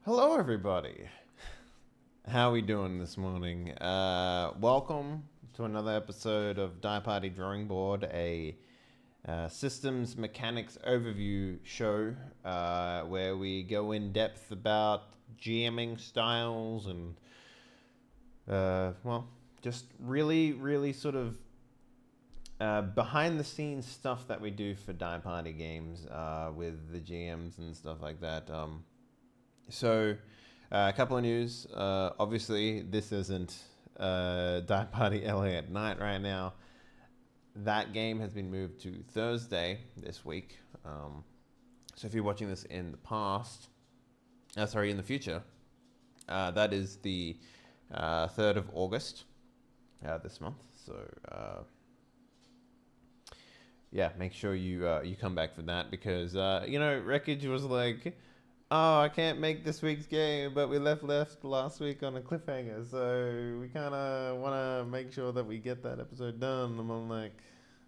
Hello, everybody. How are we doing this morning? Welcome to another episode of Die Party Drawing Board, a systems mechanics overview show where we go in depth about GMing styles and, just really sort of behind the scenes stuff that we do for Die Party games with the GMs and stuff like that. So, a couple of news. Obviously, this isn't Die Party LA at night right now. That game has been moved to Thursday this week. So if you're watching this in the past, in the future, that is the 3rd of August this month. So, yeah, make sure you come back for that because, Wreckage was like, oh, I can't make this week's game, but we left last week on a cliffhanger, so we kind of want to make sure that we get that episode done. And I'm like,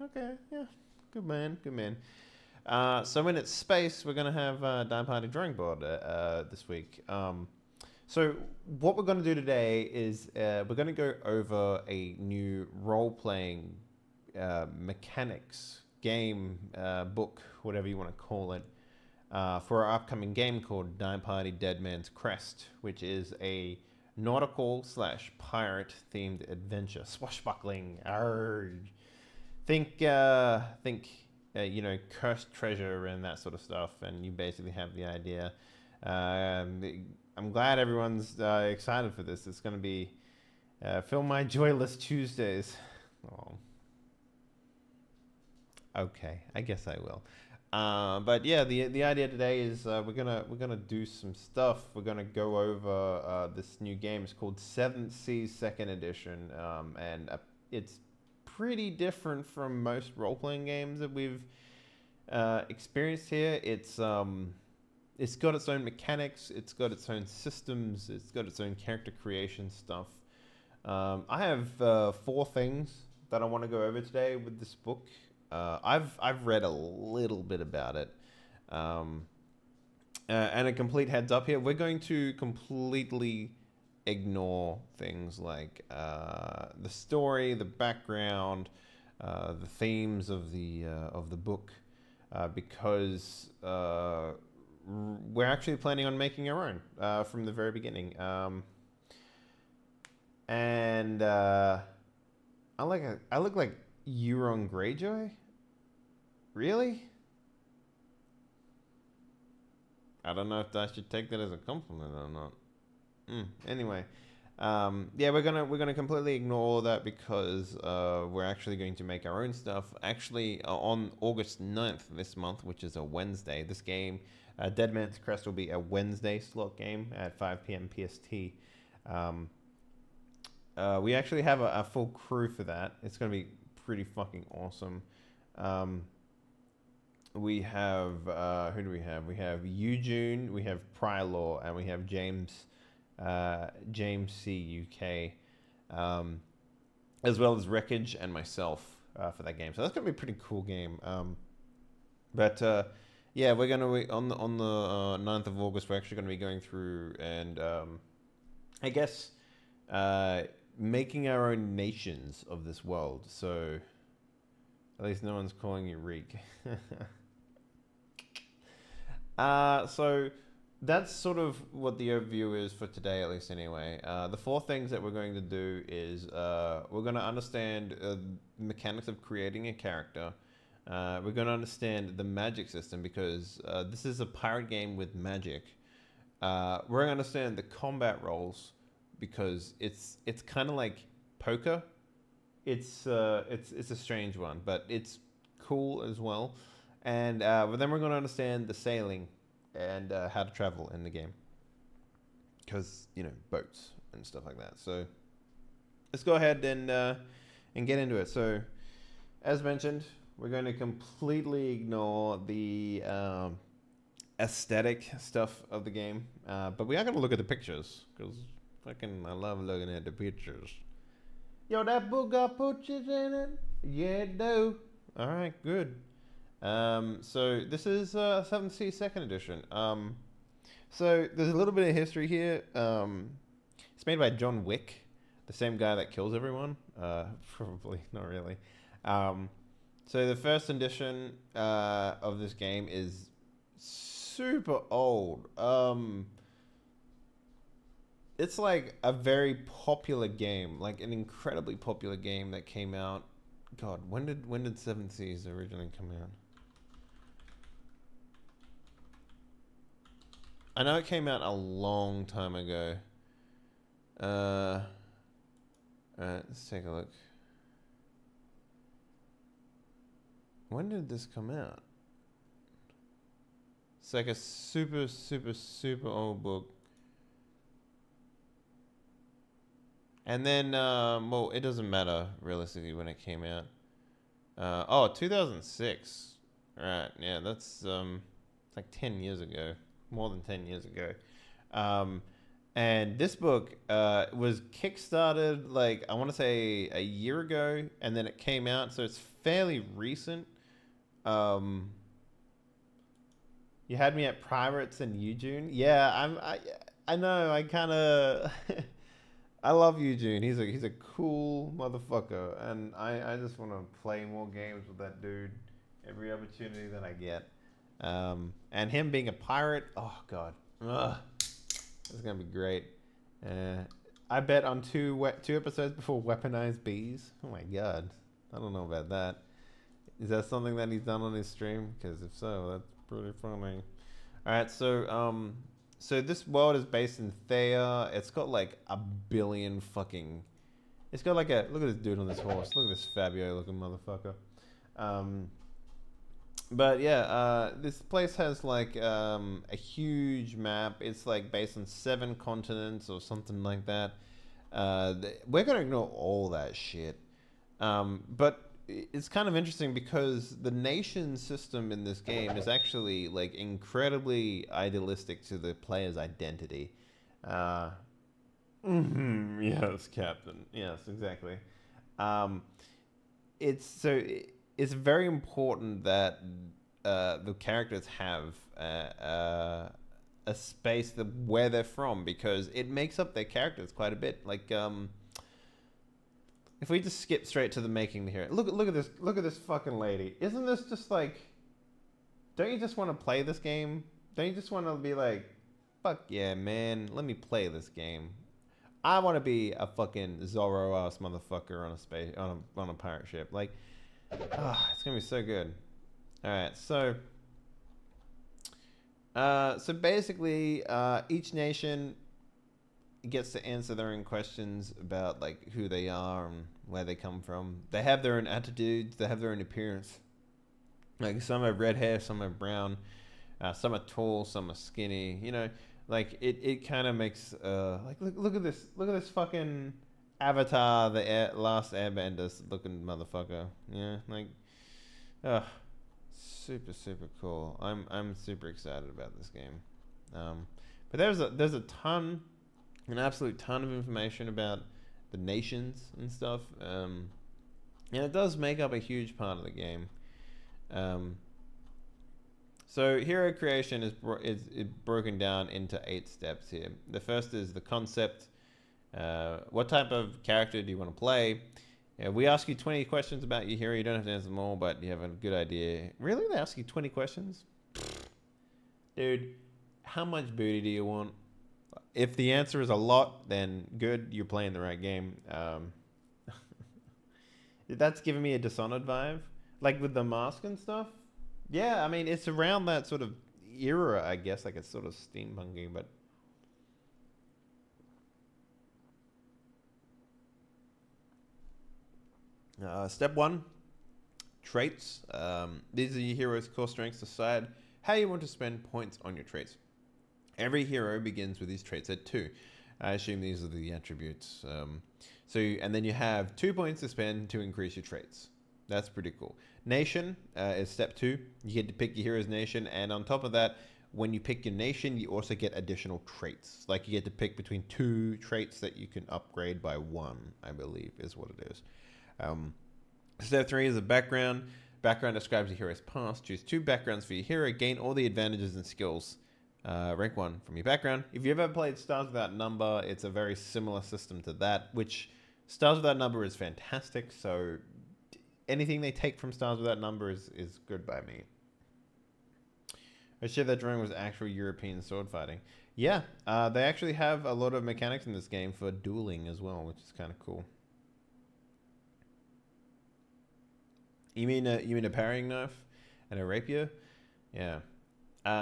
okay, yeah, good man. So in its space, we're going to have Die Party Drawing Board this week. So what we're going to do today is we're going to go over a new role-playing mechanics game, book, whatever you want to call it, for our upcoming game called Die Party Dead Man's Crest, which is a nautical / pirate themed adventure, swashbuckling. Think cursed treasure and that sort of stuff, and you basically have the idea. I'm glad everyone's excited for this. It's going to be fill my joyless Tuesdays. Oh. Okay, I guess I will. But yeah, the idea today is we're gonna do some stuff. We're gonna go over this new game. It's called 7th Sea Second Edition, and it's pretty different from most role-playing games that we've experienced here. It's got its own mechanics. It's got its own systems. It's got its own character creation stuff. I have 4 things that I want to go over today with this book. I've read a little bit about it, and a complete heads up here: we're going to completely ignore things like the story, the background, the themes of the book, because we're actually planning on making our own from the very beginning. And I look like Euron Greyjoy? Really? I don't know if I should take that as a compliment or not. Anyway, yeah, we're gonna completely ignore all that because we're actually going to make our own stuff. Actually, on August 9th this month, which is a Wednesday, this game, Dead Man's Crest, will be a Wednesday slot game at 5 p.m. PST. We actually have a full crew for that. It's gonna be pretty fucking awesome. We have who do we have? We have Eugene, we have Prylaw, and we have James C. UK, as well as Wreckage and myself for that game. So that's gonna be a pretty cool game. Yeah, we're gonna on the 9th of August. We're actually gonna be going through and I guess making our own nations of this world. So at least no one's calling you Reek. So that's sort of what the overview is for today, at least anyway. The 4 things that we're going to do is we're going to understand the mechanics of creating a character. We're going to understand the magic system because this is a pirate game with magic. We're going to understand the combat roles because it's kind of like poker. It's a strange one, but it's cool as well. And but then we're going to understand the sailing and how to travel in the game, because boats and stuff like that. So let's go ahead and get into it. So as mentioned, we're going to completely ignore the aesthetic stuff of the game, but we are going to look at the pictures because I love looking at the pictures. Yo, that book got pictures in it? Yeah, it do. All right, good. So this is 7th Sea Second Edition. So there's a little bit of history here. It's made by John Wick, the same guy that kills everyone. Probably not really. So the first edition of this game is super old. It's like a very popular game, like an incredibly popular game that came out. God, when did Seven Seas originally come out? I know it came out a long time ago. Alright, let's take a look. When did this come out? It's like a super, super, super old book. And then, well, it doesn't matter realistically when it came out. Oh, 2006. Right, yeah, that's like 10 years ago. More than 10 years ago. And this book was kickstarted, like, I want to say a year ago, and then it came out, so it's fairly recent. You had me at Pirates and Eugene. Yeah, I know, I kind of... I love Eugene. He's a cool motherfucker, and I just want to play more games with that dude every opportunity that I get. And him being a pirate, oh god, it's gonna be great. I bet on two episodes before Weaponized Bees. Oh my god, I don't know about that. Is that something that he's done on his stream? Because if so, that's pretty funny. All right, so this world is based in Thea. It's got like a billion fucking... It's got like a... Look at this dude on this horse. Look at this Fabio looking motherfucker. But yeah, this place has like a huge map. It's like based on 7 continents or something like that. We're going to ignore all that shit. But it's kind of interesting because the nation system in this game is actually like incredibly idealistic to the player's identity. Yes, Captain. Yes, exactly. It's very important that the characters have a space where they're from, because it makes up their characters quite a bit. Like if we just skip straight to the making here, look at this fucking lady. Isn't this just like? Don't you just want to play this game? Don't you just want to be like, fuck yeah, man, let me play this game. I want to be a fucking Zorro ass motherfucker on a space on a pirate ship. Like, it's gonna be so good. All right, so basically, each nation gets to answer their own questions about like who they are and where they come from. They have their own attitudes. They have their own appearance. Like some have red hair, some are brown, some are tall, some are skinny. You know, like it kind of makes like look at this fucking Avatar, the last Airbender looking motherfucker. Yeah, like, super cool. I'm super excited about this game. But there's a ton. An absolute ton of information about the nations and stuff, and it does make up a huge part of the game. So hero creation is broken down into 8 steps here. The first is the concept. What type of character do you want to play? We ask you 20 questions about your hero. You don't have to answer them all, but you have a good idea. Really? They ask you 20 questions? Dude, how much booty do you want? If the answer is a lot, then good, you're playing the right game. That's giving me a Dishonored vibe. Like with the mask and stuff. Yeah, I mean, it's around that sort of era, I guess. Like it's sort of steampunky, but... Step 1, traits. These are your hero's core strengths. Decide how you want to spend points on your traits. Every hero begins with these traits at 2. I assume these are the attributes. And then you have 2 points to spend to increase your traits. That's pretty cool. Nation is step 2. You get to pick your hero's nation, and on top of that, when you pick your nation, you also get additional traits. Like you get to pick between 2 traits that you can upgrade by 1, I believe, is what it is. Step 3 is a background. Background describes your hero's past. Choose 2 backgrounds for your hero. Gain all the advantages and skills Rank 1 from your background. If you've ever played Stars Without Number, it's a very similar system to that, which Stars Without Number is fantastic, so anything they take from Stars Without Number is good by me. I shared that drawing was actual European sword fighting. Yeah, they actually have a lot of mechanics in this game for dueling as well, which is kind of cool. You mean a parrying knife and a rapier? Yeah.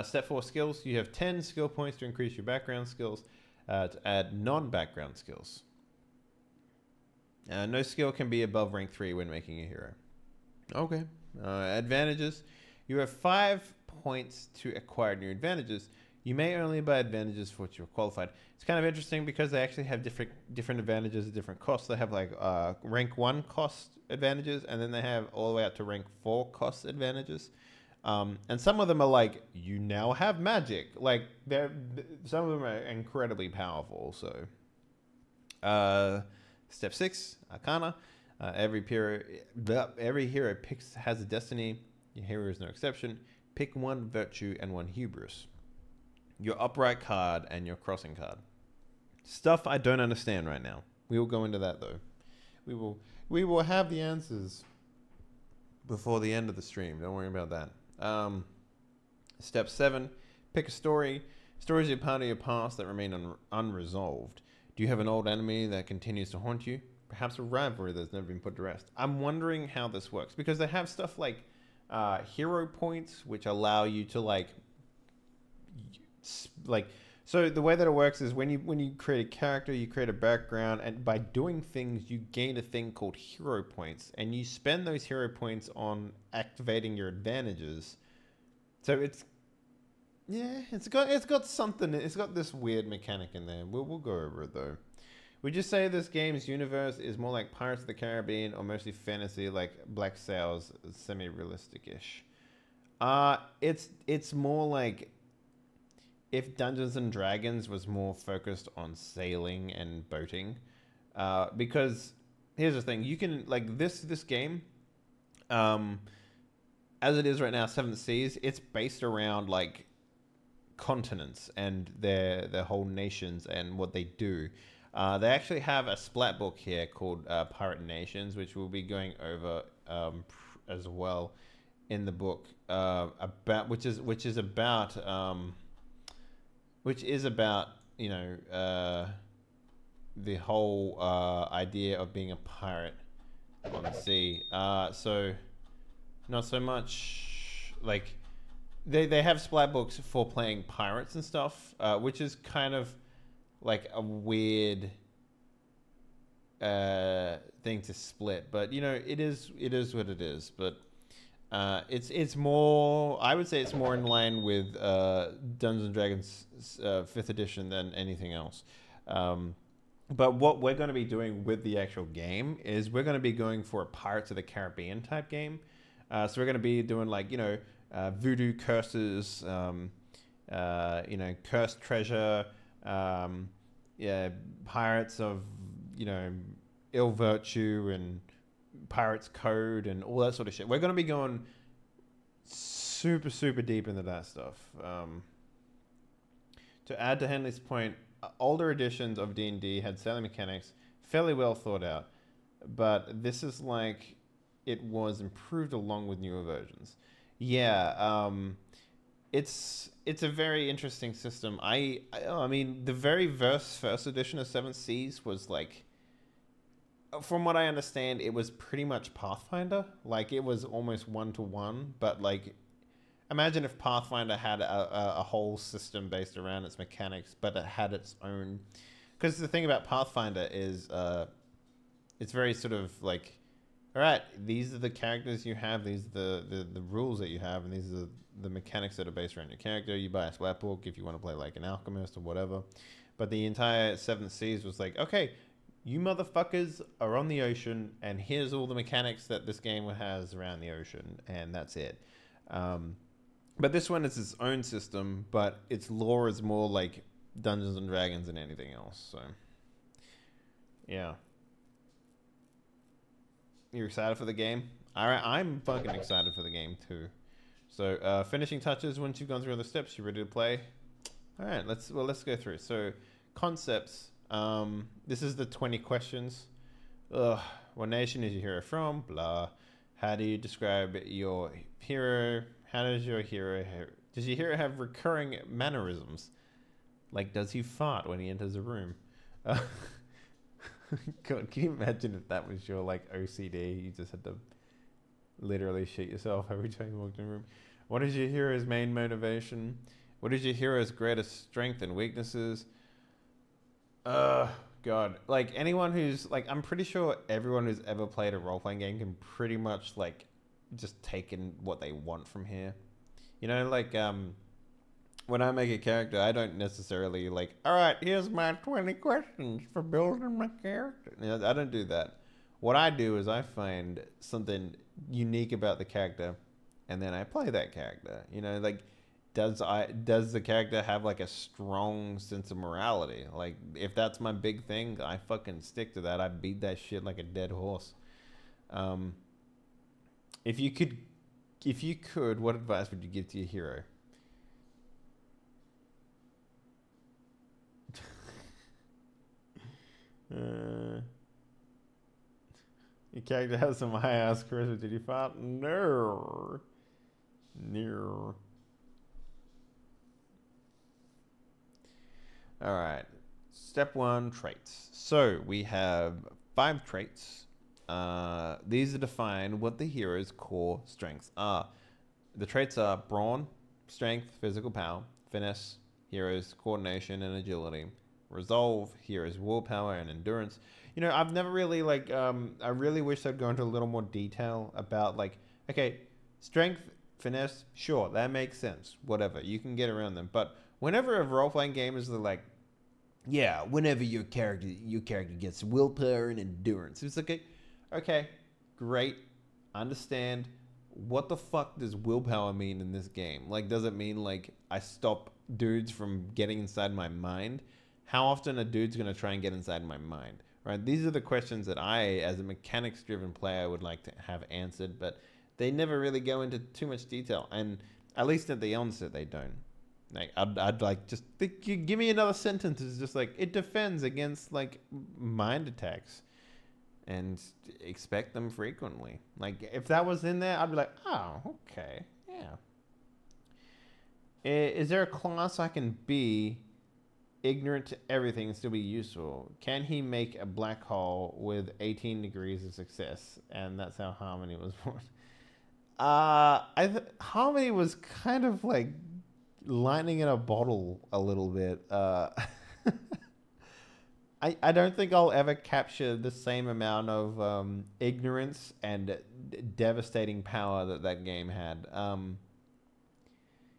Step 4 skills. You have 10 skill points to increase your background skills, to add non-background skills. No skill can be above rank 3 when making a hero. Okay. Advantages. You have 5 points to acquire new advantages. You may only buy advantages for which you're qualified. It's kind of interesting because they actually have different advantages at different costs. They have like rank 1 cost advantages, and then they have all the way up to rank 4 cost advantages. And some of them are like, you now have magic. Like, some of them are incredibly powerful. So, step 6, Arcana. Every hero has a destiny. Your hero is no exception. Pick one virtue and one hubris. Your upright card and your crossing card. Stuff I don't understand right now. We will go into that though. We will have the answers before the end of the stream. Don't worry about that. Step 7, pick a story. Stories are part of your past that remain unresolved. Do you have an old enemy that continues to haunt you? Perhaps a rivalry that's never been put to rest. I'm wondering how this works because they have stuff like hero points, which allow you to like. So the way that it works is when you create a character, you create a background, and by doing things, you gain a thing called hero points, and you spend those hero points on activating your advantages. So it's got something. It's got this weird mechanic in there. We'll go over it though. Would you say this game's universe is more like Pirates of the Caribbean or mostly fantasy, like Black Sails, semi-realistic-ish? It's more like if Dungeons and Dragons was more focused on sailing and boating, because here's the thing, you can like this game, as it is right now, Seven Seas, it's based around like continents and their whole nations and what they do. They actually have a splat book here called Pirate Nations, which we'll be going over as well in the book, which is about you know the whole idea of being a pirate on the sea. So not so much like they have splat books for playing pirates and stuff, which is kind of like a weird thing to split, but you know it is what it is. But it's more, I would say it's more in line with Dungeons and Dragons 5th edition than anything else. But what we're going to be doing with the actual game is we're going to be going for a Pirates of the Caribbean type game. So we're going to be doing like, you know, voodoo curses, you know, cursed treasure, yeah, pirates of, you know, ill virtue and pirates code and all that sort of shit. We're going to be going super deep into that stuff. To add to Henley's point, older editions of D&D had sailing mechanics fairly well thought out, but this is like it was improved along with newer versions. Yeah, it's a very interesting system. I mean, the very first edition of Seven Seas was like, from what I understand, it was pretty much Pathfinder. Like, it was almost 1-to-1, but like, imagine if Pathfinder had a whole system based around its mechanics, but it had its own. Because the thing about Pathfinder is, it's very sort of like, all right, these are the characters you have, these are the rules that you have, and these are the mechanics that are based around your character. You buy a splat book if you want to play like an alchemist or whatever. But the entire Seven Seas was like, okay, you motherfuckers are on the ocean, and here's all the mechanics that this game has around the ocean, and that's it. But this one is its own system, but its lore is more like Dungeons and Dragons than anything else. So, yeah. You're excited for the game? All right, I'm fucking excited for the game too. So, finishing touches, once you've gone through all the steps, you're ready to play. All right, let's go through. So, concepts. This is the 20 questions. Ugh, what nation is your hero from? Blah. How do you describe your hero? How does your hero does your hero have recurring mannerisms? Like, does he fart when he enters a room? God, can you imagine if that was your like OCD? You just had to literally shit yourself every time you walked in a room. What is your hero's main motivation? What is your hero's greatest strength and weaknesses? God. Like, anyone who's, like, I'm pretty sure everyone who's ever played a role-playing game can pretty much, like, just take in what they want from here. You know, like, when I make a character, I don't necessarily, like, all right, here's my 20 questions for building my character. You know, I don't do that. What I do is I find something unique about the character, and then I play that character. You know, like, does the character have like a strong sense of morality? Like, if that's my big thing, I fucking stick to that. I beat that shit like a dead horse. If you could, what advice would you give to your hero? Your character has some high ass charisma. Did you fart? No. No. All right. Step 1, traits. So we have 5 traits. These are defined what the hero's core strengths are. The traits are brawn, strength, physical power; finesse, hero's coordination and agility; resolve, hero's willpower and endurance. You know, I've never really like, I really wish I'd go into a little more detail about, like, okay, strength, finesse, sure, that makes sense. Whatever, you can get around them. But whenever a role-playing game is like, yeah, whenever your character gets willpower and endurance, it's like, okay, great, understand. What the fuck does willpower mean in this game? Like, does it mean like I stop dudes from getting inside my mind? How often are dudes gonna try and get inside my mind? Right? These are the questions that I, as a mechanics-driven player, would like to have answered, but they never really go into too much detail, and at least at the onset, they don't. Like, I'd like, just give me another sentence. It's just like, it defends against like mind attacks, and expect them frequently. Like, if that was in there, I'd be like, oh, okay, yeah. Is there a class I can be ignorant to everything and still be useful? Can he make a black hole with 18 degrees of success? And that's how Harmony was born. Harmony was kind of like lightning in a bottle a little bit. I don't think I'll ever capture the same amount of ignorance and devastating power that game had.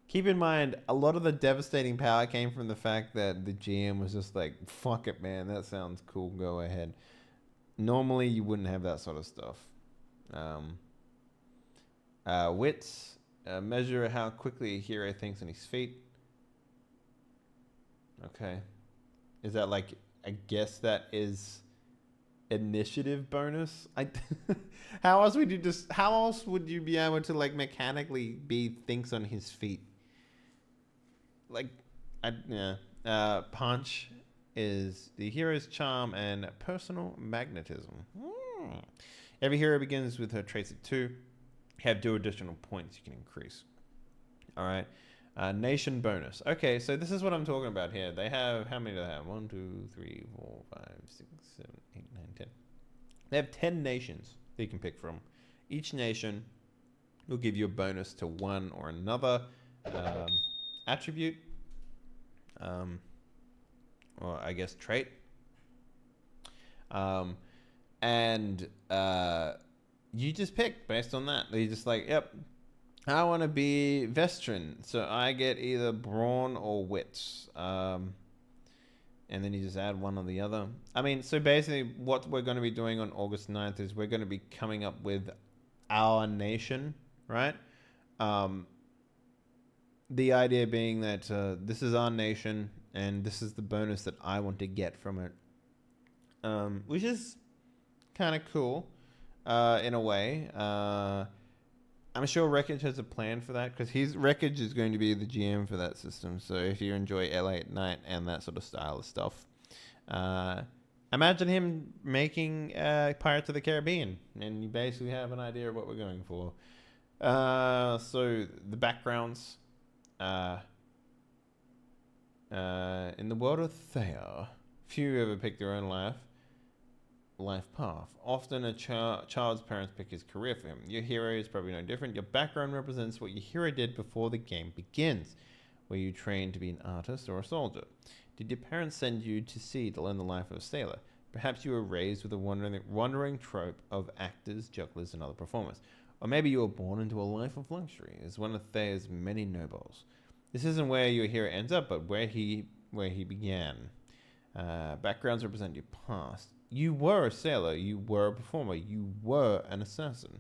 Keep in mind, a lot of the devastating power came from the fact that the GM was just like, fuck it, man, that sounds cool, go ahead. Normally, you wouldn't have that sort of stuff. Wits, measure how quickly a hero thinks on his feet. Okay. Is that like, I guess that is initiative bonus? How else would you be able to like mechanically be thinks on his feet? Like, punch is the hero's charm and personal magnetism. Every hero begins with her traits at 2. Have 2 additional points you can increase. All right. Nation bonus. Okay, so this is what I'm talking about here. They have, how many do they have? 1, 2, 3, 4, 5, 6, 7, 8, 9, 10. They have 10 nations that you can pick from. Each nation will give you a bonus to one or another attribute, or I guess trait. And you just pick based on that. You're just like, yep, I want to be Vestrin, so I get either brawn or wits. And then you just add one or the other. I mean, so basically what we're going to be doing on August 9th is we're going to be coming up with our nation, right? The idea being that this is our nation, and this is the bonus that I want to get from it. Which is kind of cool in a way. I'm sure Wreckage has a plan for that because Wreckage is going to be the GM for that system. So if you enjoy LA at Night and that sort of style of stuff, imagine him making Pirates of the Caribbean, and you basically have an idea of what we're going for. So the backgrounds in the world of Thea, few ever pick their own life path. Often a child's parents pick his career for him. Your hero is probably no different. Your background represents what your hero did before the game begins. Were you trained to be an artist or a soldier? Did your parents send you to sea to learn the life of a sailor? Perhaps you were raised with a wandering trope of actors, jugglers, and other performers. Or maybe you were born into a life of luxury as one of Thea's many nobles. This isn't where your hero ends up, but where he began. Backgrounds represent your past. You were a sailor, you were a performer, you were an assassin.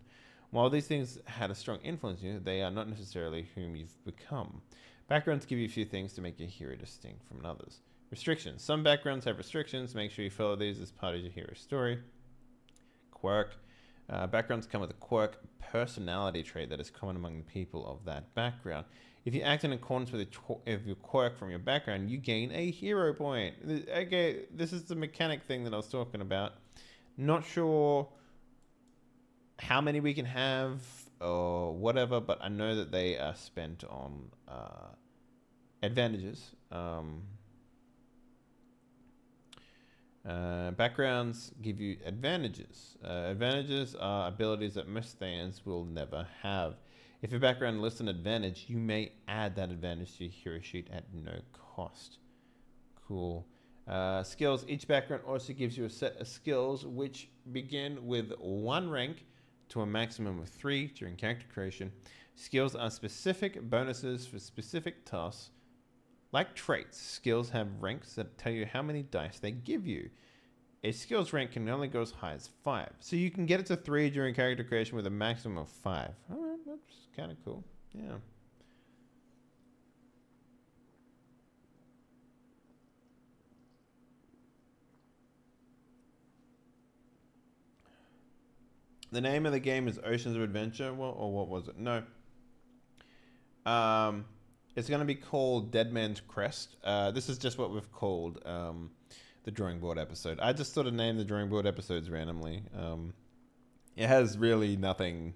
While these things had a strong influence on you, they are not necessarily whom you've become. Backgrounds give you a few things to make your hero distinct from others. Restrictions. Some backgrounds have restrictions. Make sure you follow these as part of your hero's story. Quirk. Backgrounds come with a quirk, personality trait that is common among the people of that background. If you act in accordance with your quirk from your background, you gain a hero point. Okay, this is the mechanic thing that I was talking about. Not sure how many we can have or whatever, but I know that they are spent on advantages. Backgrounds give you advantages. Advantages are abilities that most fans will never have. If your background lists an advantage, you may add that advantage to your hero sheet at no cost. Cool. Skills. Each background also gives you a set of skills which begin with 1 rank to a maximum of 3 during character creation. Skills are specific bonuses for specific tasks. Like traits, skills have ranks that tell you how many dice they give you. A skills rank can only go as high as 5. So you can get it to 3 during character creation with a maximum of 5. Alright, that's kind of cool. Yeah. The name of the game is Oceans of Adventure, or what was it? No. It's going to be called Dead Man's Crest. This is just what we've called the drawing board episode. I just sort of named the drawing board episodes randomly. It has really nothing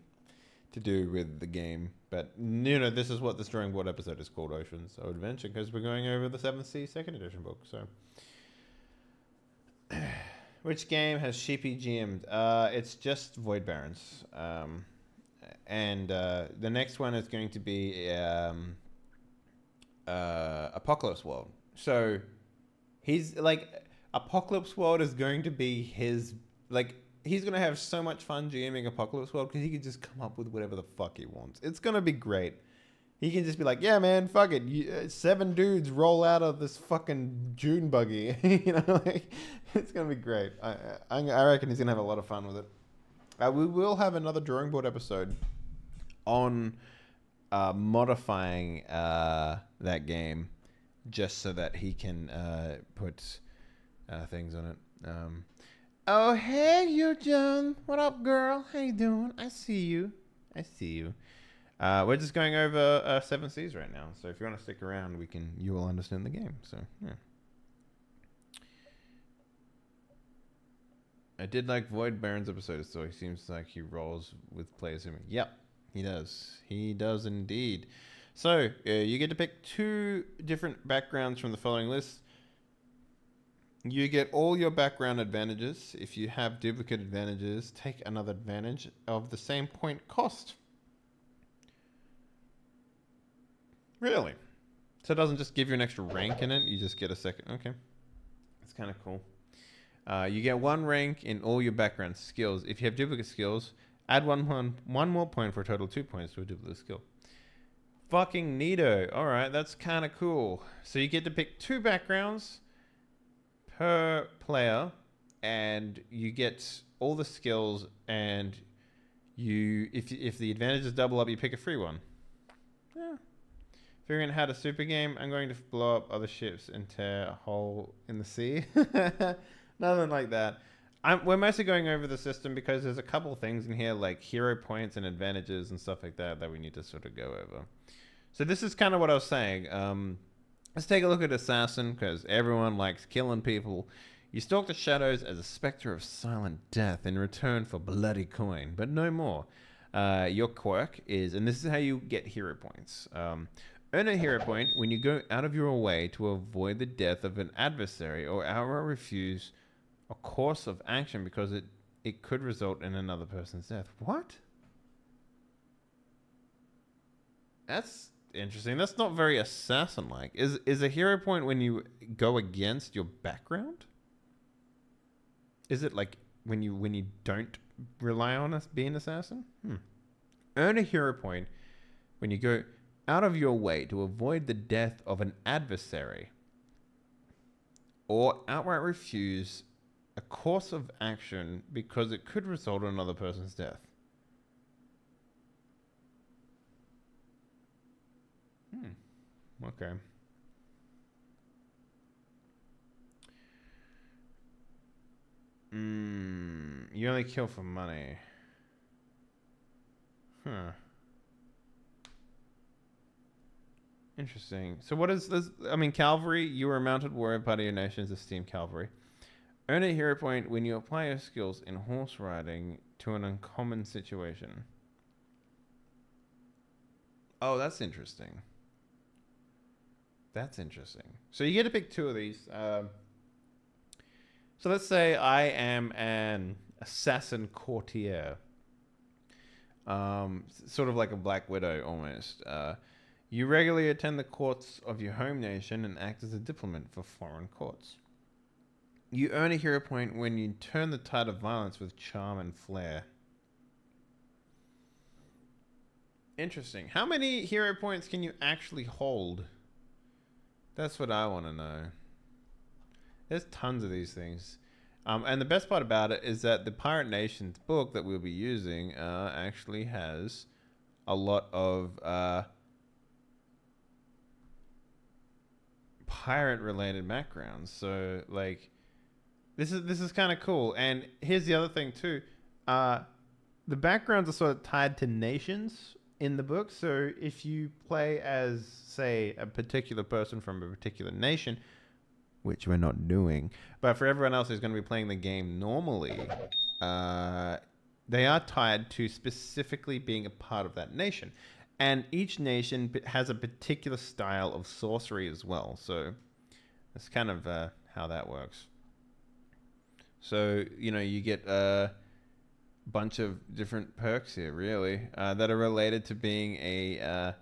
to do with the game, but you know, this is what this drawing board episode is called, Oceans of Adventure, because we're going over the 7th Sea 2nd edition book. So, which game has Sheepy GM'd? It's just Void Barons, and the next one is going to be Apocalypse World. So he's like, Apocalypse World is going to be his, like, he's going to have so much fun GMing Apocalypse World because he can just come up with whatever the fuck he wants. It's going to be great. He can just be like, yeah, man, fuck it. 7 dudes roll out of this fucking June buggy. You know, like, it's going to be great. I reckon he's going to have a lot of fun with it. We will have another drawing board episode on modifying that game just so that he can put things on it. Oh, hey, you, John. What up, girl? How you doing? I see you. We're just going over 7 Seas right now, so if you want to stick around, you will understand the game. So yeah, I did like Void Baron's episode, so he seems like he rolls with players. Yep, he does. He does indeed. So you get to pick 2 different backgrounds from the following list. You get all your background advantages. If you have duplicate advantages, take another advantage of the same point cost. Really? So it doesn't just give you an extra rank in it, you just get a second. Okay. That's kind of cool. You get 1 rank in all your background skills. If you have duplicate skills, add one more point for a total of 2 points to a duplicate skill. Fucking neato. Alright, that's kind of cool. So you get to pick 2 backgrounds per player, and you get all the skills, and if the advantages double up, you pick a free one. Yeah. Figuring out how to super game, I'm going to blow up other ships and tear a hole in the sea. Nothing like that. We're mostly going over the system because there's a couple things in here like hero points and advantages and stuff like that that we need to sort of go over. So this is kind of what I was saying. Let's take a look at Assassin because everyone likes killing people. You stalk the shadows as a specter of silent death in return for bloody coin, but no more. Your quirk is, and this is how you get hero points. Earn a hero point when you go out of your way to avoid the death of an adversary or outright refuse a course of action because it could result in another person's death. What? That's interesting. That's not very assassin-like. Is a hero point when you go against your background? Is it like when you don't rely on us being assassin? Earn a hero point when you go out of your way to avoid the death of an adversary or outright refuse a course of action because it could result in another person's death. Okay. You only kill for money. Huh. Interesting. So what is this? I mean, cavalry, you are a mounted warrior, part of your nation's esteemed cavalry. Earn a hero point when you apply your skills in horse riding to an uncommon situation. Oh, that's interesting. That's interesting. So you get to pick two of these. So let's say I am an assassin courtier. Sort of like a Black Widow almost. You regularly attend the courts of your home nation and act as a diplomat for foreign courts. You earn a hero point when you turn the tide of violence with charm and flair. Interesting. How many hero points can you actually hold? That's what I want to know. There's tons of these things. And the best part about it is that the Pirate Nations book that we'll be using actually has a lot of pirate-related backgrounds. So, like, this is kind of cool. And here's the other thing too: the backgrounds are sort of tied to nations in the book. So if you play as, say, a particular person from a particular nation, which we're not doing, but for everyone else who's going to be playing the game normally, they are tied to specifically being a part of that nation. And each nation has a particular style of sorcery as well. So that's kind of how that works. So, you know, you get a bunch of different perks here, really, that are related to being a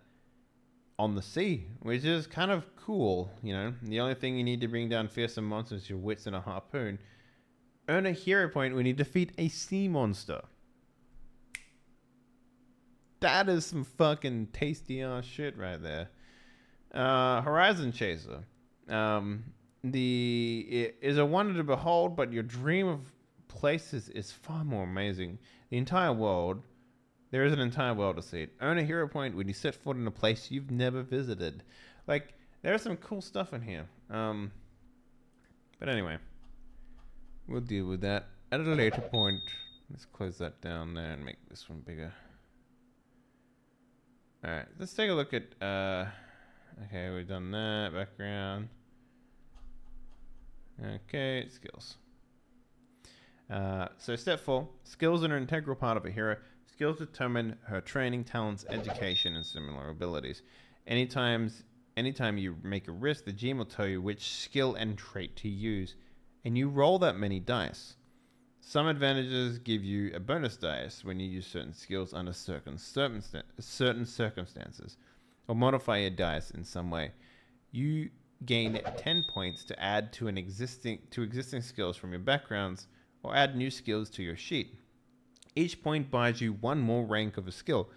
on the sea, which is kind of cool. You know, the only thing you need to bring down fearsome monsters is your wits and a harpoon. Earn a hero point when you defeat a sea monster. That is some fucking tasty ass shit right there. Horizon Chaser. It is a wonder to behold, but your dream of places is far more amazing. The entire world, there is an entire world to see it. Earn a hero point when you set foot in a place you've never visited. Like, there's some cool stuff in here. But anyway, we'll deal with that at a later point. Let's close that down there and make this one bigger. Alright, let's take a look at, okay, we've done that, background. Okay, skills. So step 4, skills are an integral part of a hero. Skills determine her training, talents, education, and similar abilities. Anytime you make a risk, the GM will tell you which skill and trait to use, and you roll that many dice. Some advantages give you a bonus dice when you use certain skills under certain circumstances, or modify your dice in some way. You gain 10 points to add to existing skills from your backgrounds, or add new skills to your sheet. Each point buys you one more rank of a skill,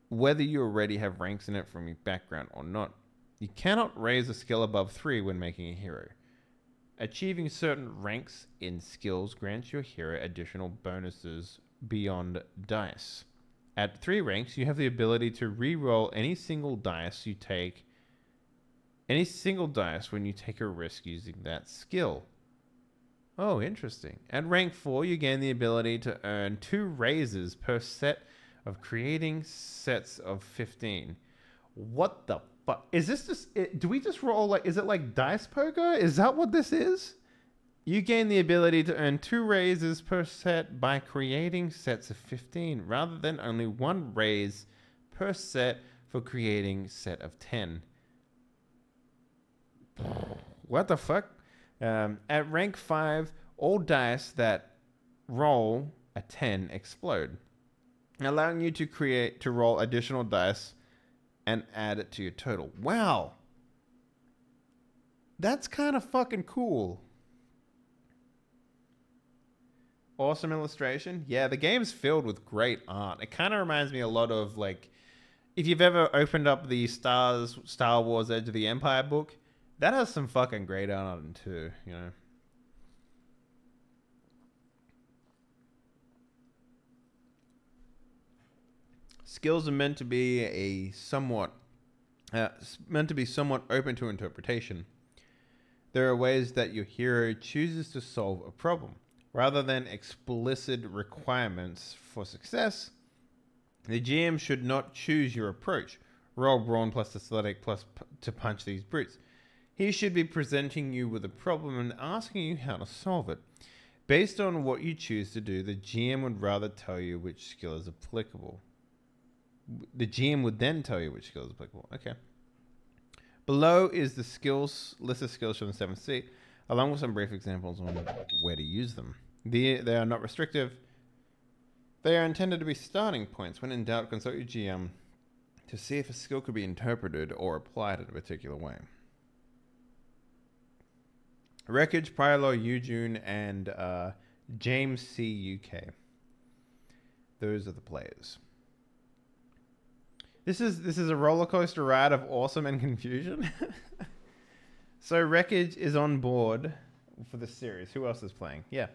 whether you already have ranks in it from your background or not. You cannot raise a skill above 3 when making a hero. Achieving certain ranks in skills grants your hero additional bonuses beyond dice. At 3 ranks, you have the ability to re-roll any single dice when you take a risk using that skill. Oh, interesting. At rank 4, you gain the ability to earn 2 raises per set of creating sets of 15. What the fuck? Is this just... do we just roll like... Is it like dice poker? Is that what this is? You gain the ability to earn 2 raises per set by creating sets of 15, rather than only 1 raise per set for creating set of 10. What the fuck? At rank 5, all dice that roll a 10 explode, allowing you to roll additional dice and add it to your total. Wow. That's kind of fucking cool. Awesome illustration. Yeah, the game's filled with great art. It kind of reminds me a lot of, like, if you've ever opened up the Star Wars Edge of the Empire book, that has some fucking great art on it too, you know. Skills are meant to be somewhat open to interpretation. There are ways that your hero chooses to solve a problem. Rather than explicit requirements for success, the GM should not choose your approach. Roll brawn plus athletic plus to punch these brutes. He should be presenting you with a problem and asking you how to solve it. Based on what you choose to do, the GM would rather tell you which skill is applicable. The GM would then tell you which skill is applicable. Okay. Below is the list of skills from the 7th C, along with some brief examples on where to use them. They are not restrictive. They are intended to be starting points. When in doubt, consult your GM to see if a skill could be interpreted or applied in a particular way. Wreckage, Prior Eugene, and James C. UK. Those are the players. This is a roller coaster ride of awesome and confusion. So Wreckage is on board for the series. Who else is playing? Yeah,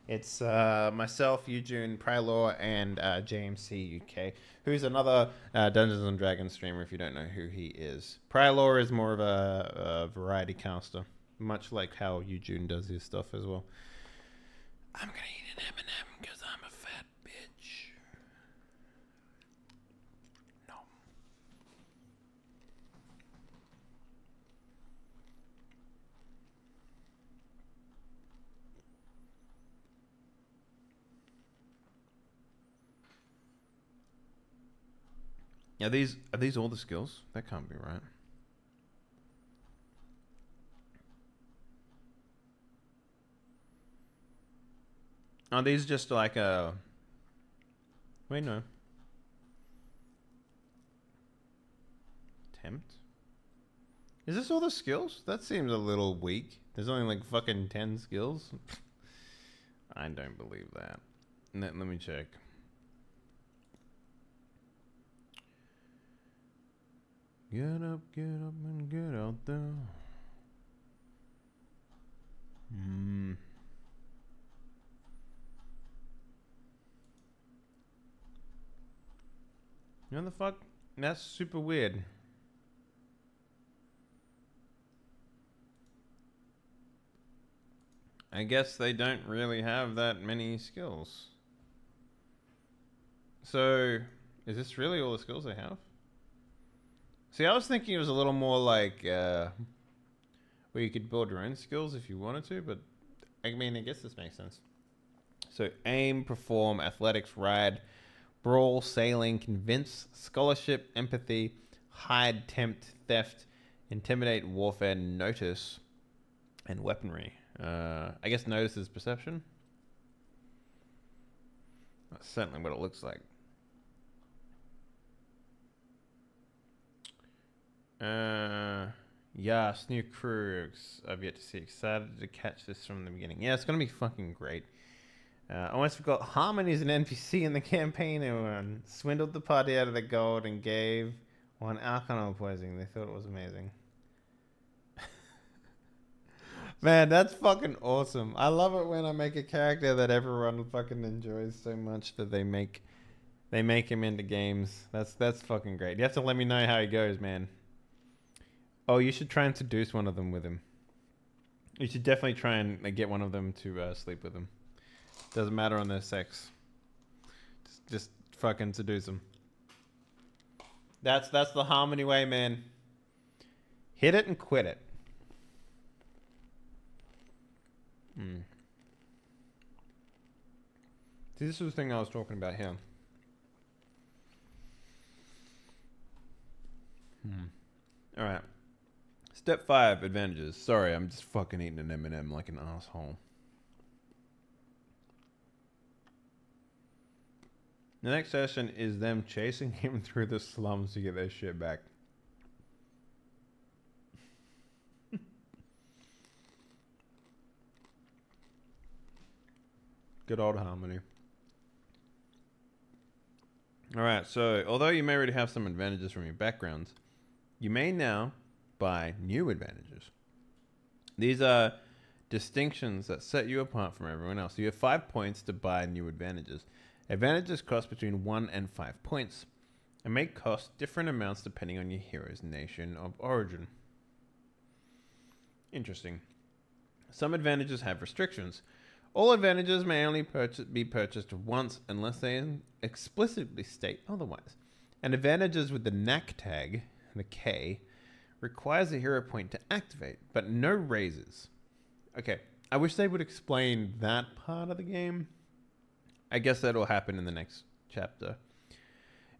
it's myself, Eugene, Prior, and James C. UK, who's another Dungeons and Dragons streamer. If you don't know who he is, Prior is more of a variety caster. Much like how Eugene does his stuff as well. I'm gonna eat an M&M because I'm a fat bitch. No. Are these all the skills? That can't be right. Are these just like a... Wait, no. Tempt? Is this all the skills? That seems a little weak. There's only like fucking 10 skills. I don't believe that. Let me check. Get up and get out there. You know the fuck? That's super weird. I guess they don't really have that many skills. So, is this really all the skills they have? See, I was thinking it was a little more like where you could build your own skills if you wanted to, but I mean, I guess this makes sense. So, aim, perform, athletics, ride, brawl, sailing, convince, scholarship, empathy, hide, tempt, theft, intimidate, warfare, notice, and weaponry. I guess notice is perception. That's certainly what it looks like. Yes, new crews. I've yet to see. Excited to catch this from the beginning. Yeah, it's gonna be fucking great. I almost forgot Harmony's an NPC in the campaign and swindled the party out of the gold and gave one alcohol poisoning. They thought it was amazing. Man, that's fucking awesome. I love it when I make a character that everyone fucking enjoys so much that they make him into games. That's fucking great. You have to let me know how he goes, man. Oh, you should try and seduce one of them with him. You should definitely try and get one of them to sleep with them. Doesn't matter on their sex. Just fucking seduce them. That's the harmony way, man. Hit it and quit it. See, this is the thing I was talking about here. All right. Step 5, advantages. Sorry, I'm just fucking eating an M&M like an asshole. The next session is them chasing him through the slums to get their shit back. Good old harmony. Alright, so although you may already have some advantages from your backgrounds, you may now buy new advantages. These are distinctions that set you apart from everyone else. So you have 5 points to buy new advantages. Advantages cost between 1 and 5 points and may cost different amounts depending on your hero's nation of origin. Interesting. Some advantages have restrictions. All advantages may only be purchased once unless they explicitly state otherwise. And advantages with the knack tag, the K, requires a hero point to activate, but no raises. Okay, I wish they would explain that part of the game. I guess that'll happen in the next chapter.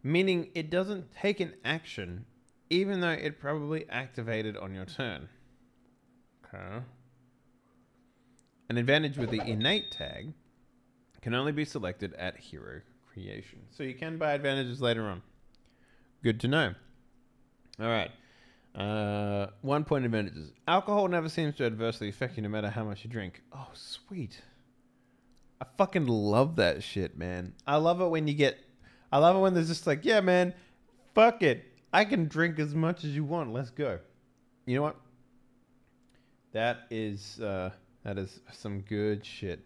Meaning it doesn't take an action, even though it probably activated on your turn. Okay. An advantage with the innate tag can only be selected at hero creation. So you can buy advantages later on. Good to know. All right. 1 point advantages. Alcohol never seems to adversely affect you no matter how much you drink. Oh, sweet. I fucking love that shit, man. I love it when there's just like, yeah, man, fuck it. I can drink as much as you want. Let's go. You know what? That is some good shit.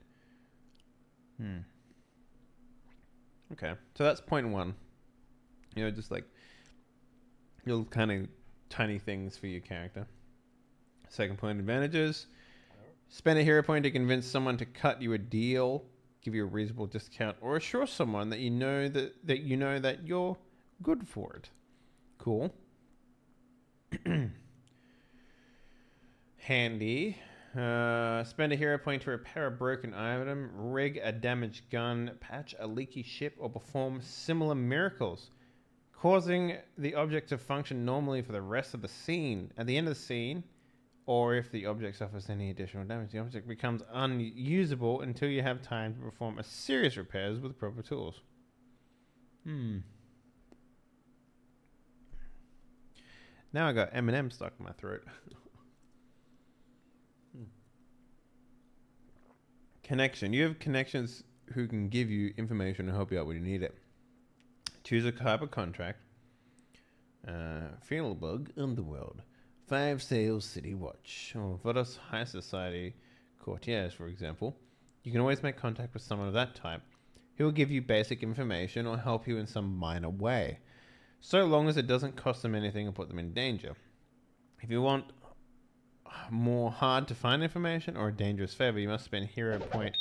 Okay. So that's point 1. You know, just like little kind of tiny things for your character. Second point, advantages. Spend a hero point to convince someone to cut you a deal, give you a reasonable discount, or assure someone that you know that you're good for it. Cool. Handy. Spend a hero point to repair a broken item, rig a damaged gun, patch a leaky ship, or perform similar miracles, causing the object to function normally for the rest of the scene. At the end of the scene, or if the object suffers any additional damage, the object becomes unusable until you have time to perform a serious repairs with proper tools. Now I got M&M stuck in my throat. Connection. You have connections who can give you information and help you out when you need it. Choose a type of contract. Feelbug, Underworld. 5 Sales City Watch. Or Vodos High Society Courtiers, for example. You can always make contact with someone of that type. He will give you basic information or help you in some minor way, so long as it doesn't cost them anything or put them in danger. If you want more hard to find information or a dangerous favor, you must spend hero point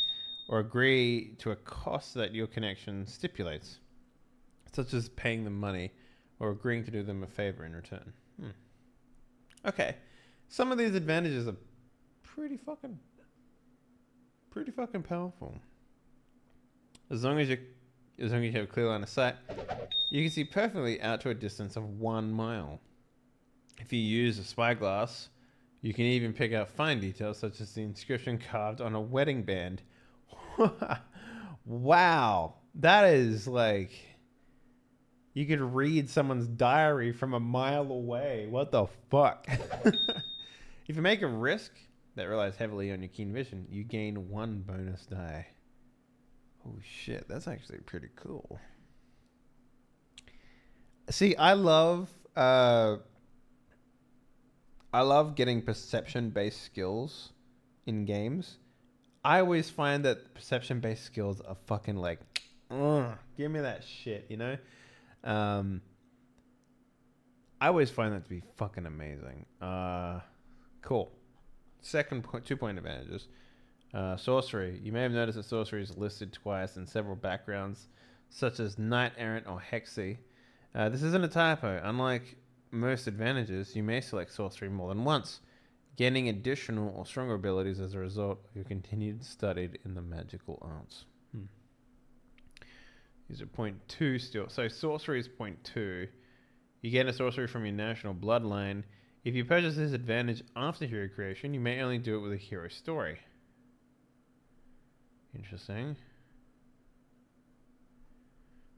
or agree to a cost that your connection stipulates, such as paying them money or agreeing to do them a favor in return. Okay, some of these advantages are pretty fucking powerful. As long as you have a clear line of sight, you can see perfectly out to a distance of 1 mile. If you use a spyglass, you can even pick out fine details such as the inscription carved on a wedding band. Wow, that is like, you could read someone's diary from a mile away. What the fuck? If you make a risk that relies heavily on your keen vision, you gain 1 bonus die. Oh shit, that's actually pretty cool. See, I love getting perception-based skills in games. I always find that perception-based skills are fucking like, give me that shit, you know? I always find that to be fucking amazing. Cool. Second point, 2-point advantages. Sorcery. You may have noticed that sorcery is listed twice in several backgrounds, such as Knight Errant or Hexy. This isn't a typo. Unlike most advantages, you may select sorcery more than once, gaining additional or stronger abilities as a result of your continued study in the magical arts. These are point 2 still. So sorcery is point 2. You gain a sorcery from your national bloodline. If you purchase this advantage after hero creation, you may only do it with a hero story. Interesting.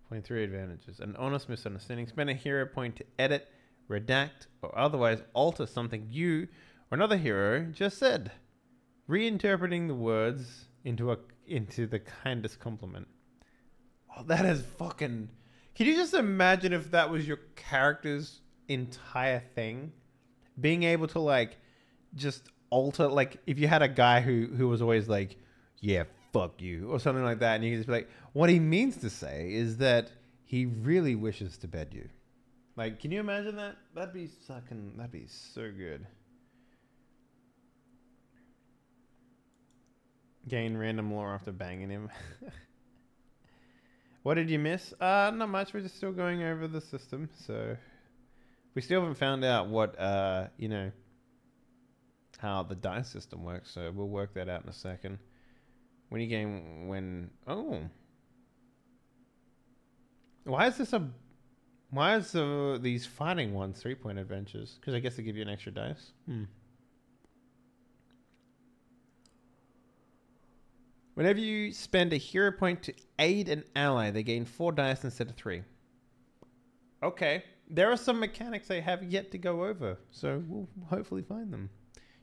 Point 3 advantages. An honest misunderstanding. Spend a hero point to edit, redact, or otherwise alter something you or another hero just said, reinterpreting the words into the kindest compliment. Oh, that is fucking... Can you just imagine if that was your character's entire thing? Being able to, like, just alter... Like, if you had a guy who was always like, yeah, fuck you, or something like that, and you can just be like, what he means to say is that he really wishes to bed you. Like, can you imagine that? That'd be so good. Gain random lore after banging him. What did you miss? Not much. We're just still going over the system, so we still haven't found out what how the dice system works. So we'll work that out in a second. When you gain why is these fighting ones 3-point adventures? Because I guess they give you an extra dice. Whenever you spend a hero point to aid an ally, they gain 4 dice instead of 3. Okay. There are some mechanics I have yet to go over, so we'll hopefully find them.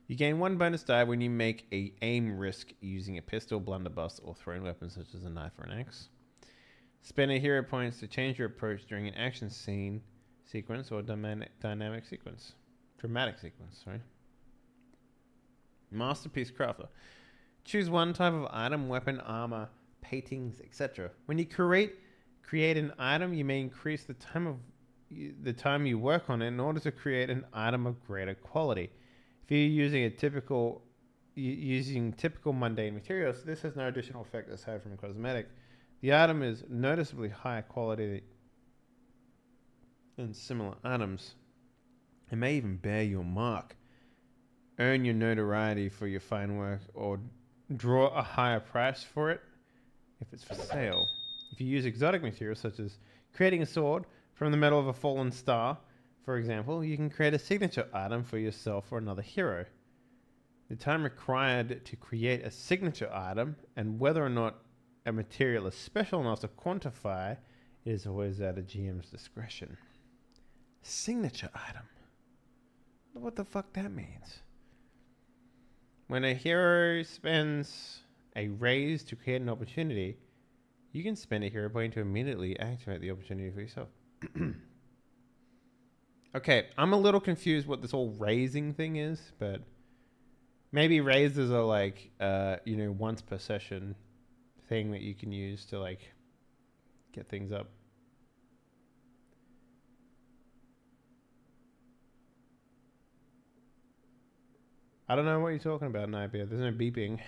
You gain 1 bonus die when you make a aim risk using a pistol, blunderbuss, or thrown weapon such as a knife or an axe. Spend a hero points to change your approach during an action scene, sequence, or dramatic sequence. Sorry. Masterpiece Crafter. Choose one type of item, weapon, armor, paintings, etc. When you create an item, you may increase the time you work on it in order to create an item of greater quality. If you're using typical mundane materials, this has no additional effect aside from cosmetic. The item is noticeably higher quality than similar items. It may even bear your mark, earn your notoriety for your fine work, or draw a higher price for it if it's for sale. If you use exotic materials such as creating a sword from the metal of a fallen star, for example, you can create a signature item for yourself or another hero. The time required to create a signature item and whether or not a material is special enough to quantify is always at a GM's discretion. Signature item. What the fuck that means? When a hero spends a raise to create an opportunity, you can spend a hero point to immediately activate the opportunity for yourself. Okay, I'm a little confused what this whole raising thing is, but maybe raises are like, once per session thing that you can use to like get things up. I don't know what you're talking about, Nightbeard. There's no beeping.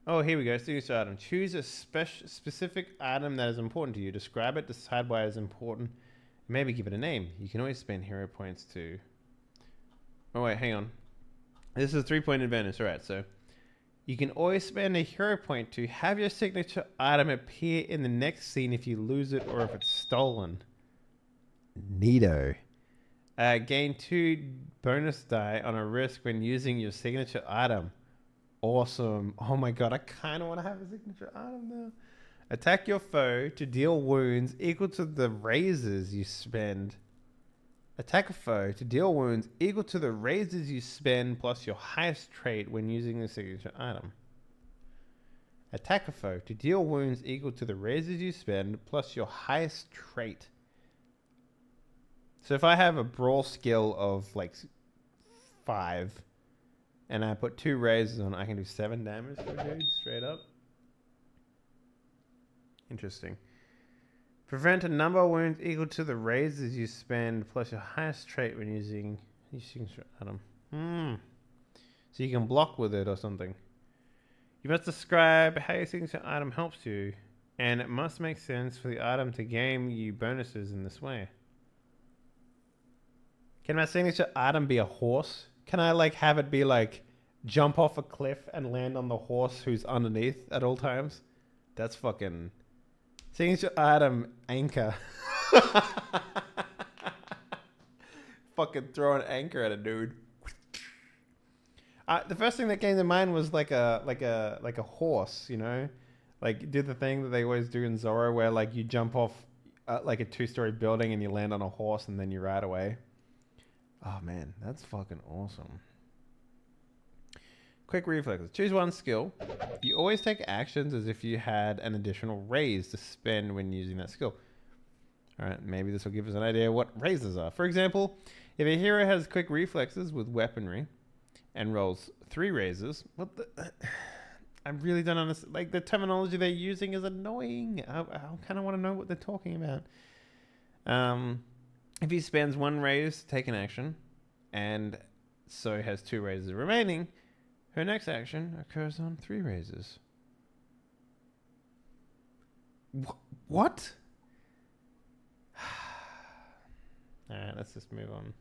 Oh, here we go. Signature item. Choose a specific item that is important to you. Describe it. Decide why it's important. Maybe give it a name. You can always spend hero points to... Oh, wait. Hang on. This is a 3-point advantage. All right. So you can always spend a hero point to have your signature item appear in the next scene if you lose it or if it's stolen. Neato. Gain 2 bonus die on a risk when using your signature item. Awesome. Oh my god, I kind of want to have a signature item now. Attack your foe to deal wounds equal to the raises you spend. Attack a foe to deal wounds equal to the raises you spend plus your highest trait when using the signature item. Attack a foe to deal wounds equal to the raises you spend plus your highest trait. So if I have a brawl skill of like 5 and I put 2 raises on, I can do 7 damage to a dude straight up. Interesting. Prevent a number of wounds equal to the raises you spend plus your highest trait when using your signature item. So you can block with it or something. You must describe how your signature item helps you, and it must make sense for the item to gain you bonuses in this way. Can my signature item be a horse? Can I like have it be like jump off a cliff and land on the horse who's underneath at all times? That's fucking signature item anchor. Fucking throw an anchor at a dude. The first thing that came to mind was like a horse, you know, like do the thing that they always do in Zorro, where like you jump off like a 2-story building and you land on a horse and then you ride away. Oh man, that's fucking awesome. Quick reflexes. Choose one skill. You always take actions as if you had an additional raise to spend when using that skill. All right, maybe this will give us an idea what raises are. For example, if a hero has quick reflexes with weaponry and rolls 3 raises, what the... I really don't understand. Like, the terminology they're using is annoying. I kind of want to know what they're talking about. If he spends 1 raise to take an action, and so has 2 raises remaining, her next action occurs on 3 raises. What? Alright, let's just move on.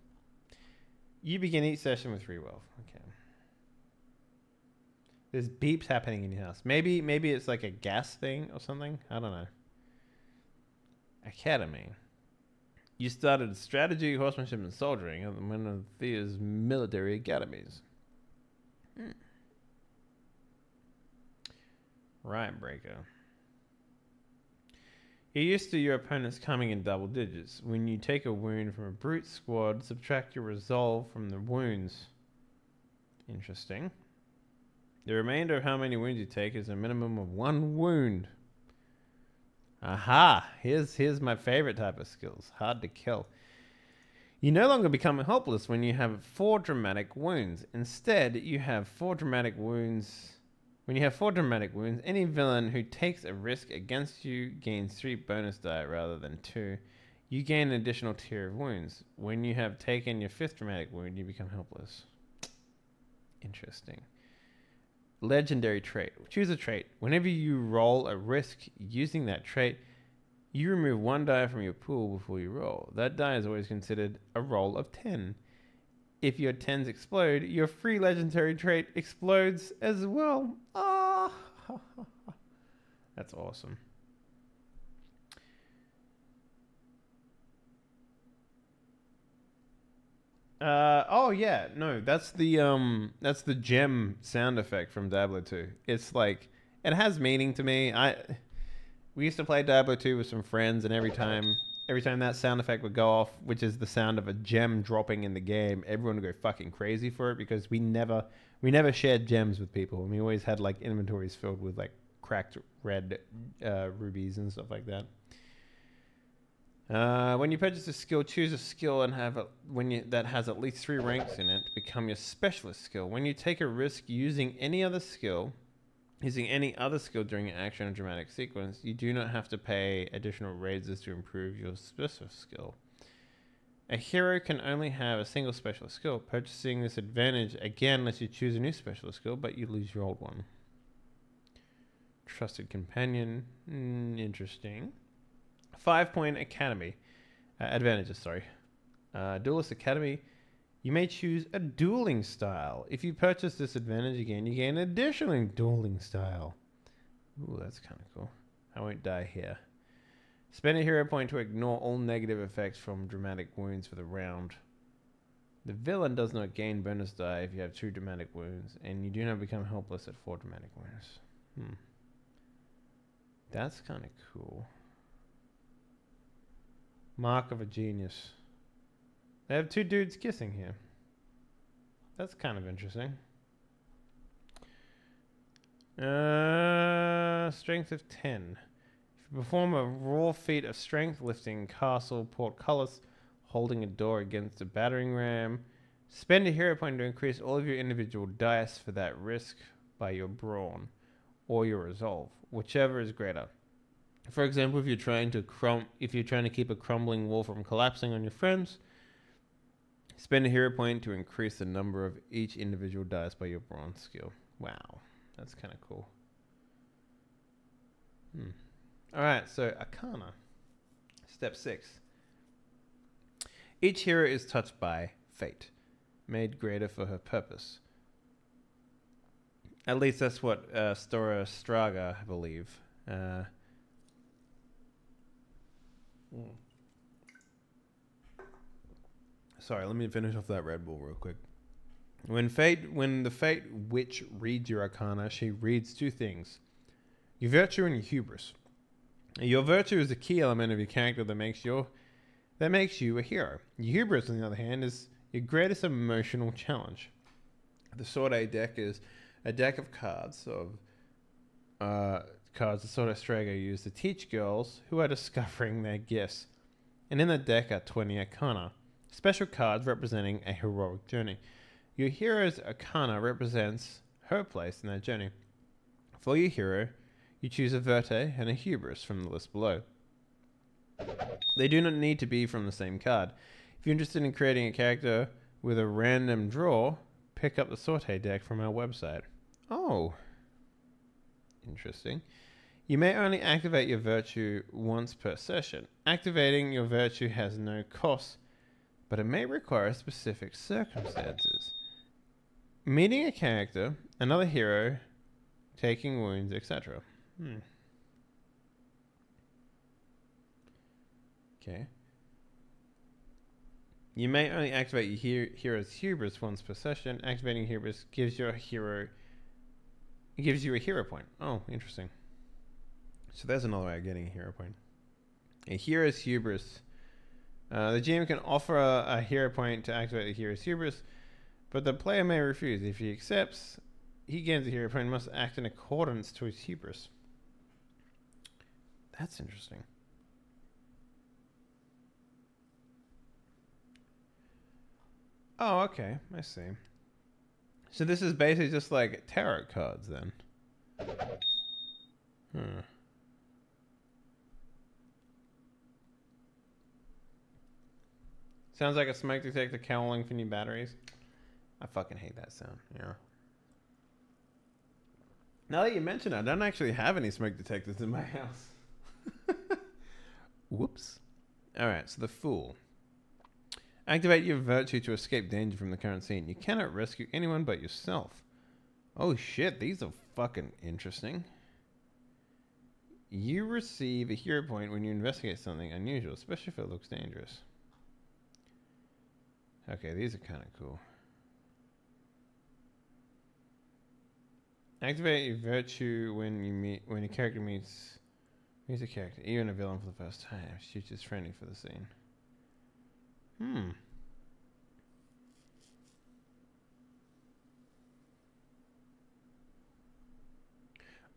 You begin each session with 3 wealth. Okay. There's beeps happening in your house. Maybe it's like a gas thing or something. I don't know. Academy. You started strategy, horsemanship, and soldiering at one of Thea's military academies. Right, Breaker. You're used to your opponents coming in double digits. When you take a wound from a brute squad, subtract your resolve from the wounds. Interesting. The remainder of how many wounds you take is a minimum of 1 wound. Aha! Here's my favorite type of skills. Hard to kill. You no longer become helpless when you have 4 dramatic wounds. Instead, you have 4 dramatic wounds. When you have 4 dramatic wounds, any villain who takes a risk against you gains 3 bonus die rather than 2. You gain an additional tier of wounds. When you have taken your 5th dramatic wound, you become helpless. Interesting. Legendary trait. Choose a trait. Whenever you roll a risk using that trait, you remove 1 die from your pool before you roll. That die is always considered a roll of 10. If your 10s explode, your free legendary trait explodes as well. Ah, that's awesome. Oh yeah, no, that's the gem sound effect from Diablo 2. It's like, it has meaning to me. We used to play Diablo 2 with some friends, and every time that sound effect would go off, which is the sound of a gem dropping in the game, everyone would go fucking crazy for it, because we never shared gems with people, and we always had like inventories filled with like cracked red rubies and stuff like that. When you purchase a skill, choose a skill and that has at least 3 ranks in it to become your specialist skill. When you take a risk using any other skill during an action or dramatic sequence, you do not have to pay additional raises to improve your specialist skill. A hero can only have a single specialist skill. Purchasing this advantage again lets you choose a new specialist skill, but you lose your old one. Trusted companion. Interesting. 5-point academy. Advantages, sorry. Duelist Academy. You may choose a dueling style. If you purchase this advantage again, you gain an additional dueling style. Ooh, that's kind of cool. I won't die here. Spend a hero point to ignore all negative effects from dramatic wounds for the round. The villain does not gain bonus die if you have 2 dramatic wounds, and you do not become helpless at 4 dramatic wounds. That's kind of cool. Mark of a genius. They have 2 dudes kissing here. That's kind of interesting. Strength of 10. If you perform a raw feat of strength, lifting castle portcullis, holding a door against a battering ram, spend a hero point to increase all of your individual dice for that risk by your brawn or your resolve, whichever is greater. For example, if you're trying to keep a crumbling wall from collapsing on your friends, Spend a hero point to increase the number of each individual dice by your bronze skill. Wow, that's kind of cool. All right, so Arcana. Step 6. Each hero is touched by fate, made greater for her purpose. At least that's what Stora Straga, I believe. Sorry, let me finish off that Red Bull real quick. When the Fate Witch reads your Arcana, she reads two things: your virtue and your hubris. Your virtue is the key element of your character that makes you a hero. Your hubris, on the other hand, is your greatest emotional challenge. The Sword A deck is a deck of cards cards the Sword Straga used to teach girls who are discovering their gifts. And in the deck are 20 Arcana, special cards representing a heroic journey. Your hero's Arcana represents her place in that journey. For your hero, you choose a Verte and a Hubris from the list below. They do not need to be from the same card. If you're interested in creating a character with a random draw, pick up the Sorte deck from our website. Oh, interesting. You may only activate your virtue once per session. Activating your virtue has no cost, but it may require specific circumstances. Meeting a character, another hero, taking wounds, etc. Okay. You may only activate your hero's hubris once per session. Activating hubris gives you a hero point. Oh, interesting. So there's another way of getting a hero point. A hero's hubris. The GM can offer a hero point to activate the hero's hubris, but the player may refuse. If he accepts, he gains a hero point and must act in accordance to his hubris. That's interesting. Oh, okay. I see. So this is basically just like tarot cards then. Sounds like a smoke detector caroling for new batteries. I fucking hate that sound, yeah. Now that you mention it, I don't actually have any smoke detectors in my house. Whoops. Alright, so the Fool. Activate your virtue to escape danger from the current scene. You cannot rescue anyone but yourself. Oh shit, these are fucking interesting. You receive a hero point when you investigate something unusual, especially if it looks dangerous. Okay, these are kind of cool. Activate your virtue when your character meets a character, even a villain for the first time. Shoots his friendly for the scene.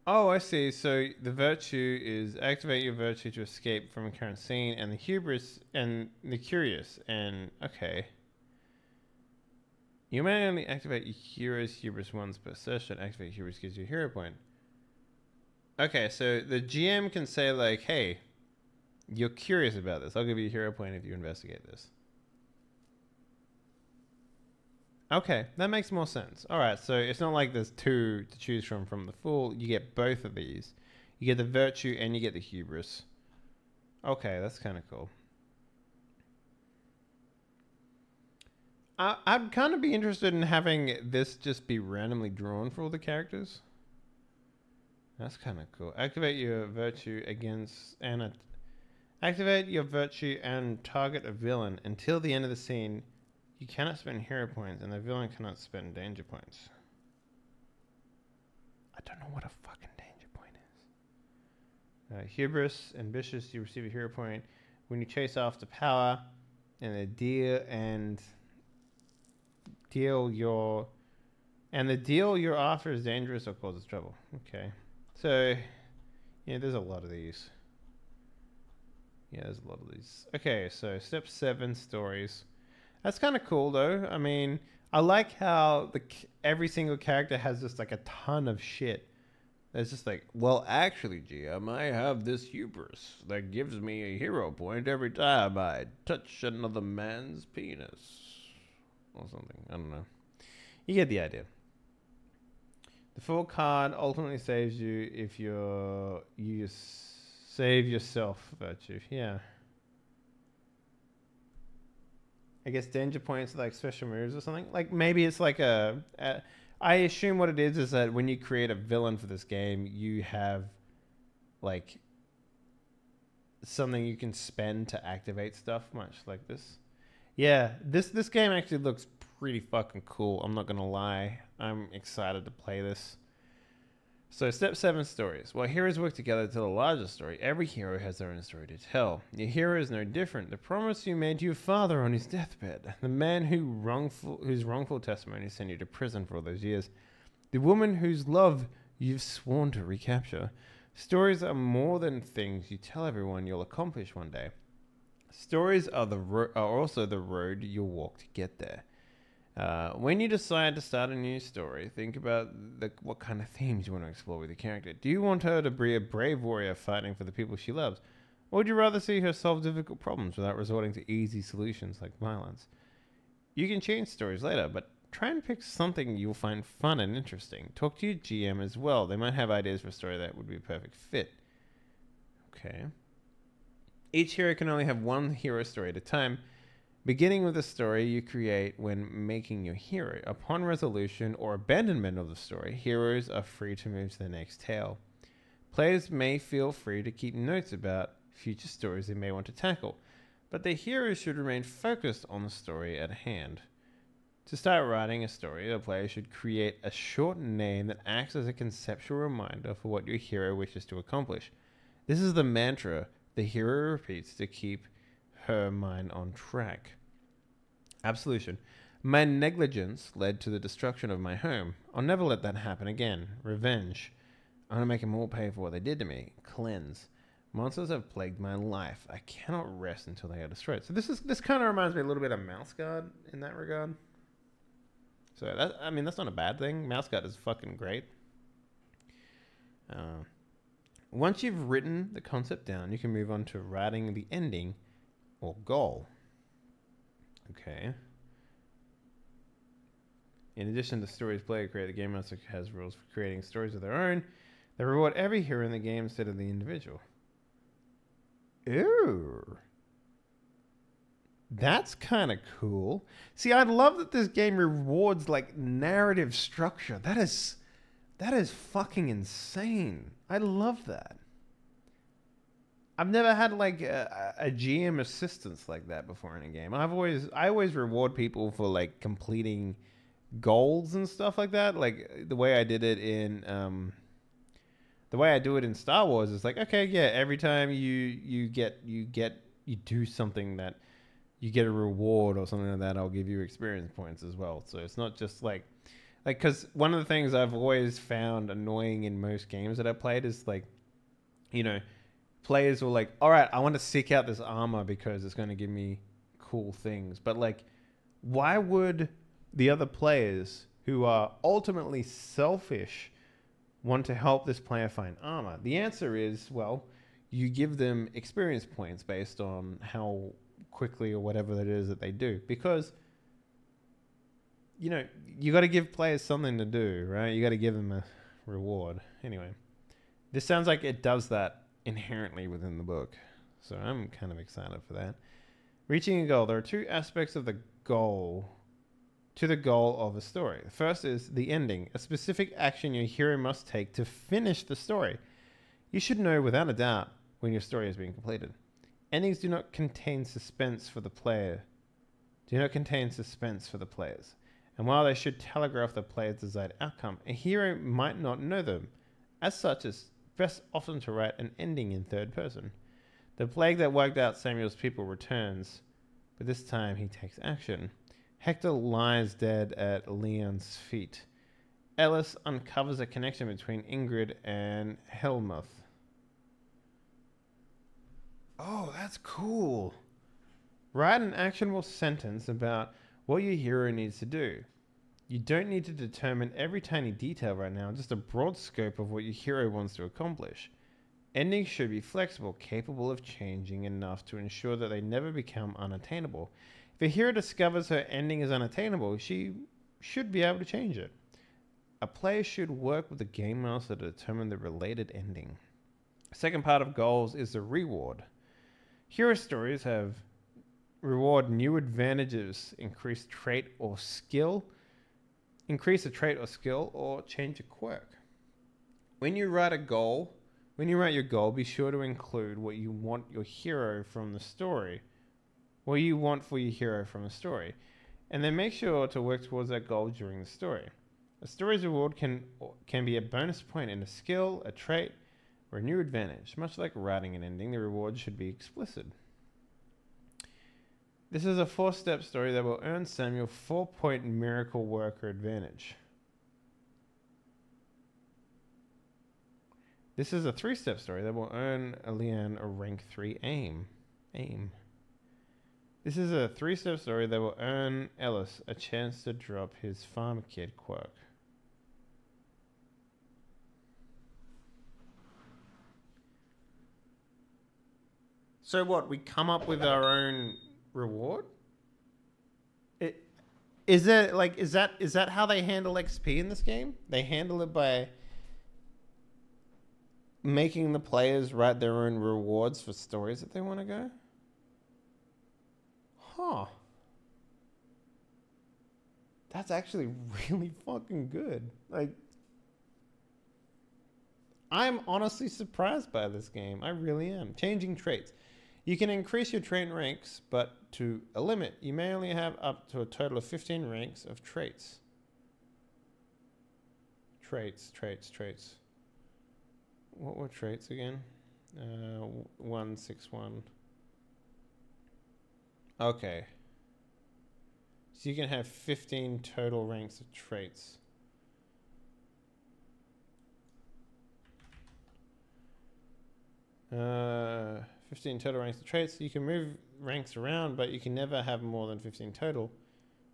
Oh, I see. So the virtue is activate your virtue to escape from a current scene, and the hubris and the curious. And okay. You may only activate your hero's hubris once per session. Activate hubris gives you a hero point. Okay, so the GM can say like, hey, you're curious about this. I'll give you a hero point if you investigate this. Okay, that makes more sense. Alright, so it's not like there's two to choose from the Fool. You get both of these. You get the virtue and you get the hubris. Okay, that's kind of cool. I'd kind of be interested in having this just be randomly drawn for all the characters. That's kind of cool. Activate your virtue activate your virtue and target a villain until the end of the scene. You cannot spend hero points, and the villain cannot spend danger points. I don't know what a fucking danger point is. Hubris, ambitious. You receive a hero point when you chase after power, and the deal you're after is dangerous or causes trouble. Okay, so yeah, there's a lot of these. Okay, so step 7, stories. That's kind of cool though. I mean, I like how every single character has just like a ton of shit. It's just like, well, actually, GM, I have this hubris that gives me a hero point every time I touch another man's penis. or something. I don't know. You get the idea. The fool card ultimately saves you if you save yourself virtue. Yeah. I guess danger points are like special moves or something. Like maybe it's like I assume what it is that when you create a villain for this game, you have like something you can spend to activate stuff, much like this. Yeah, this game actually looks pretty fucking cool. I'm not gonna lie. I'm excited to play this. So step 7 stories. While heroes work together to tell a larger story, every hero has their own story to tell. Your hero is no different. The promise you made to your father on his deathbed, the man whose wrongful testimony sent you to prison for all those years, the woman whose love you've sworn to recapture. Stories are more than things you tell everyone you'll accomplish one day. Stories are also the road you'll walk to get there. When you decide to start a new story, think about what kind of themes you want to explore with your character. Do you want her to be a brave warrior fighting for the people she loves? Or would you rather see her solve difficult problems without resorting to easy solutions like violence? You can change stories later, but try and pick something you'll find fun and interesting. Talk to your GM as well. They might have ideas for a story that would be a perfect fit. Okay. Each hero can only have one hero story at a time. Beginning with a story you create when making your hero. Upon resolution or abandonment of the story, heroes are free to move to the next tale. Players may feel free to keep notes about future stories they may want to tackle, but the heroes should remain focused on the story at hand. To start writing a story, the player should create a short name that acts as a conceptual reminder for what your hero wishes to accomplish. This is the mantra the hero repeats to keep her mind on track. Absolution. My negligence led to the destruction of my home. I'll never let that happen again. Revenge. I'm going to make them all pay for what they did to me. Cleanse. Monsters have plagued my life. I cannot rest until they are destroyed. So this kind of reminds me a little bit of Mouse Guard in that regard. So that's not a bad thing. Mouse Guard is fucking great. Once you've written the concept down, you can move on to writing the ending or goal. Okay. In addition to stories played, create the game master has rules for creating stories of their own. They reward every hero in the game instead of the individual. Ew. That's kind of cool. See, I love that this game rewards like narrative structure. That is fucking insane. I love that. I've never had like a GM assistance like that before in a game. I always reward people for like completing goals and stuff like that. Like the way I did it in the way I do it in Star Wars is like, okay, yeah, every time you do something that you get a reward or something like that, I'll give you experience points as well. So it's not just like because one of the things I've always found annoying in most games that I've played is like, you know, players will like, all right, I want to seek out this armor because it's going to give me cool things. But like, why would the other players who are ultimately selfish want to help this player find armor? The answer is, well, you give them experience points based on how quickly or whatever that is that they do. Because, you know, you got to give players something to do, right? You got to give them a reward. Anyway, this sounds like it does that inherently within the book. So I'm kind of excited for that. Reaching a goal. There are two aspects of the goal to the goal of a story. The first is the ending, a specific action your hero must take to finish the story. You should know without a doubt when your story is being completed. Endings do not contain suspense for the player. And while they should telegraph the player's desired outcome, a hero might not know them. As such, it's best often to write an ending in third person. The plague that wiped out Samuel's people returns, but this time he takes action. Hector lies dead at Leon's feet. Ellis uncovers a connection between Ingrid and Helmuth. Oh, that's cool. Write an actionable sentence about what your hero needs to do. You don't need to determine every tiny detail right now, just a broad scope of what your hero wants to accomplish. Endings should be flexible, capable of changing enough to ensure that they never become unattainable. If a hero discovers her ending is unattainable, she should be able to change it. A player should work with the game master to determine the related ending. The second part of goals is the reward. Hero stories have reward new advantages, increase a trait or skill, or change a quirk. When you write your goal, be sure to include what you want your hero from the story. What you want for your hero from the story. And then make sure to work towards that goal during the story. A story's reward can be a bonus point in a skill, a trait, or a new advantage. Much like writing an ending, the reward should be explicit. This is a 4-step story that will earn Samuel 4-point miracle worker advantage. This is a 3-step story that will earn Leanne a rank 3 aim. This is a 3-step story that will earn Ellis a chance to drop his farmer kid quirk. So what? We come up with our own reward? Is that how they handle XP in this game? They handle it by making the players write their own rewards for stories that they want to go? Huh. That's actually really fucking good. Like, I'm honestly surprised by this game. I really am. Changing traits. You can increase your trait ranks, but to a limit, you may only have up to a total of 15 ranks of traits. Traits. What were traits again? 161. Okay. So you can have 15 total ranks of traits. Uh, 15 total ranks of traits. You can move ranks around, but you can never have more than 15 total.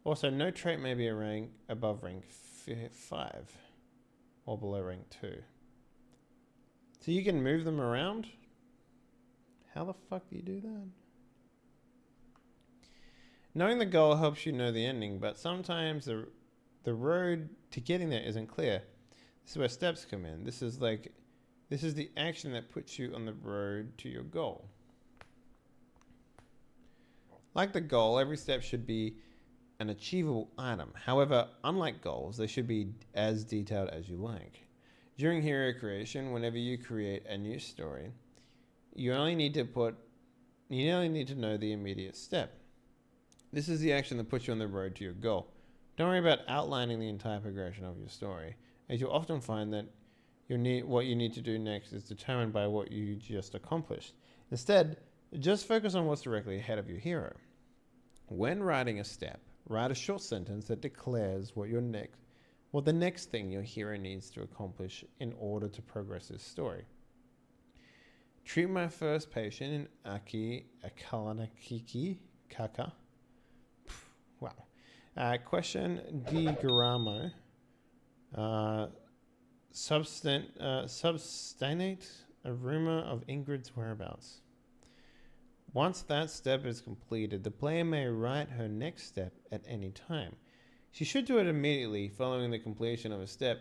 Also, no trait may be a rank above rank 5 or below rank 2. So you can move them around? How the fuck do you do that? Knowing the goal helps you know the ending, but sometimes the road to getting there isn't clear. This is where steps come in. This is the action that puts you on the road to your goal. Like the goal, every step should be an achievable item. However, unlike goals, they should be as detailed as you like. During hero creation, whenever you create a new story, you only need to know the immediate step. This is the action that puts you on the road to your goal. Don't worry about outlining the entire progression of your story, as you'll often find that what you need to do next is determined by what you just accomplished. Instead, just focus on what's directly ahead of your hero. When writing a step, write a short sentence that declares what the next thing your hero needs to accomplish in order to progress his story. Treat my first patient in Aki Akalanakiki Kaka. Wow. Question Di Garamo. Substantiate a rumor of Ingrid's whereabouts. Once that step is completed, the player may write her next step at any time. She should do it immediately following the completion of a step,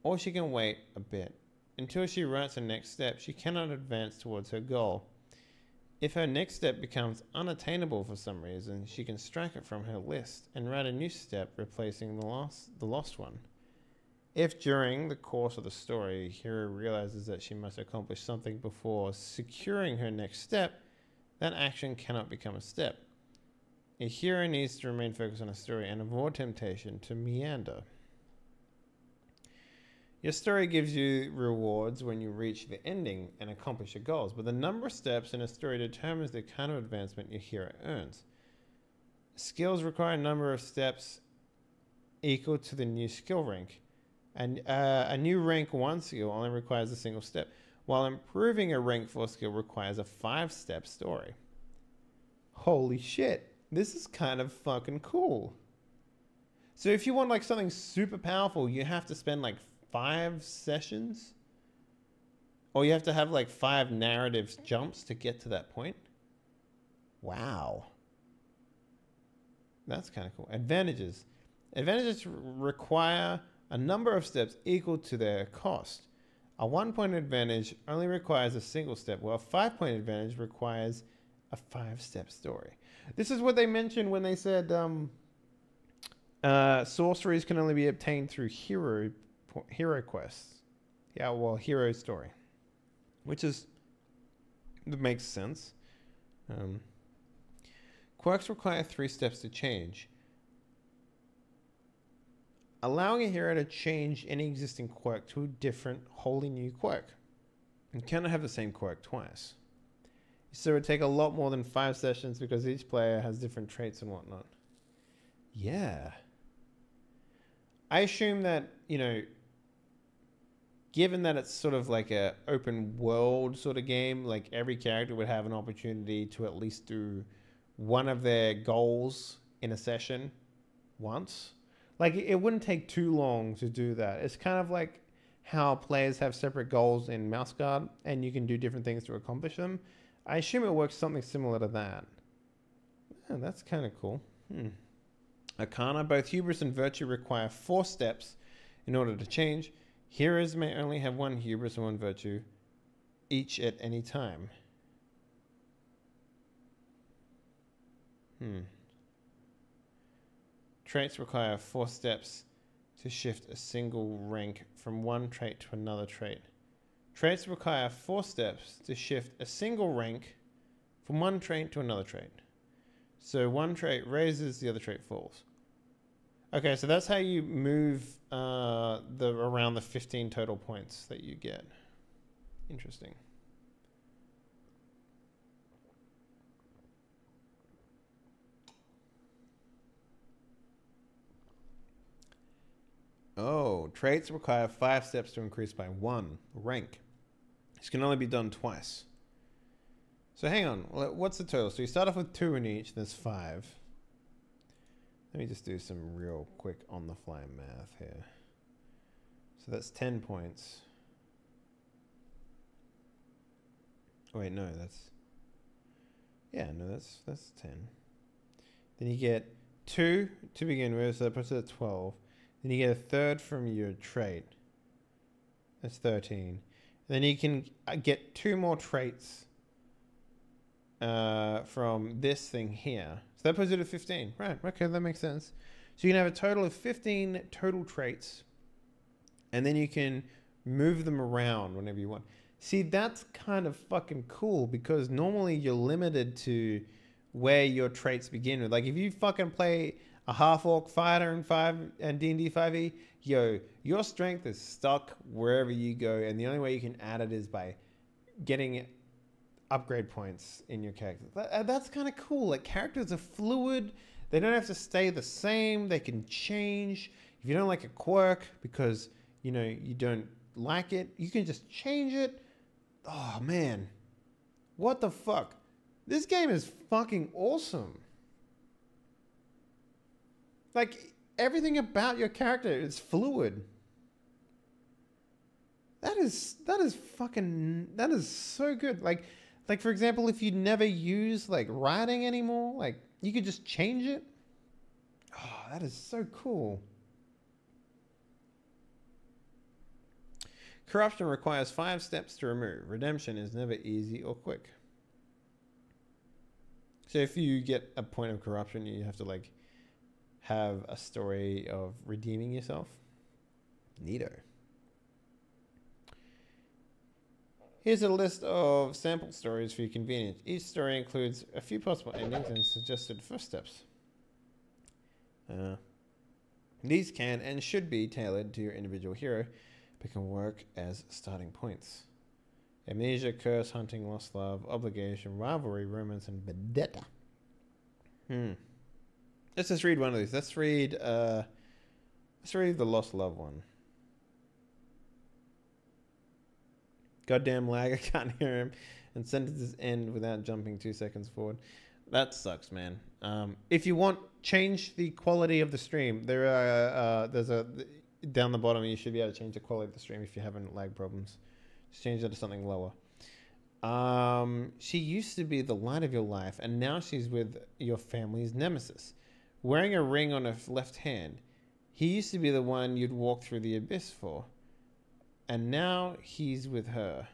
or she can wait a bit. Until she writes her next step, she cannot advance towards her goal. If her next step becomes unattainable for some reason, she can strike it from her list and write a new step replacing the lost one. If during the course of the story, the hero realizes that she must accomplish something before securing her next step, that action cannot become a step. A hero needs to remain focused on a story and avoid temptation to meander. Your story gives you rewards when you reach the ending and accomplish your goals, but the number of steps in a story determines the kind of advancement your hero earns. Skills require a number of steps equal to the new skill rank. And a new rank 1 skill only requires a single step, while improving a rank 4 skill requires a 5-step story. Holy shit, this is kind of fucking cool. So if you want like something super powerful, you have to spend like 5 sessions? Or you have to have like 5 narrative jumps to get to that point? Wow. That's kind of cool. Advantages. Advantages require a number of steps equal to their cost. A 1-point advantage only requires a single step, while a 5-point advantage requires a 5-step story. This is what they mentioned when they said sorceries can only be obtained through hero quests. Yeah, well, hero story, which is, it makes sense. Quirks require 3 steps to change. Allowing a hero to change any existing quirk to a different, wholly new quirk. You cannot have the same quirk twice. So it would take a lot more than 5 sessions because each player has different traits and whatnot. Yeah. I assume that, you know, given that it's sort of like a open world sort of game, like every character would have an opportunity to at least do one of their goals in a session once. Like, it wouldn't take too long to do that. It's kind of like how players have separate goals in Mouse Guard, and you can do different things to accomplish them. I assume it works something similar to that. Yeah, that's kind of cool. Arcana. Both hubris and virtue require 4 steps in order to change. Heroes may only have 1 hubris and 1 virtue, each at any time. Traits require 4 steps to shift a single rank from one trait to another trait. Traits require 4 steps to shift a single rank from one trait to another trait. So one trait raises, the other trait falls. Okay, so that's how you move around the 15 total points that you get. Interesting. Oh, traits require 5 steps to increase by 1 rank. This can only be done twice. So hang on, what's the total? So you start off with 2 in each, there's 5. Let me just do some real quick on-the-fly math here. So that's 10 points. Oh, wait, no, that's 10. Then you get 2 to begin with, so that puts it at 12. Then you get a third from your trait. That's 13. And then you can get 2 more traits from this thing here. So that puts it at 15. Right, okay, that makes sense. So you can have a total of 15 total traits. And then you can move them around whenever you want. See, that's kind of fucking cool because normally you're limited to where your traits begin with. Like if you fucking play a half-orc fighter in D&D 5e, yo, your strength is stuck wherever you go, and the only way you can add it is by getting upgrade points in your character. That's kind of cool. Like, characters are fluid. They don't have to stay the same. They can change. If you don't like a quirk because, you know, you don't like it, you can just change it. Oh, man. What the fuck? This game is fucking awesome. Like, everything about your character is fluid. That is so good. Like for example, if you never use like writing anymore, like you could just change it. Oh, that is so cool. Corruption requires 5 steps to remove. Redemption is never easy or quick. So if you get a point of corruption, you have to like have a story of redeeming yourself. Neato. Here's a list of sample stories for your convenience. Each story includes a few possible endings and suggested first steps. These can and should be tailored to your individual hero, but can work as starting points. Amnesia, curse, hunting, lost love, obligation, rivalry, romance, and vendetta. Let's just read one of these. Let's read the lost love one. Goddamn lag, I can't hear him. And sentences end without jumping 2 seconds forward. That sucks, man. If you want, change the quality of the stream. There's a down the bottom, you should be able to change the quality of the stream if you're having lag problems. Just change it to something lower. She used to be the light of your life, and now she's with your family's nemesis. wearing a ring on her left hand. He used to be the one you'd walk through the abyss for. And now he's with her.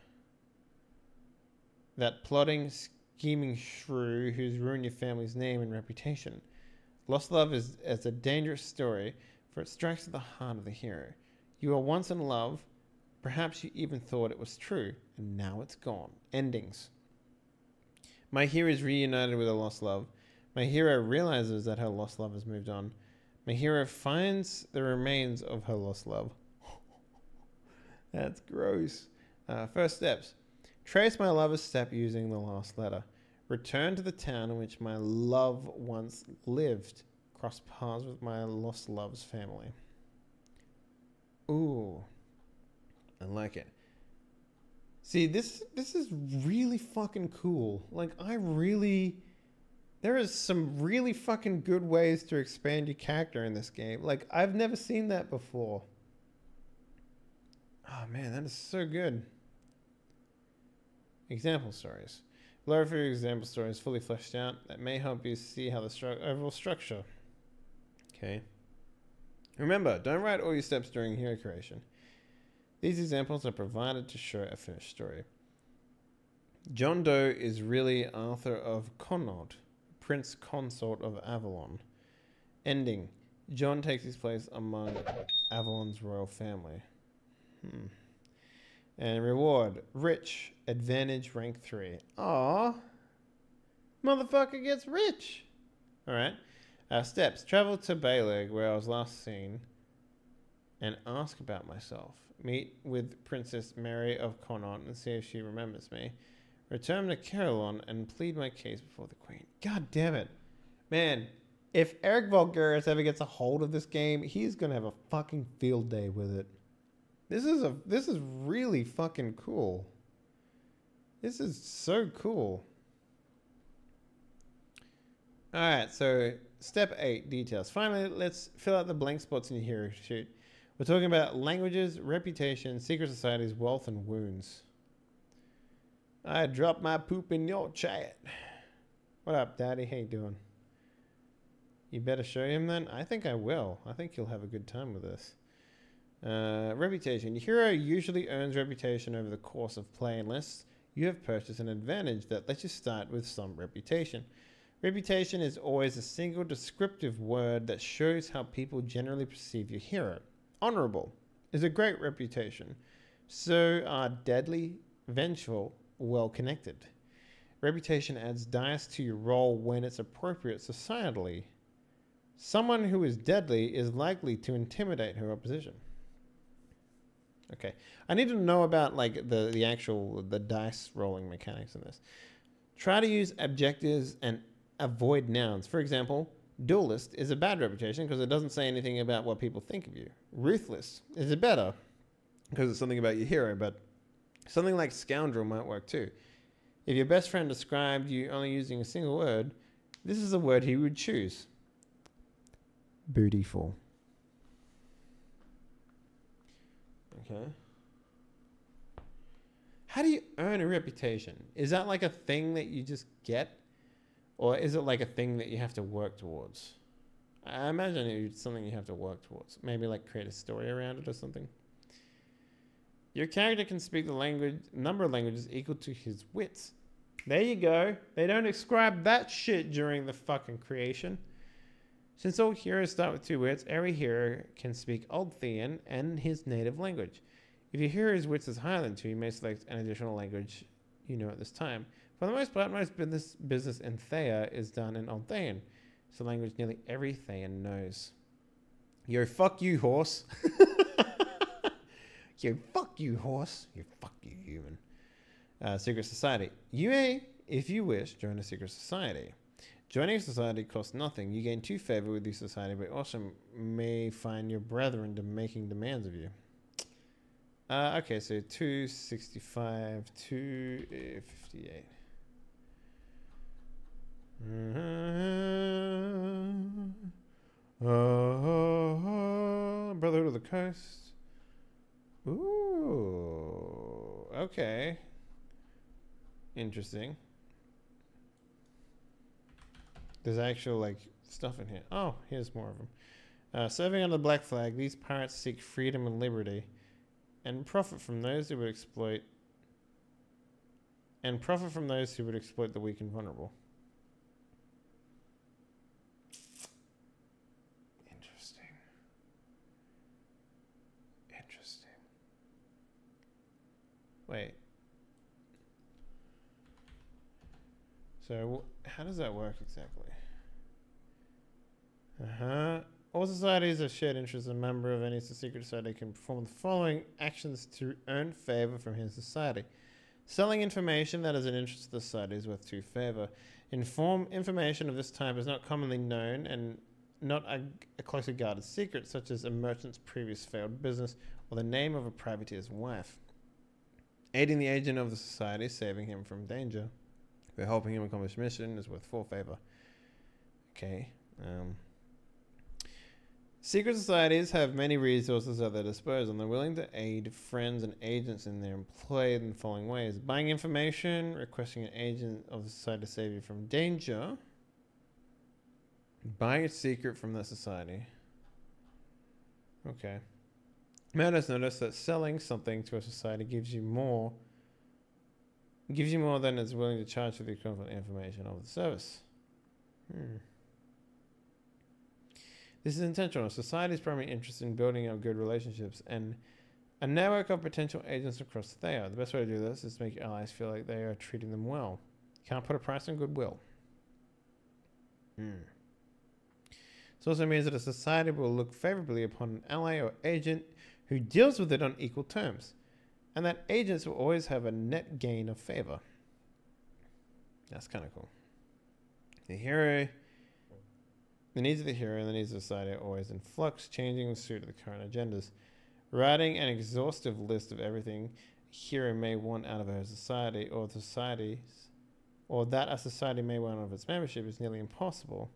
That plotting, scheming shrew who's ruined your family's name and reputation. Lost love is a dangerous story, for it strikes at the heart of the hero. You were once in love, perhaps you even thought it was true, and now it's gone. Endings. My hero is reunited with a lost love. My hero realizes that her lost love has moved on. My hero finds the remains of her lost love. That's gross. First steps. Trace my lover's step using the last letter. Return to the town in which my love once lived. Cross paths with my lost love's family. Ooh. I like it. See, this is really fucking cool. Like, there is some really fucking good ways to expand your character in this game. Like, I've never seen that before. Oh man, that is so good. Example stories. Below for your example stories fully fleshed out that may help you see how the overall structure. Okay. Remember, don't write all your steps during hero creation. These examples are provided to show a finished story. John Doe is really Arthur of Connaught, Prince Consort of Avalon. Ending. John takes his place among Avalon's royal family. And reward. Rich. Advantage rank 3. Aww. Motherfucker gets rich. Alright. Steps. Travel to Baelig, where I was last seen, and ask about myself. Meet with Princess Mary of Connaught and see if she remembers me. Return to Carillon and plead my case before the Queen. God damn it. Man, if Eric Vulgaris ever gets a hold of this game, he's gonna have a fucking field day with it. This is really fucking cool. This is so cool. Alright, so step 8, details. Finally, let's fill out the blank spots in your hero sheet. We're talking about languages, reputation, secret societies, wealth, and wounds. I dropped my poop in your chat. What up, Daddy? How you doing? You better show him then? I think I will. I think he'll have a good time with this. Reputation. Your hero usually earns reputation over the course of play unless you have purchased an advantage that lets you start with some reputation. Reputation is always a single descriptive word that shows how people generally perceive your hero. Honorable is a great reputation. So are deadly, vengeful, well-connected. Reputation adds dice to your roll when it's appropriate societally. Someone who is deadly is likely to intimidate her opposition. Okay, I need to know about like the actual dice rolling mechanics in this. Try to use adjectives and avoid nouns. For example, duelist is a bad reputation because it doesn't say anything about what people think of you. Ruthless is a better because it's something about your hero, but something like scoundrel might work too. If your best friend described you only using a single word, this is a word he would choose. Bootyful. Okay. How do you earn a reputation? Is that like a thing that you just get? Or is it like a thing that you have to work towards? I imagine it's something you have to work towards. Maybe like create a story around it or something. Your character can speak the number of languages equal to his wits. There you go. They don't describe that shit during the fucking creation. Since all heroes start with 2 wits, every hero can speak Old Thean and his native language. If your hero's wits is higher than 2, you may select an additional language you know at this time. For the most part, most business in Thea is done in Old Thean. It's a language nearly every Thean knows. Yo, fuck you, horse. Yo, fuck you, horse. Yo, fuck you, human. Secret Society. You may, if you wish, join a secret society. Joining a society costs nothing. You gain 2 favor with the society, but also may find your brethren making demands of you. Okay, so 265, 258. Brotherhood of the Coast. Ooh, okay. Interesting. There's actual like stuff in here. Oh, here's more of them. Serving under the black flag, these pirates seek freedom and liberty, and profit from those who would exploit. And profit from those who would exploit the weak and vulnerable. Interesting. Interesting. Wait. So, how does that work exactly? All societies of shared interest. A member of any secret society can perform the following actions to earn favor from his society. Selling information that is an interest to the society is worth 2 favor. Information of this type is not commonly known and not a closely guarded secret, such as a merchant's previous failed business or the name of a privateer's wife. Aiding the agent of the society, saving him from danger, for helping him accomplish mission is worth 4 favor. Okay. Secret societies have many resources at their disposal, and they're willing to aid friends and agents in their employ in the following ways. Buying information, requesting an agent of the society to save you from danger, buying a secret from the society. Okay. Notice that selling something to a society gives you more than it's willing to charge for the equivalent information of the service. This is intentional. Society's primary interest in building up good relationships and a network of potential agents across the Theia. The best way to do this is to make your allies feel like they are treating them well. You can't put a price on goodwill. This also means that a society will look favorably upon an ally or agent who deals with it on equal terms, and that agents will always have a net gain of favor. That's kind of cool. The needs of the hero and the needs of society are always in flux, changing in suit of the current agendas. Writing an exhaustive list of everything a hero may want out of her society or that a society may want out of its membership is nearly impossible.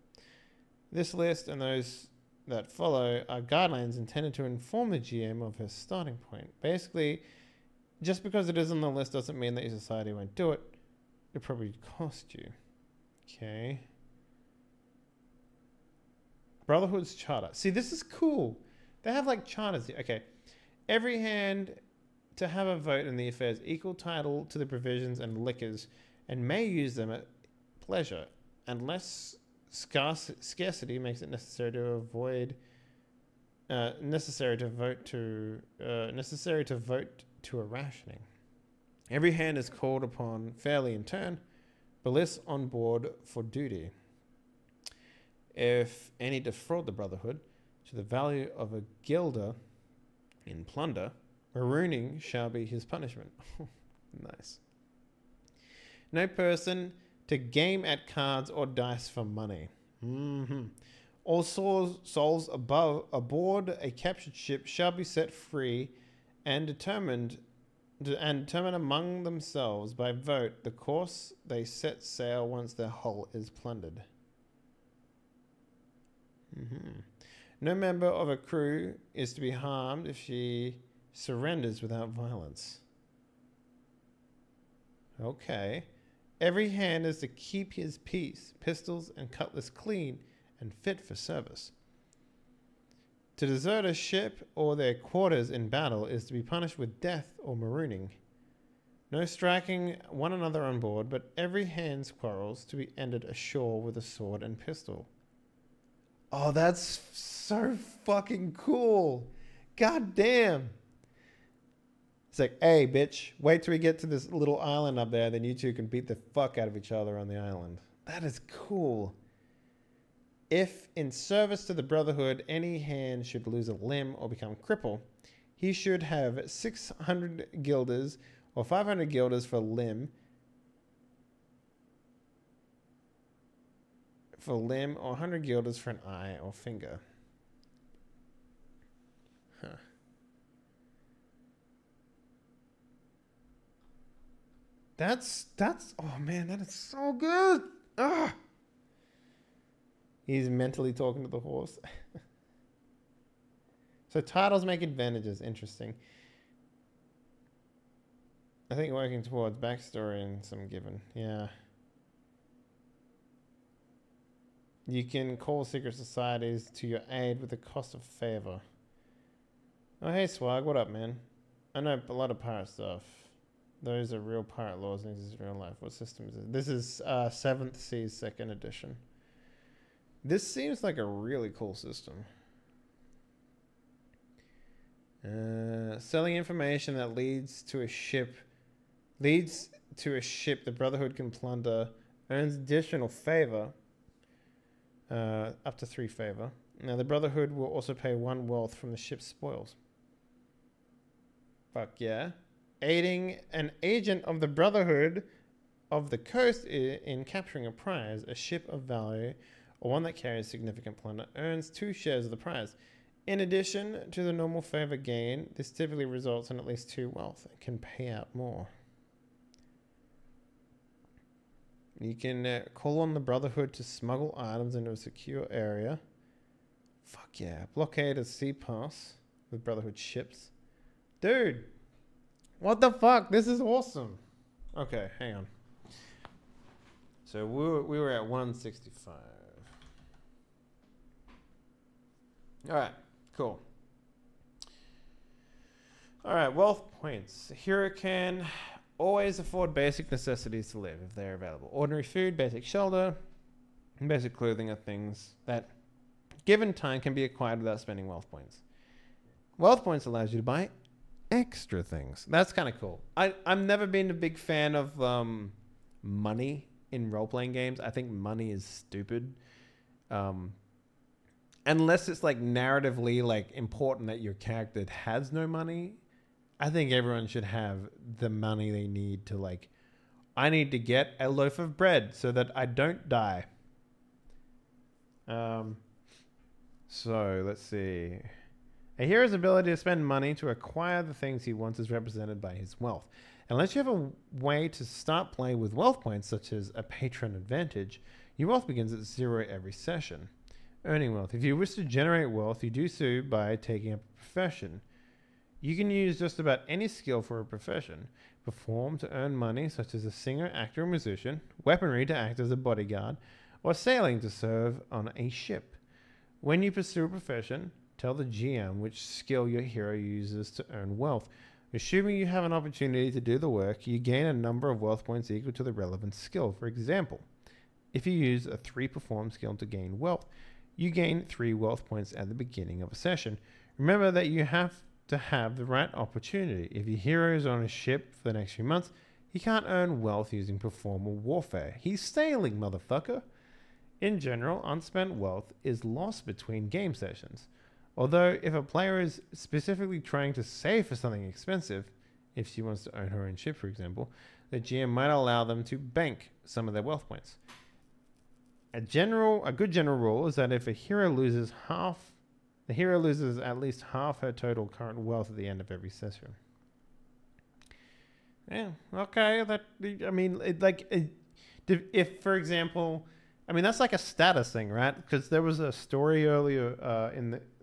This list and those that follow are guidelines intended to inform the GM of his starting point. Basically, just because it is on the list doesn't mean that your society won't do it. It'll probably cost you. Okay. Brotherhood's charter. See, this is cool. They have like charters here. Okay. Every hand to have a vote in the affairs, equal title to the provisions and liquors, and may use them at pleasure, unless scarcity makes it necessary to vote to a rationing. Every hand is called upon fairly in turn, but lists on board for duty. If any defraud the Brotherhood to the value of a guilder in plunder, marooning shall be his punishment. Nice. No person to game at cards or dice for money. All souls aboard a captured ship shall be set free and determine among themselves by vote the course they set sail once their hull is plundered. No member of a crew is to be harmed if she surrenders without violence. Okay. Every hand is to keep his piece, pistols and cutlass clean and fit for service. To desert a ship or their quarters in battle is to be punished with death or marooning. No striking one another on board, but every hand's quarrels to be ended ashore with a sword and pistol. Oh, that's so fucking cool. God damn. It's like, hey, bitch, wait till we get to this little island up there, then you two can beat the fuck out of each other on the island. That is cool. If in service to the Brotherhood, any hand should lose a limb or become crippled, he should have 600 guilders or 500 guilders for limb, or 100 guilders for an eye or finger. Huh. That's oh man, that is so good. Ah. He's mentally talking to the horse. So titles make advantages. Interesting. I think working towards backstory and some given. Yeah. You can call secret societies to your aid with the cost of favor. Oh, hey, Swag. What up, man? I know a lot of pirate stuff. Those are real pirate laws and this is real life. What system is it? This is 7th Seas 2nd edition. This seems like a really cool system. Selling information that leads to a ship the Brotherhood can plunder, earns additional favor, up to 3 favor. Now the Brotherhood will also pay 1 wealth from the ship's spoils. Fuck yeah. Aiding an agent of the Brotherhood of the coast in capturing a prize, a ship of value, or one that carries significant plunder, earns 2 shares of the prize. In addition to the normal favor gain, this typically results in at least 2 wealth and can pay out more. You can call on the Brotherhood to smuggle items into a secure area. Fuck yeah. Blockade a sea pass with Brotherhood ships. Dude, what the fuck? This is awesome. Okay, hang on. So we were at 165. All right, cool. All right, wealth points. A hero can always afford basic necessities to live if they're available. Ordinary food, basic shelter, and basic clothing are things that, given time, can be acquired without spending wealth points. Wealth points allows you to buy extra things. That's kind of cool. I've never been a big fan of money in role-playing games. I think money is stupid. Unless it's like narratively like important that your character has no money. I think everyone should have the money they need to like, I need to get a loaf of bread so that I don't die. So let's see. A hero's ability to spend money to acquire the things he wants is represented by his wealth. Unless you have a way to start playing with wealth points, such as a patron advantage, your wealth begins at 0 every session. Earning wealth. If you wish to generate wealth, you do so by taking up a profession. You can use just about any skill for a profession. Perform to earn money, such as a singer, actor, or musician, weaponry to act as a bodyguard, or sailing to serve on a ship. When you pursue a profession, tell the GM which skill your hero uses to earn wealth. Assuming you have an opportunity to do the work, you gain a number of wealth points equal to the relevant skill. For example, if you use a 3 perform skill to gain wealth, you gain 3 wealth points at the beginning of a session. Remember that you have to have the right opportunity. If your hero is on a ship for the next few months, he can't earn wealth using perform or warfare. He's sailing, motherfucker. In general, unspent wealth is lost between game sessions. Although, if a player is specifically trying to save for something expensive, if she wants to own her own ship, for example, the GM might allow them to bank some of their wealth points. A good general rule is that if a hero loses the hero loses at least half her total current wealth at the end of every session. Yeah, okay. If, for example, I mean, that's like a status thing, right? Because there was a story earlier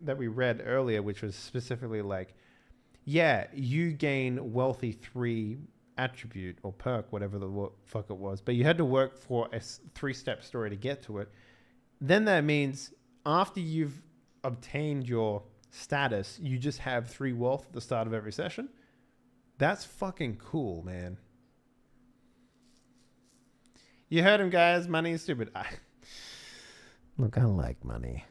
that we read earlier, which was specifically like, yeah, you gain wealthy 3 attribute or perk, whatever the fuck it was, but you had to work for a 3-step story to get to it. Then that means after you've obtained your status, you just have 3 wealth at the start of every session. That's fucking cool, man. You heard him, guys. Money is stupid. Look, I like money.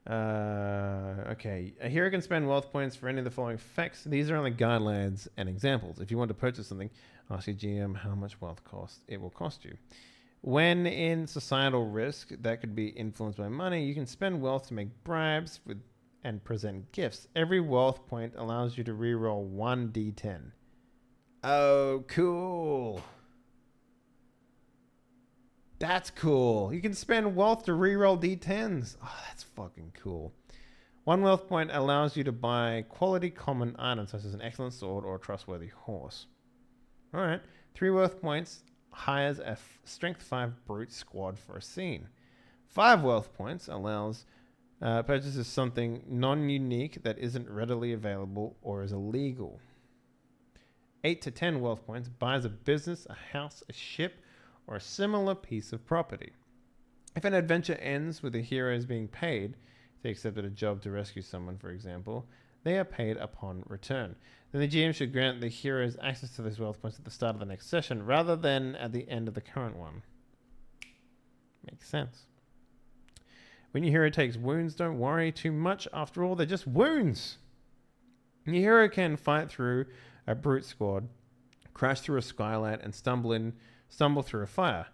Okay. A hero can spend wealth points for any of the following effects. These are only guidelines and examples. If you want to purchase something, ask your GM how much wealth it will cost you. When in societal risk that could be influenced by money, you can spend wealth to make bribes and present gifts. Every wealth point allows you to reroll 1d10. Oh, cool. That's cool. You can spend wealth to reroll d10s. Oh, that's fucking cool. 1 wealth point allows you to buy quality common items such as an excellent sword or a trustworthy horse. All right. 3 wealth points hires a strength 5 brute squad for a scene. 5 wealth points allows purchases something non-unique that isn't readily available or is illegal. 8 to 10 wealth points buys a business, a house, a ship, or a similar piece of property. If an adventure ends with the heroes being paid, if they accepted a job to rescue someone, for example, they are paid upon return. Then the GM should grant the heroes access to those wealth points at the start of the next session, rather than at the end of the current one. Makes sense. When your hero takes wounds, don't worry too much. After all, they're just wounds. Your hero can fight through a brute squad, crash through a skylight, and stumble through a fire.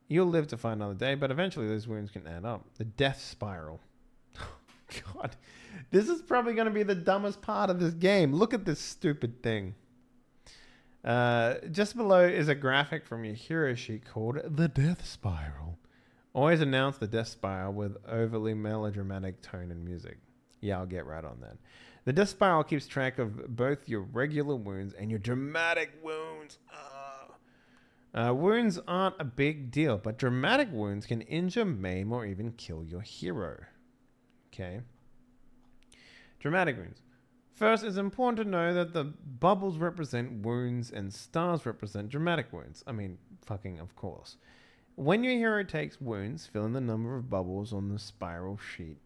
You'll live to fight another day, but eventually those wounds can add up. The death spiral. God, this is probably going to be the dumbest part of this game. Look at this stupid thing. Just below is a graphic from your hero sheet called the death spiral. Always announce the death spiral with overly melodramatic tone and music. Yeah, I'll get right on that. The death spiral keeps track of both your regular wounds and your dramatic wounds. Wounds aren't a big deal, but dramatic wounds can injure, maim, or even kill your hero. Okay. Dramatic wounds. First, it's important to know that the bubbles represent wounds and stars represent dramatic wounds. I mean, fucking of course. When your hero takes wounds, fill in the number of bubbles on the spiral sheet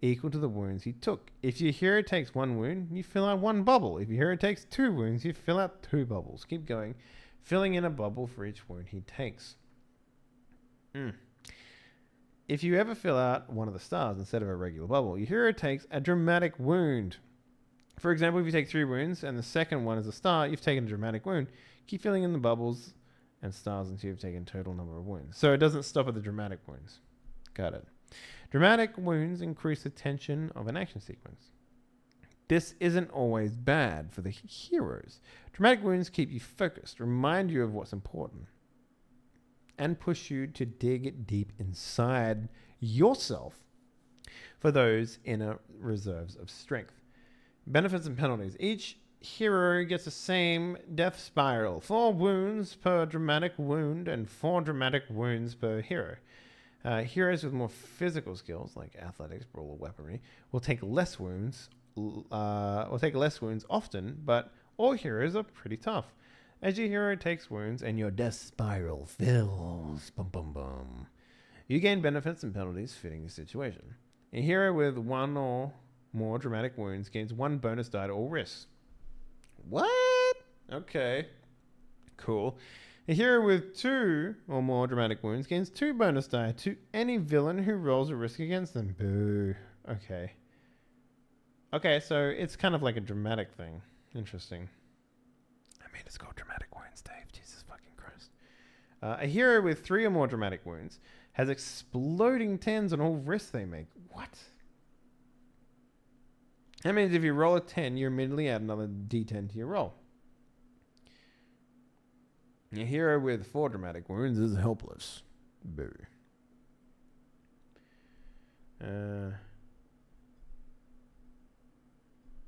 equal to the wounds he took. If your hero takes one wound, you fill out one bubble. If your hero takes 2 wounds, you fill out 2 bubbles. Keep going, filling in a bubble for each wound he takes. If you ever fill out one of the stars instead of a regular bubble, your hero takes a dramatic wound. For example, if you take 3 wounds and the second one is a star, you've taken a dramatic wound. Keep filling in the bubbles and stars until you've taken total number of wounds. So it doesn't stop at the dramatic wounds. Got it. Dramatic wounds increase the tension of an action sequence. This isn't always bad for the heroes. Dramatic wounds keep you focused, remind you of what's important, and push you to dig deep inside yourself for those inner reserves of strength. Benefits and penalties. Each hero gets the same death spiral. 4 wounds per dramatic wound and 4 dramatic wounds per hero. Heroes with more physical skills, like athletics, brawl, or weaponry, will take less wounds often, but all heroes are pretty tough. As your hero takes wounds and your death spiral fills, you gain benefits and penalties fitting the situation. A hero with 1 or more dramatic wounds gains 1 bonus die to all risks. What? Okay. Cool. A hero with 2 or more dramatic wounds gains 2 bonus die to any villain who rolls a risk against them. Boo. Okay. Okay, so it's kind of like a dramatic thing. Interesting. I mean, it's called dramatic wounds, Dave. Jesus fucking Christ. A hero with 3 or more dramatic wounds has exploding 10s on all risks they make. What? That means if you roll a 10, you immediately add another d10 to your roll. A hero with 4 dramatic wounds is helpless. Boo.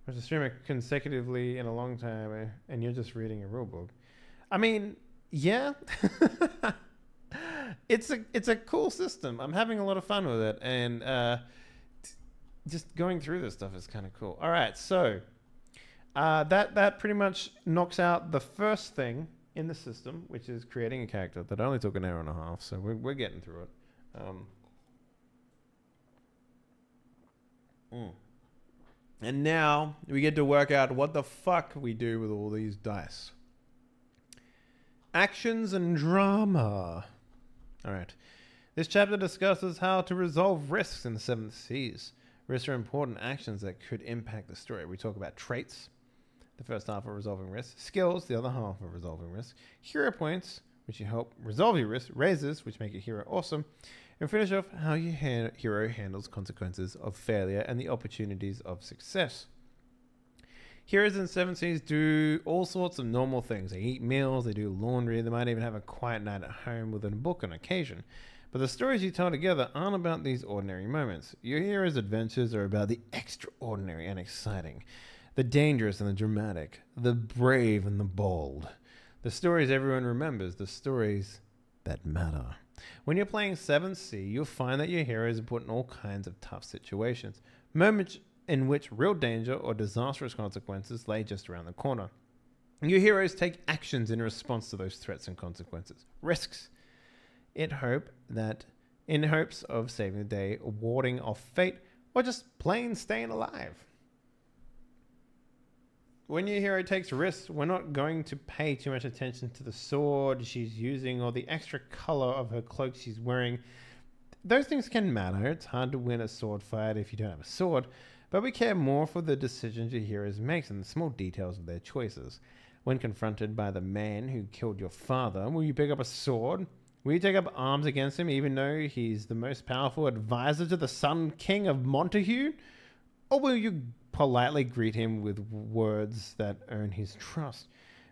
Was a streamer consecutively in a long time, and you're just reading a rule book. I mean, yeah. It's a cool system. I'm having a lot of fun with it, and just going through this stuff is kind of cool. All right, so that pretty much knocks out the first thing in the system, which is creating a character. That only took an hour and a half, so we're getting through it. And now we get to work out what the fuck we do with all these dice. Actions and drama. All right. This chapter discusses how to resolve risks in the 7th Seas. Risks are important actions that could impact the story. We talk about traits, the first half of resolving risks, skills, the other half of resolving risks, hero points, which you help resolve your risks, raises, which make your hero awesome, and finish off how your hero handles consequences of failure and the opportunities of success. Heroes in 7 Seas do all sorts of normal things. They eat meals, they do laundry, they might even have a quiet night at home with a book on occasion. But the stories you tell together aren't about these ordinary moments. Your hero's adventures are about the extraordinary and exciting, the dangerous and the dramatic, the brave and the bold. The stories everyone remembers, the stories that matter. When you're playing 7th Sea, you'll find that your heroes are put in all kinds of tough situations, moments in which real danger or disastrous consequences lay just around the corner. Your heroes take actions in response to those threats and consequences. Risks. In hopes of saving the day, warding off fate, or just plain staying alive. When your hero takes risks, we're not going to pay too much attention to the sword she's using or the extra color of her cloak she's wearing. Those things can matter. It's hard to win a sword fight if you don't have a sword, but we care more for the decisions your heroes make and the small details of their choices. When confronted by the man who killed your father, will you pick up a sword? Will you take up arms against him even though he's the most powerful advisor to the Sun King of Montague? Or will you politely greet him with words that earn his trust,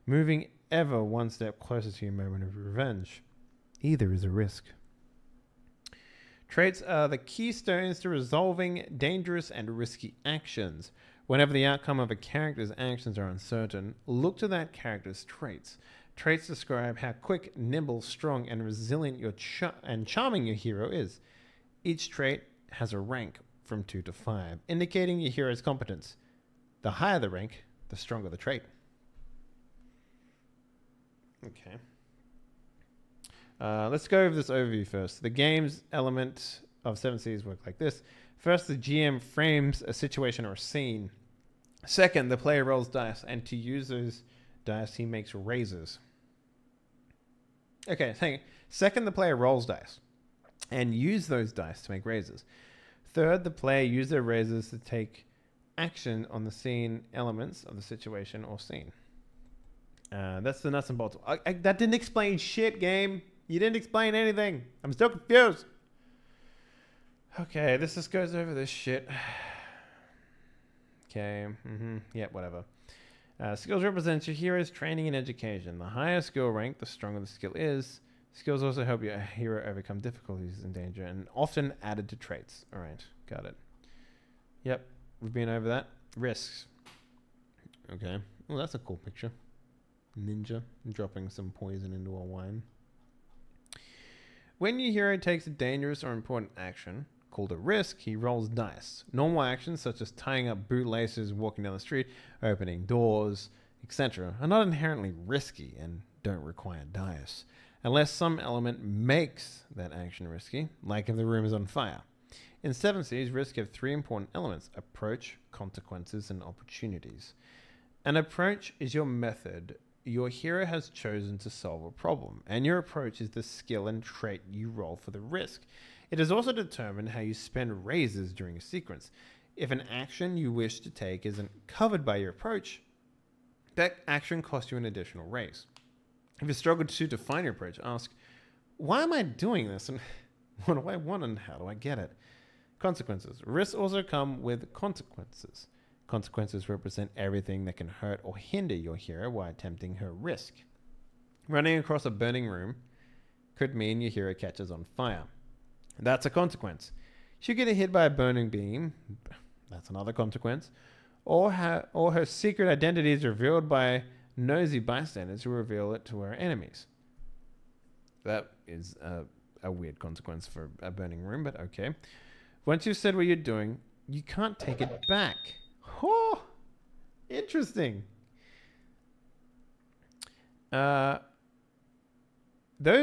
moving ever one step closer to your moment of revenge? Either is a risk. Traits are the keystones to resolving dangerous and risky actions. Whenever the outcome of a character's actions are uncertain, look to that character's traits. Traits describe how quick, nimble, strong, and resilient and charming your hero is. Each trait has a rank from 2 to 5, indicating your hero's competence. The higher the rank, the stronger the trait. Okay. Let's go over this overview first. The game's element of 7 Seas work like this. First, the GM frames a situation or a scene. Second, the player rolls dice, and to use those dice, he makes raises. Okay, second, the player rolls dice and use those dice to make raises. Third, the player uses their raises to take action on the scene elements of the situation or scene. That's the nuts and bolts. That didn't explain shit, game. You didn't explain anything. I'm still confused. Okay, this just goes over this shit. Okay, yeah, whatever. Skills represents your hero's training and education. The higher skill rank, the stronger the skill is. Skills also help your hero overcome difficulties and danger, and often added to traits. All right, got it. Yep, we've been over that. Risks. Okay, well, that's a cool picture. Ninja dropping some poison into a wine. When your hero takes a dangerous or important action, called a risk, he rolls dice. Normal actions such as tying up bootlaces, walking down the street, opening doors, etc. are not inherently risky and don't require dice, unless some element makes that action risky, like if the room is on fire. In 7 Seas, risks have 3 important elements: approach, consequences, and opportunities. An approach is your method your hero has chosen to solve a problem, and your approach is the skill and trait you roll for the risk. It is also determined how you spend raises during a sequence. If an action you wish to take isn't covered by your approach, that action costs you an additional raise. If you struggle to define your approach, ask, why am I doing this, and what do I want, and how do I get it? Consequences. Risks also come with consequences. Consequences represent everything that can hurt or hinder your hero while attempting her risk. Running across a burning room could mean your hero catches on fire. That's a consequence. She'll get hit by a burning beam. That's another consequence. Or her secret identity is revealed by nosy bystanders who reveal it to her enemies. That is a weird consequence for a burning room, but okay. Once you've said what you're doing, you can't take it back. Oh, interesting. Those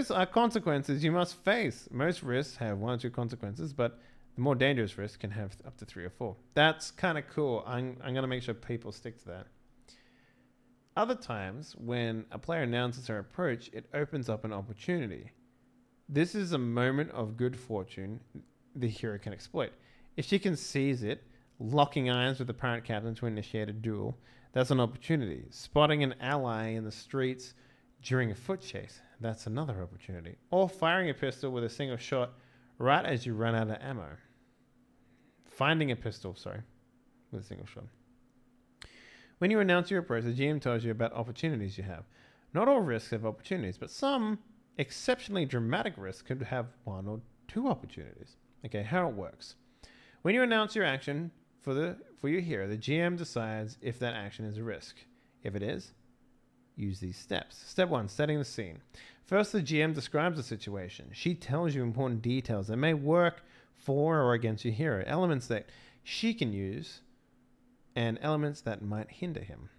are consequences you must face. Most risks have 1 or 2 consequences, but the more dangerous risks can have up to 3 or 4. That's kind of cool. I'm going to make sure people stick to that. Other times, when a player announces her approach, it opens up an opportunity. This is a moment of good fortune the hero can exploit. If she can seize it, locking eyes with the pirate captain to initiate a duel, that's an opportunity. Spotting an ally in the streets during a foot chase, that's another opportunity. Or firing a pistol with a single shot right as you run out of ammo. Finding a pistol, with a single shot. When you announce your approach, the GM tells you about opportunities you have. Not all risks have opportunities, but some exceptionally dramatic risks could have 1 or 2 opportunities. Okay, how it works. When you announce your action for your hero, the GM decides if that action is a risk. If it is, use these steps. Step 1, setting the scene. First, the GM describes the situation. She tells you important details that may work for or against your hero, elements that she can use, and elements that might hinder him.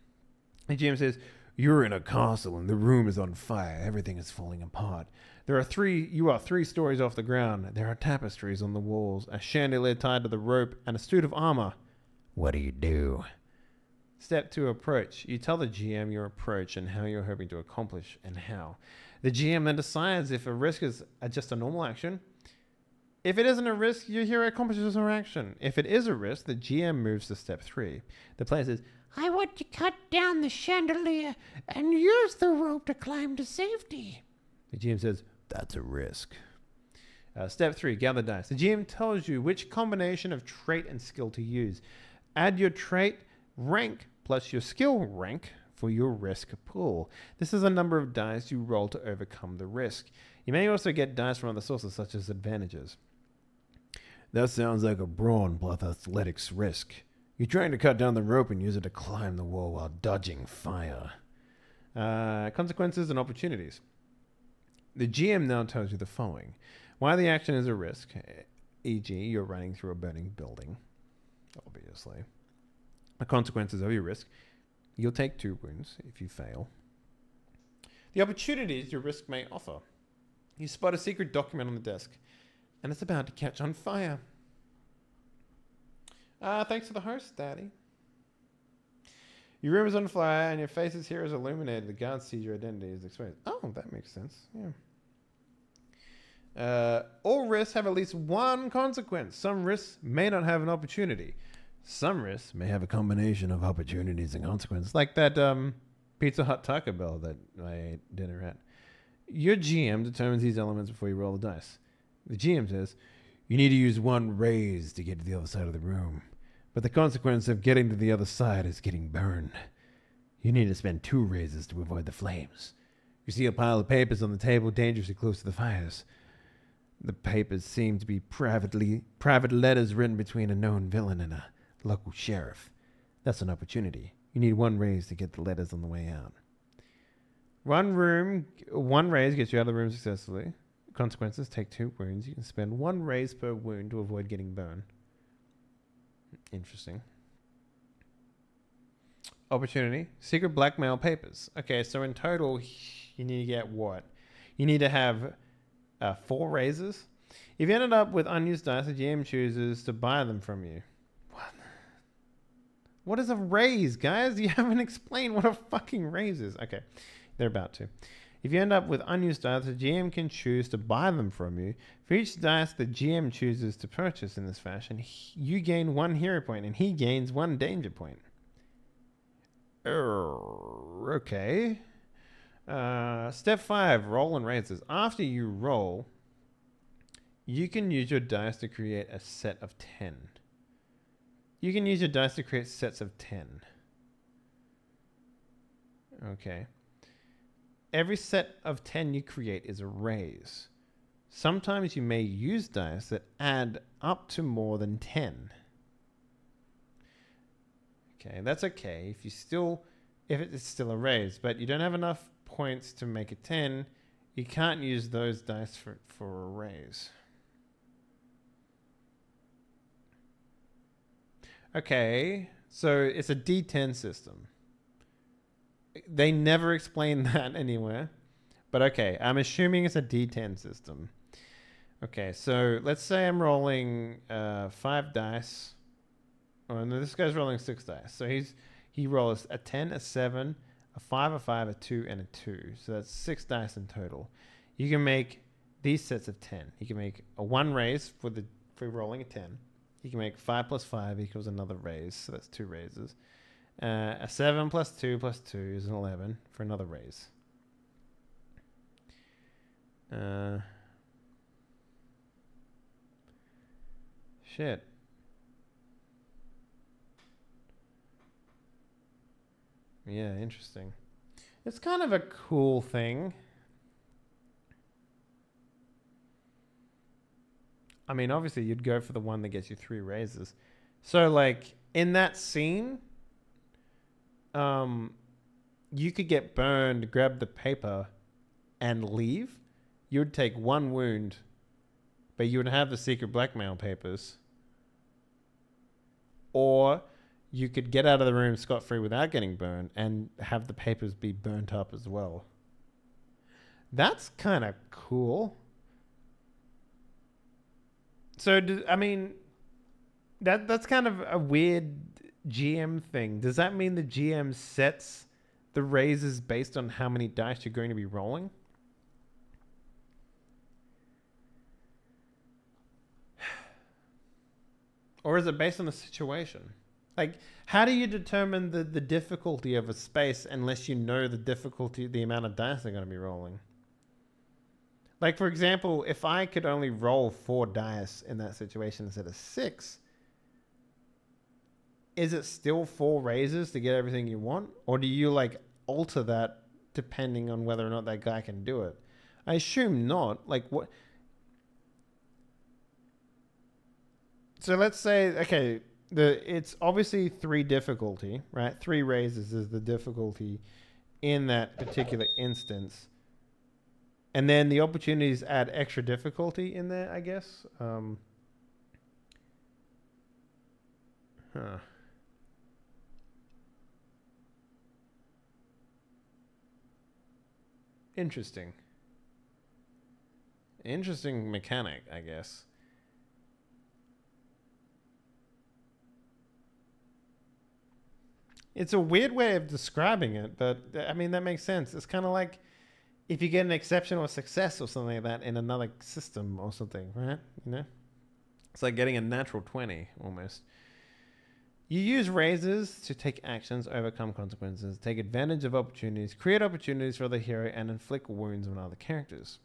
The GM says, You're in a castle and the room is on fire. Everything is falling apart. You are 3 stories off the ground. There are tapestries on the walls, a chandelier tied to the rope, and a suit of armor. What do you do? Step 2, approach. You tell the GM your approach and how you're hoping to accomplish and how. The GM then decides if a risk is just a normal action. If it isn't a risk, your hero accomplishes her action. If it is a risk, the GM moves to step 3. The player says, I want to cut down the chandelier and use the rope to climb to safety. The GM says, that's a risk. Step 3, gather dice. The GM tells you which combination of trait and skill to use. Add your trait rank plus your skill rank for your risk pool. This is a number of dice you roll to overcome the risk. You may also get dice from other sources such as advantages. That sounds like a brawn plus athletics risk. You're trying to cut down the rope and use it to climb the wall while dodging fire. Consequences and opportunities. The GM now tells you the following. Why the action is a risk, e.g. you're running through a burning building, obviously. The consequences of your risk. You'll take 2 wounds if you fail. The opportunities your risk may offer. You spot a secret document on the desk, and it's about to catch on fire. Thanks to the host, Daddy. Your room is on fire, and your faces here is illuminated. The guards see your identity is exposed. Oh, that makes sense. Yeah. All risks have at least one consequence. Some risks may not have an opportunity. Some risks may have a combination of opportunities and consequences, like that Pizza Hut Taco Bell that I ate dinner at. Your GM determines these elements before you roll the dice. The GM says, you need to use 1 raise to get to the other side of the room, but the consequence of getting to the other side is getting burned. You need to spend 2 raises to avoid the flames. You see a pile of papers on the table dangerously close to the fires. The papers seem to be private letters written between a known villain and a local sheriff. That's an opportunity. You need 1 raise to get the letters on the way out. 1 raise gets you out of the room successfully. Consequences, take 2 wounds. You can spend 1 raise per wound to avoid getting burned. Interesting. Opportunity, secret blackmail papers. Okay, so in total, you need to get what? You need to have 4 raises. If you ended up with unused dice, the GM chooses to buy them from you. What is a raise, guys? You haven't explained what a fucking raise is. Okay, they're about to. If you end up with unused dice, the GM can choose to buy them from you. For each dice the GM chooses to purchase in this fashion, you gain 1 hero point, and he gains 1 danger point. Okay. Step 5, roll and raises. After you roll, you can use your dice to create a set of 10. You can use your dice to create sets of 10. Okay. Every set of 10 you create is a raise. Sometimes you may use dice that add up to more than 10. Okay, that's okay if it's still a raise, but you don't have enough points to make it 10, you can't use those dice for a raise. Okay, so it's a D10 system. They never explain that anywhere. But okay, I'm assuming it's a D10 system. Okay, so let's say I'm rolling 5 dice. Oh, no, this guy's rolling 6 dice. So he rolls a 10, a 7, a 5, a 5, a 2, and a 2. So that's 6 dice in total. You can make these sets of 10. You can make a 1 raise for rolling a 10. You can make 5 plus 5 equals another raise. So that's 2 raises. A 7 plus 2 plus 2 is an 11 for another raise. Shit. Yeah, interesting. It's kind of a cool thing. I mean, obviously, you'd go for the one that gets you 3 raises. So, like, in that scene, you could get burned, grab the paper, and leave. You would take 1 wound, but you would have the secret blackmail papers. Or you could get out of the room scot-free without getting burned and have the papers be burnt up as well. That's kind of cool. So, I mean, that's kind of a weird GM thing. Does that mean the GM sets the raises based on how many dice you're going to be rolling? Or is it based on the situation? Like, how do you determine the difficulty of a space unless you know the difficulty, the amount of dice they're going to be rolling? Like, for example, if I could only roll 4 dice in that situation instead of 6, is it still 4 raises to get everything you want? Or do you, like, alter that depending on whether or not that guy can do it? I assume not. Like, what... So let's say, okay, it's obviously 3 difficulty, right? 3 raises is the difficulty in that particular instance. And then the opportunities add extra difficulty in there, I guess. Interesting. Interesting mechanic, I guess. It's a weird way of describing it, but I mean, that makes sense. It's kind of like if you get an exceptional success or something like that in another system or something, right? You know? It's like getting a natural 20 almost. You use raises to take actions, overcome consequences, take advantage of opportunities, create opportunities for the hero, and inflict wounds on other characters.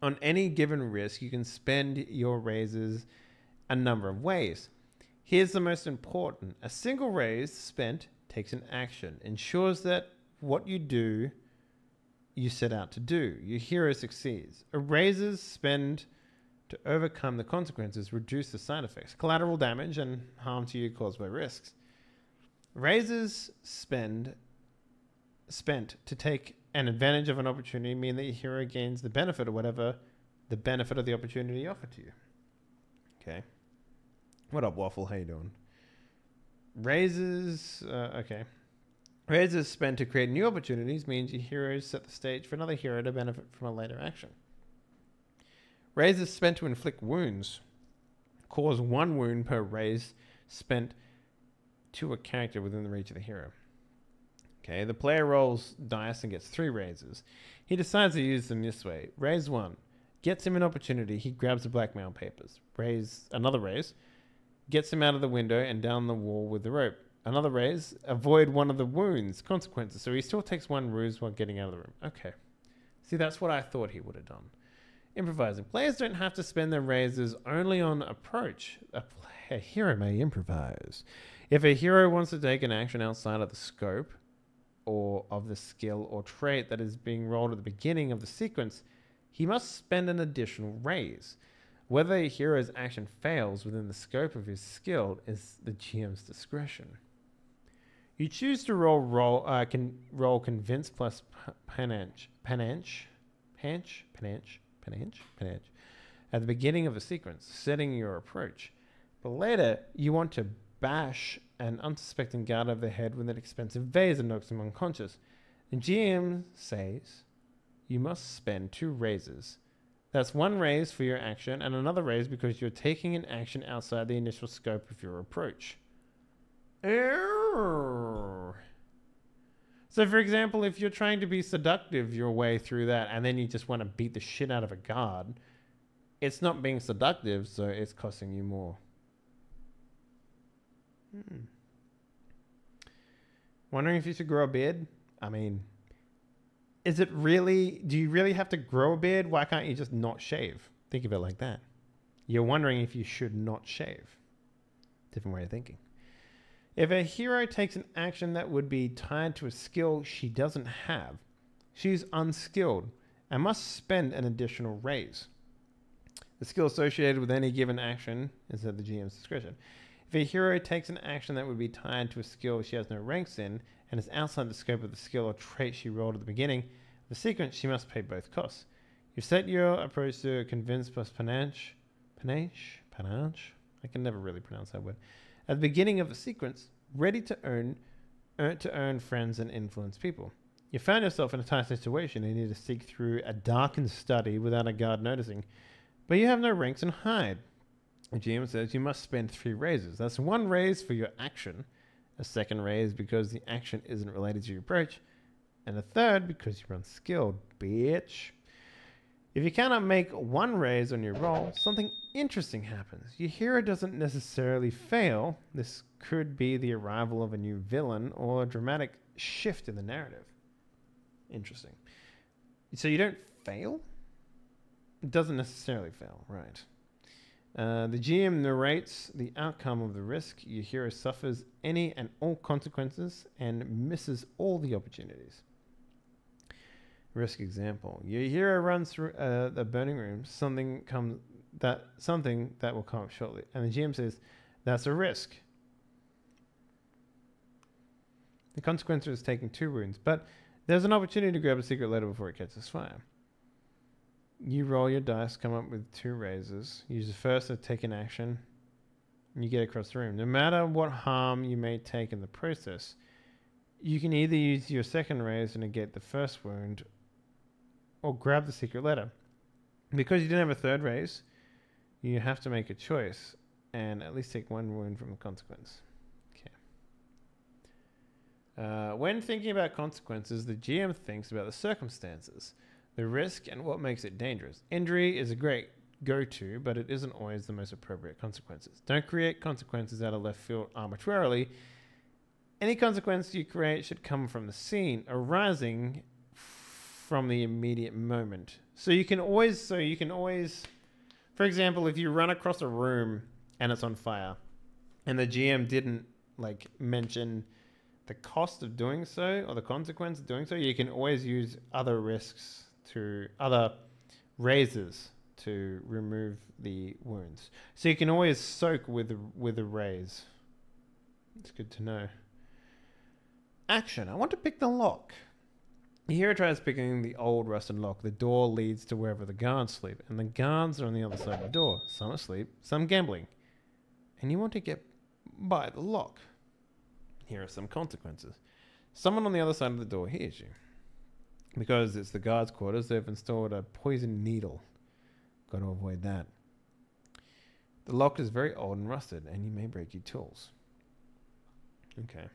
On any given risk, you can spend your raises a number of ways. Here's the most important. A single raise spent takes an action, ensures that what you do, you set out to do. Your hero succeeds. A raises spend to overcome the consequences, reduce the side effects, collateral damage, and harm to you caused by risks. Raises spent to take an advantage of an opportunity mean that your hero gains the benefit of whatever the benefit of the opportunity offered to you. Okay. What up, Waffle? How you doing? Raises, okay. Raises spent to create new opportunities means your heroes set the stage for another hero to benefit from a later action. Raises spent to inflict wounds cause 1 wound per raise spent to a character within the reach of the hero. Okay, the player rolls dice and gets 3 raises. He decides to use them this way. Raise 1 gets him an opportunity. He grabs the blackmail papers. Another raise gets him out of the window and down the wall with the rope. Another raise, avoid one of the wounds, consequences. So he still takes 1 ruse while getting out of the room. Okay. See, that's what I thought he would have done. Improvising. Players don't have to spend their raises only on approach. A hero may improvise. If a hero wants to take an action outside of the scope or of the skill or trait that is being rolled at the beginning of the sequence, he must spend an additional raise. Whether a hero's action fails within the scope of his skill is the GM's discretion. You choose to roll convince plus panache at the beginning of a sequence, setting your approach. But later, you want to bash an unsuspecting guard over the head with an expensive vase that knocks him unconscious. The GM says you must spend 2 raises. That's 1 raise for your action and another raise because you're taking an action outside the initial scope of your approach. So, for example, if you're trying to be seductive your way through that and then you just want to beat the shit out of a guard, it's not being seductive, so it's costing you more. Wondering if you should grow a beard? I mean, do you really have to grow a beard? Why can't you just not shave? Think of it like that. You're wondering if you should not shave. Different way of thinking. If a hero takes an action that would be tied to a skill she doesn't have, she's unskilled and must spend an additional raise. The skill associated with any given action is at the GM's discretion. If a hero takes an action that would be tied to a skill she has no ranks in and is outside the scope of the skill or trait she rolled at the beginning of the sequence, she must pay both costs. You set your approach to convince plus panache. I can never really pronounce that word. At the beginning of the sequence, ready to earn friends and influence people. You found yourself in a tight situation and you need to seek through a darkened study without a guard noticing, but you have no ranks and hide. The GM says you must spend 3 raises. That's 1 raise for your action, a 2nd raise because the action isn't related to your approach, and a 3rd because you're unskilled, bitch. If you cannot make 1 raise on your roll, something interesting happens. Your hero doesn't necessarily fail. This could be the arrival of a new villain or a dramatic shift in the narrative. Interesting. So you don't fail? It doesn't necessarily fail, right. The GM narrates the outcome of the risk. Your hero suffers any and all consequences and misses all the opportunities. Risk example. Your hero runs through the burning room. Something that will come up shortly. And the GM says, that's a risk. The consequence is taking 2 wounds, but there's an opportunity to grab a secret letter before it catches fire. You roll your dice, come up with 2 raises. Use the first to take an action, and you get across the room. No matter what harm you may take in the process, you can either use your 2nd raise to negate the 1st wound, or grab the secret letter. Because you didn't have a 3rd raise, you have to make a choice, and at least take 1 wound from the consequence. Okay. When thinking about consequences, the GM thinks about the circumstances, the risk, and what makes it dangerous. Injury is a great go-to, but it isn't always the most appropriate consequences. Don't create consequences out of left field arbitrarily. Any consequence you create should come from the scene, arising from the immediate moment. So you can always, for example, if you run across a room and it's on fire, and the GM didn't mention the cost of doing so or the consequence of doing so, you can always use other raises to remove the wounds. So you can always soak with a raise. It's good to know. Action. I want to pick the lock. The hero tries picking the old rusted lock. The door leads to wherever the guards sleep, and the guards are on the other side of the door. Some asleep, some gambling. And you want to get by the lock. Here are some consequences. Someone on the other side of the door hears you. Because it's the guards' quarters, they've installed a poison needle. Got to avoid that. The lock is very old and rusted, and you may break your tools. Okay.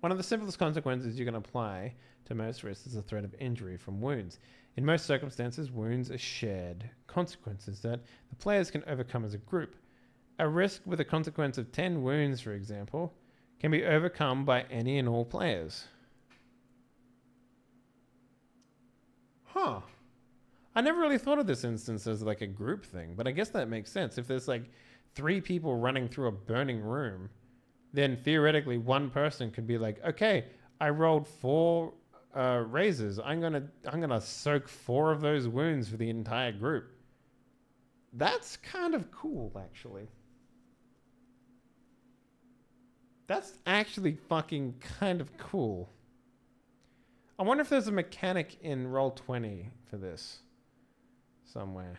One of the simplest consequences you can apply to most risks is the threat of injury from wounds. In most circumstances, wounds are shared consequences that the players can overcome as a group. A risk with a consequence of 10 wounds, for example, can be overcome by any and all players. Huh. I never really thought of this instance as like a group thing, but I guess that makes sense. If there's 3 people running through a burning room, then theoretically one person could be like, okay, I rolled 4 raises. I'm gonna soak 4 of those wounds for the entire group. That's kind of cool, actually. That's actually fucking kind of cool. I wonder if there's a mechanic in Roll20 for this somewhere.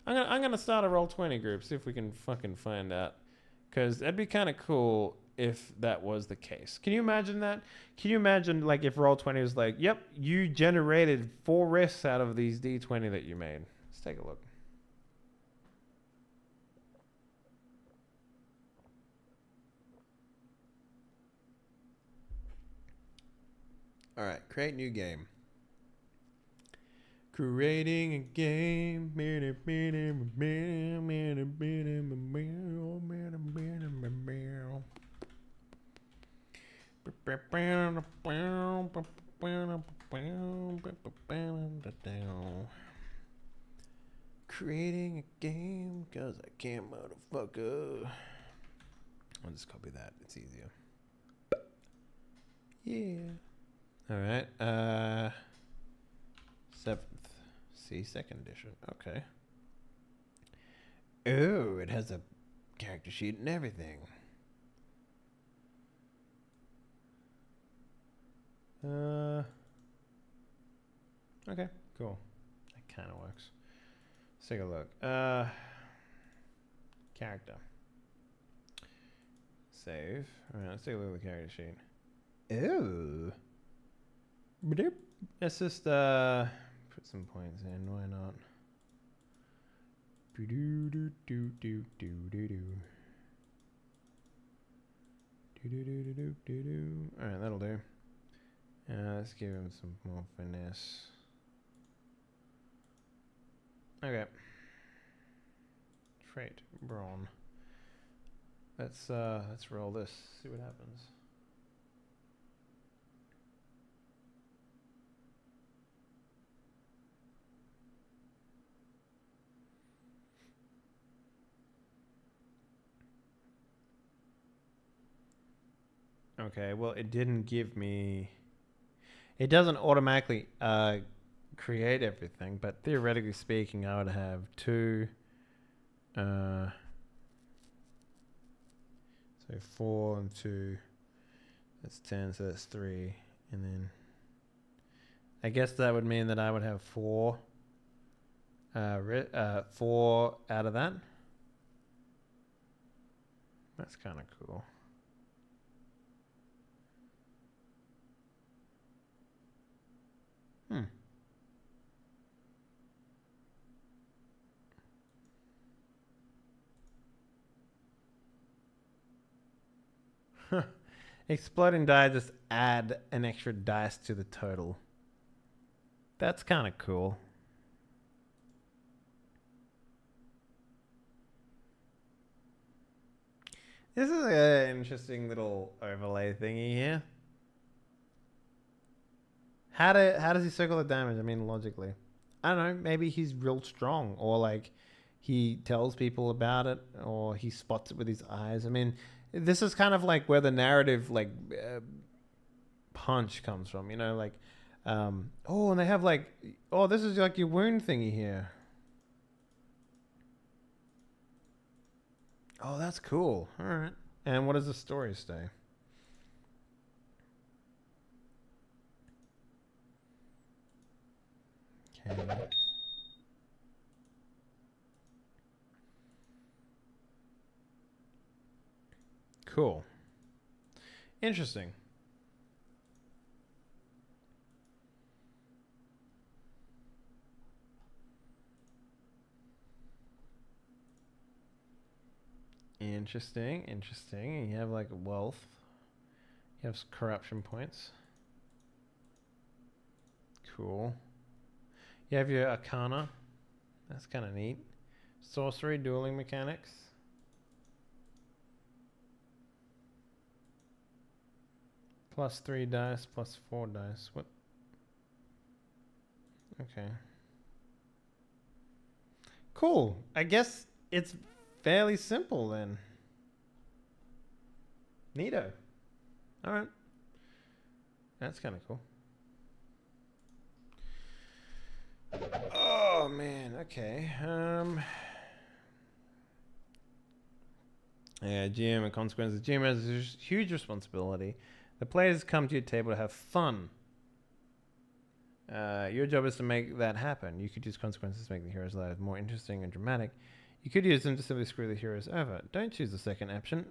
I'm gonna start a Roll20 group, see if we can fucking find out. Because that'd be kind of cool if that was the case. Can you imagine that? Can you imagine if Roll20 was like, yep, you generated 4 risks out of these D20 that you made. Let's take a look. All right, create new game. Creating a game. Creating a game because I can't, motherfucker. I'll just copy that. It's easier. Yeah. All right. 7th. See, 2nd edition. Okay. Oh, it has a character sheet and everything. Okay, cool. That kind of works. Let's take a look. Character. save. Alright, let's take a look at the character sheet. Ew. Let's just put some points in. Why not? Alright, that'll do. Let's give him some more finesse. Okay. Trait, brawn. Let's roll this, see what happens. Okay, well, it didn't give me... It doesn't automatically create everything, but theoretically speaking, I would have 2... so 4 and 2, that's 10, so that's 3. And then I guess that would mean that I would have 4 4 out of that. That's kind of cool. Exploding die just add an extra dice to the total. That's kind of cool. This is an interesting little overlay thingy here. How does he circle the damage? I mean, logically. I don't know, maybe he's real strong, or like he tells people about it, or he spots it with his eyes. I mean, this is kind of like where the narrative like punch comes from, you know, like oh, and they have like, oh, this is like your wound thingy here. Oh, that's cool. All right. And what does the story say? Okay. Cool. Interesting. Interesting. You have like wealth. You have corruption points. Cool. You have your arcana. That's kind of neat. Sorcery, dueling mechanics. +3 dice, +4 dice. What? Okay. Cool. I guess it's fairly simple then. Neato. Alright. That's kind of cool. Oh man, okay. Yeah, GM and consequences. GM has a huge responsibility. The players come to your table to have fun. Your job is to make that happen. You could use consequences to make the hero's lives more interesting and dramatic. You could use them to simply screw the heroes over. Don't choose the second option.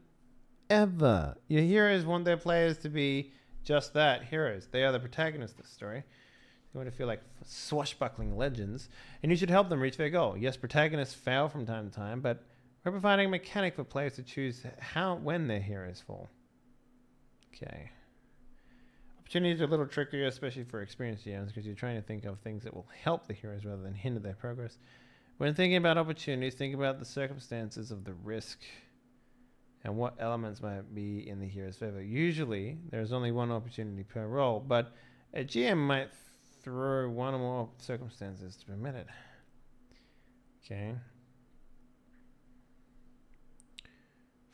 Ever. Your heroes want their players to be just that, heroes. They are the protagonists of the story. They want to feel like swashbuckling legends, and you should help them reach their goal. Yes, protagonists fail from time to time, but we're providing a mechanic for players to choose when their heroes fall. Okay. Opportunities are a little trickier, especially for experienced GMs, because you're trying to think of things that will help the heroes rather than hinder their progress. When thinking about opportunities, think about the circumstances of the risk and what elements might be in the hero's favor. Usually, there's only one opportunity per roll, but a GM might throw one or more circumstances to permit it. Okay.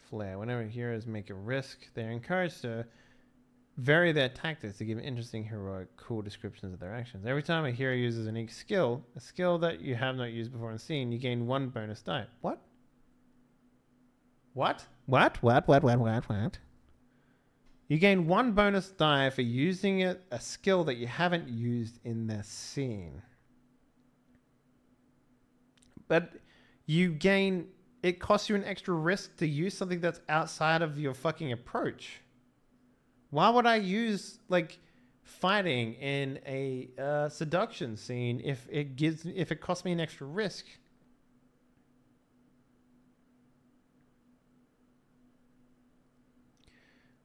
Flair. Whenever heroes make a risk, they're encouraged to vary their tactics to give interesting, heroic, cool descriptions of their actions. Every time a hero uses a unique skill, a skill that you have not used before and seen, you gain 1 bonus die. What? What? What? You gain 1 bonus die for using a skill that you haven't used in the scene. But you gain it costs you an extra risk to use something that's outside of your fucking approach. Why would I use like fighting in a seduction scene if it costs me an extra risk?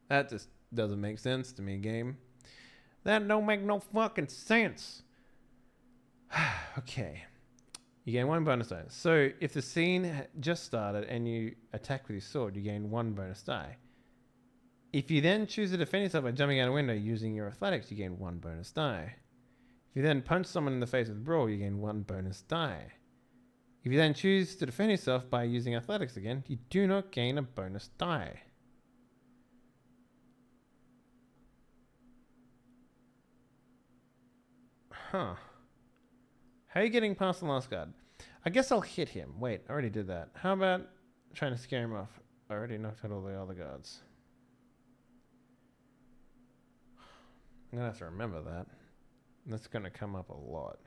That just doesn't make sense to me, game. That don't make no fucking sense. Okay. You gain 1 bonus die. So if the scene just started and you attack with your sword, you gain 1 bonus die. If you then choose to defend yourself by jumping out a window using your athletics, you gain 1 bonus die. If you then punch someone in the face with brawl, you gain 1 bonus die. If you then choose to defend yourself by using athletics again, you do not gain a bonus die. Huh. How are you getting past the last guard? I guess I'll hit him. Wait, I already did that. How about trying to scare him off? I already knocked out all the other guards. I'm going to have to remember that. That's going to come up a lot.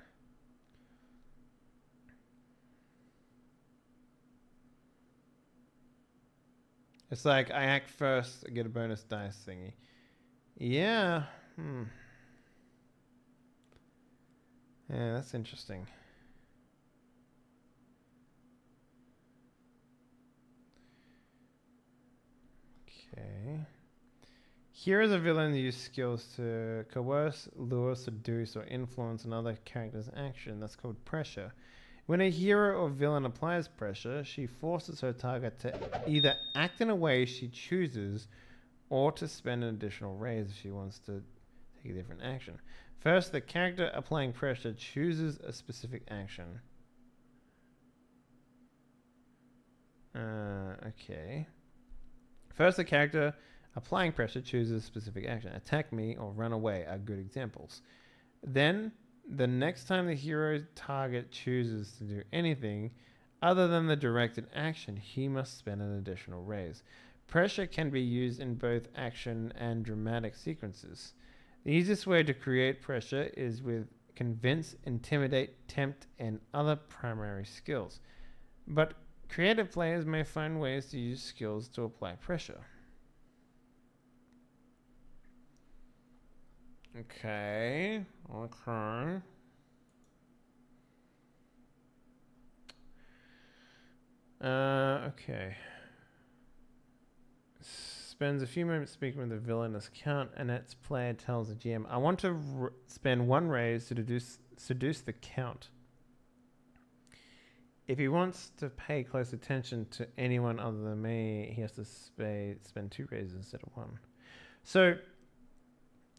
It's like I act first, I get a bonus dice thingy. Yeah. Yeah, that's interesting. Okay. Here is a villain who uses skills to coerce, lure, seduce, or influence another character's action. That's called pressure. When a hero or villain applies pressure, she forces her target to either act in a way she chooses or to spend an additional raise if she wants to take a different action. First, the character applying pressure chooses a specific action. Okay. First, the character applying pressure chooses a specific action. Attack me or run away are good examples. Then, the next time the hero's target chooses to do anything other than the directed action, he must spend an additional raise. Pressure can be used in both action and dramatic sequences. The easiest way to create pressure is with convince, intimidate, tempt, and other primary skills. But creative players may find ways to use skills to apply pressure. Okay. Okay. Spends a few moments speaking with the villainous count, and its player tells the GM, I want to spend 1 raise to seduce the count. If he wants to pay close attention to anyone other than me, he has to spend 2 raises instead of 1. So,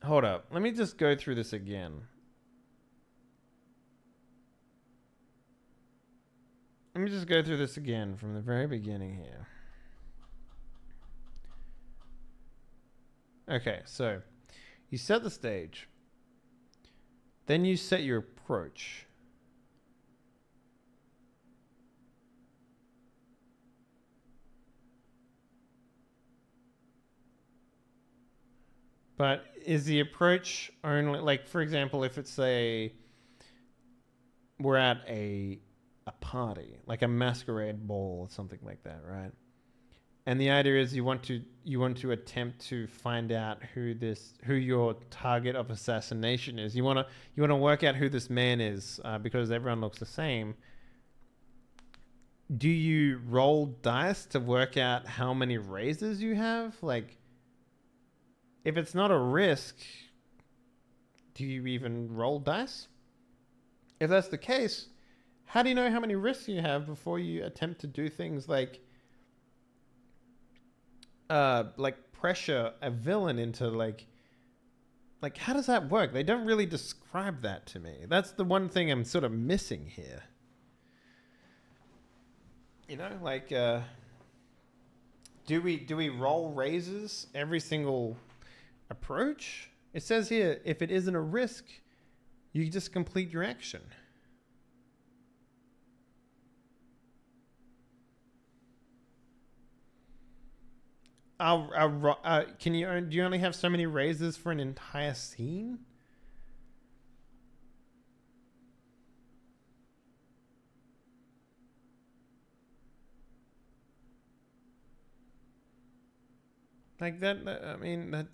hold up. Let me just go through this again. Let me just go through this again from the very beginning here. Okay, so you set the stage. Then you set your approach. But is the approach only, like, for example, if it's we're at a party, like a masquerade ball or something like that, right? And the idea is you want to attempt to find out who your target of assassination is. You want to work out who this man is because everyone looks the same. Do you roll dice to work out how many raises you have? Like, if it's not a risk, do you even roll dice? If that's the case, how do you know how many risks you have before you attempt to do things like pressure a villain into like how does that work? They don't really describe that to me. That's the one thing I'm sort of missing here. You know, like do we roll raises every single approach? It says here if it isn't a risk, you just complete your action. Do you only have so many raises for an entire scene? Like that I mean, that...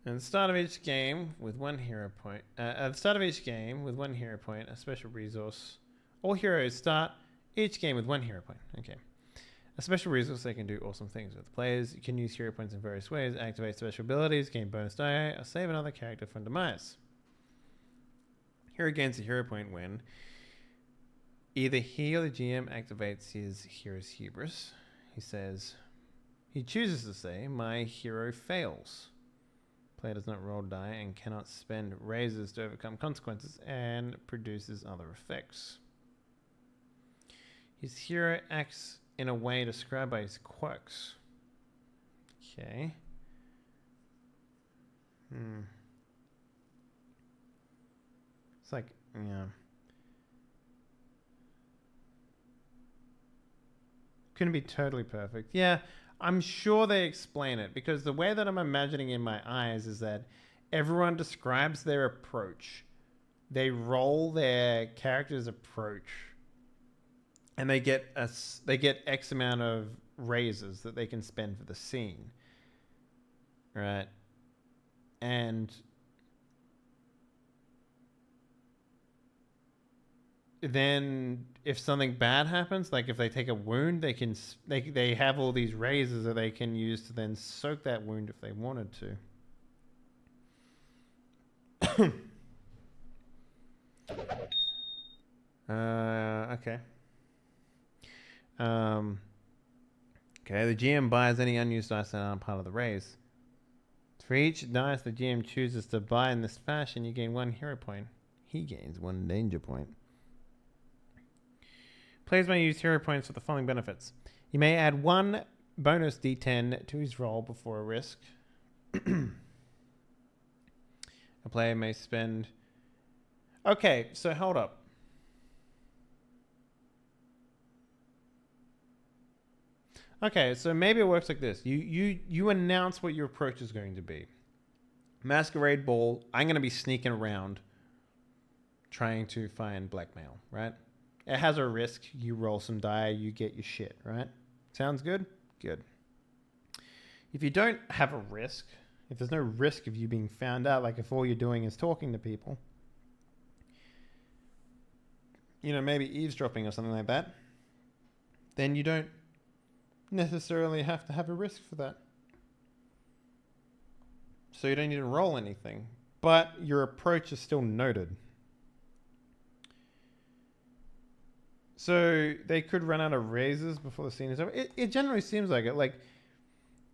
At the start of each game with one hero point. At the start of each game with one hero point, a special resource. All heroes start each game with one hero point. Okay. A special resource they can do awesome things with. Players can use hero points in various ways, activate special abilities, gain bonus die, or save another character from demise. Hero gains a hero point when either he or the GM activates his hero's hubris. He chooses to say, my hero fails. Player does not roll die and cannot spend raises to overcome consequences and produces other effects. His hero acts in a way described by his quirks. Okay. It's like, yeah. Couldn't be totally perfect. Yeah, I'm sure they explain it, because the way that I'm imagining in my eyes is that everyone describes their approach. They roll their character's approach, and they get X amount of raises that they can spend for the scene, right? And then if something bad happens, like if they take a wound, they have all these raises that they can use to then soak that wound if they wanted to. Okay. Okay, the GM buys any unused dice that aren't part of the raise. For each dice the GM chooses to buy in this fashion, you gain 1 hero point. He gains 1 danger point. Players may use hero points for the following benefits. You may add 1 bonus d10 to his roll before a risk. A player may spend... Okay, so hold up. Okay, so maybe it works like this. You announce what your approach is going to be. Masquerade Ball, I'm going to be sneaking around trying to find blackmail, right? It has a risk. You roll some die, you get your shit, right? Sounds good? Good. If you don't have a risk, if there's no risk of you being found out, like if all you're doing is talking to people, you know, maybe eavesdropping or something like that, then you don't necessarily have to have a risk for that. So you don't need to roll anything, but your approach is still noted. So they could run out of raises before the scene is over. It generally seems like it. Like,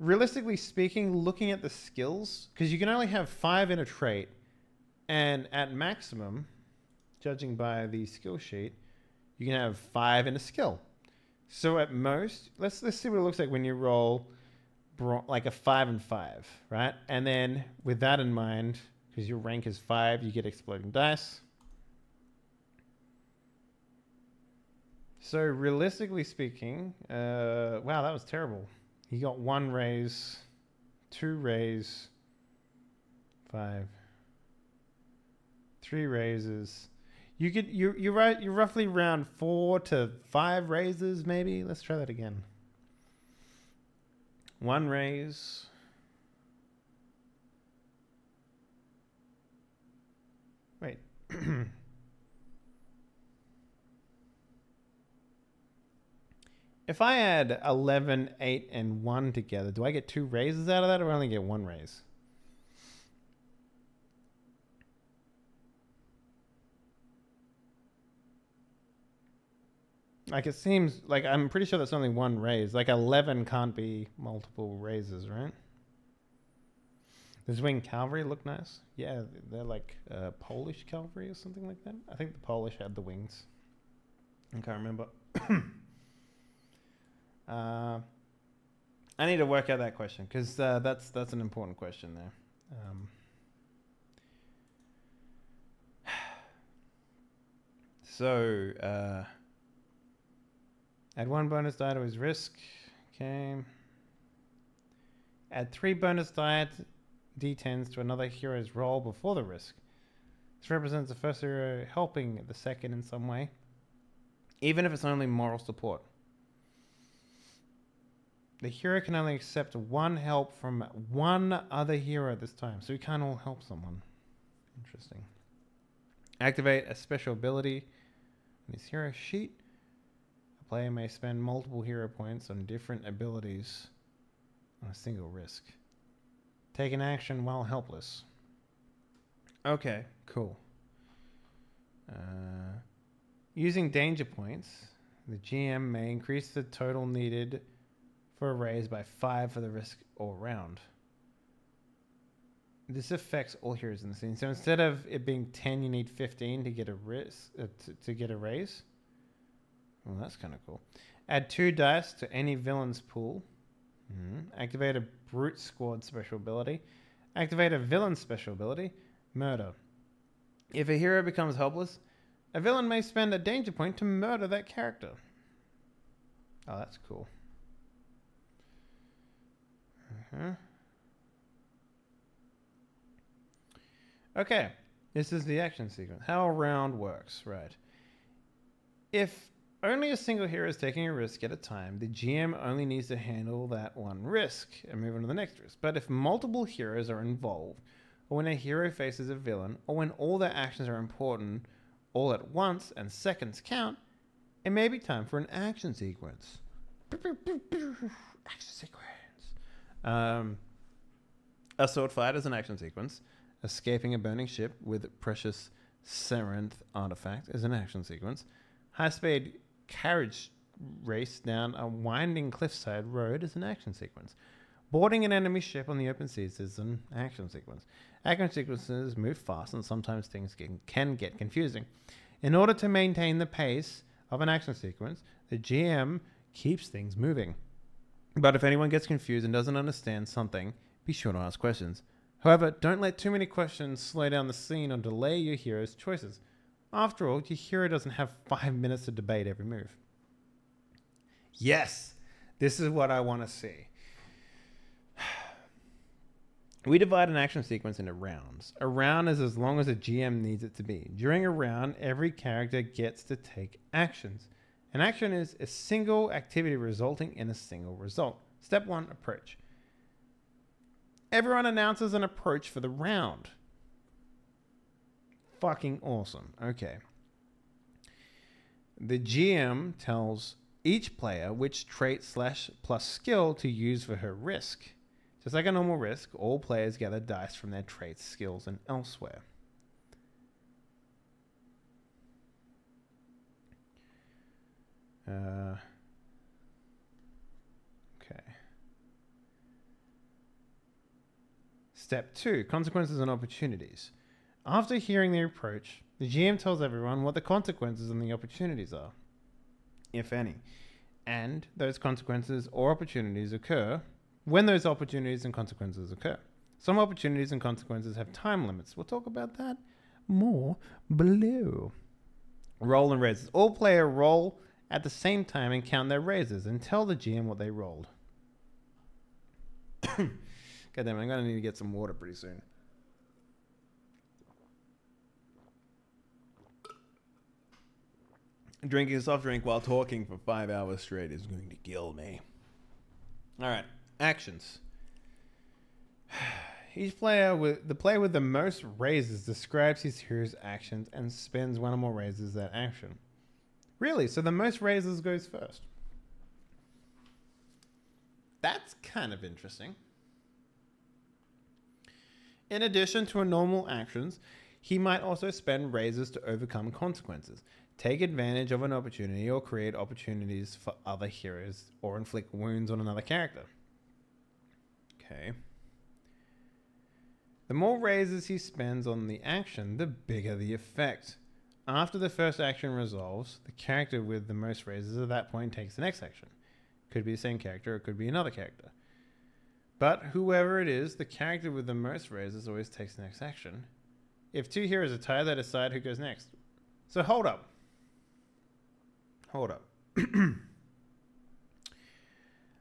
realistically speaking, looking at the skills, because you can only have 5 in a trait, and at maximum, judging by the skill sheet, you can have 5 in a skill. So at most, let's see what it looks like when you roll like a 5 and 5, right? And then with that in mind, because your rank is 5, you get exploding dice. So realistically speaking, wow, that was terrible. He got 1 raise, 2 raise, 5, 3 raises. You're right. You're roughly around 4 to 5 raises, maybe. Let's try that again. 1 raise. Wait. If I add 11, 8, and 1 together, do I get 2 raises out of that, or I only get 1 raise? Like, it seems like I'm pretty sure that's only 1 raise. Like, 11 can't be multiple raises, right? Does winged cavalry look nice? Yeah, they're like Polish cavalry or something like that. I think the Polish had the wings. I can't remember. I need to work out that question, because that's an important question there. So add 1 bonus die to his risk. Okay. Add 3 bonus die d10s to another hero's roll before the risk. This represents the first hero helping the second in some way. even if it's only moral support. The hero can only accept one help from one other hero this time, so we can't all help someone. Interesting. Activate a special ability in his hero sheet. A player may spend multiple hero points on different abilities on a single risk. Take an action while helpless. Okay, cool. Using danger points, the GM may increase the total needed for a raise by 5 for the risk all round. This affects all heroes in the scene. So instead of it being 10, you need 15 to get a risk to get a raise. Well, that's kind of cool. Add 2 dice to any villain's pool. Activate a brute squad special ability. Activate a villain special ability. Murder. If a hero becomes helpless, a villain may spend a danger point to murder that character. Oh, that's cool. Okay, this is the action sequence. How a round works, right? If only a single hero is taking a risk at a time, the GM only needs to handle that one risk and move on to the next risk. But if multiple heroes are involved, or when a hero faces a villain, or when all their actions are important all at once and seconds count, it may be time for an action sequence. Action sequence. A sword fight is an action sequence. Escaping a burning ship with precious Serenth artifact is an action sequence. High-speed carriage race down a winding cliffside road is an action sequence. Boarding an enemy ship on the open seas is an action sequence. Action sequences move fast and sometimes things can get confusing. In order to maintain the pace of an action sequence, the GM keeps things moving. But if anyone gets confused and doesn't understand something, be sure to ask questions. However, don't let too many questions slow down the scene or delay your hero's choices. After all, your hero doesn't have 5 minutes to debate every move. Yes, this is what I want to see. We divide an action sequence into rounds. A round is as long as a GM needs it to be. During a round, every character gets to take actions. An action is a single activity resulting in a single result. Step 1, approach. Everyone announces an approach for the round. Fucking awesome. Okay. The GM tells each player which trait / plus skill to use for her risk. Just like a normal risk, all players gather dice from their traits, skills, and elsewhere. Okay. Step 2, consequences and opportunities. After hearing the approach, the GM tells everyone what the consequences and the opportunities are, if any. And those consequences or opportunities occur when those opportunities and consequences occur. Some opportunities and consequences have time limits. We'll talk about that more below. Roll and raises. All players roll at the same time and count their raises and tell the GM what they rolled. God damn it, I'm going to need to get some water pretty soon. Drinking a soft drink while talking for 5 hours straight is going to kill me. All right, actions. Each player with the most raises describes his hero's actions and spends one or more raises that action. Really? So the most raises goes first. That's kind of interesting. In addition to normal actions, he might also spend raises to overcome consequences, take advantage of an opportunity, or create opportunities for other heroes, or inflict wounds on another character. Okay. The more raises he spends on the action, the bigger the effect. After the first action resolves, the character with the most raises at that point takes the next action. Could be the same character, or it could be another character. But whoever it is, the character with the most raises always takes the next action. If two heroes are tied, they decide who goes next. So hold up. Hold up.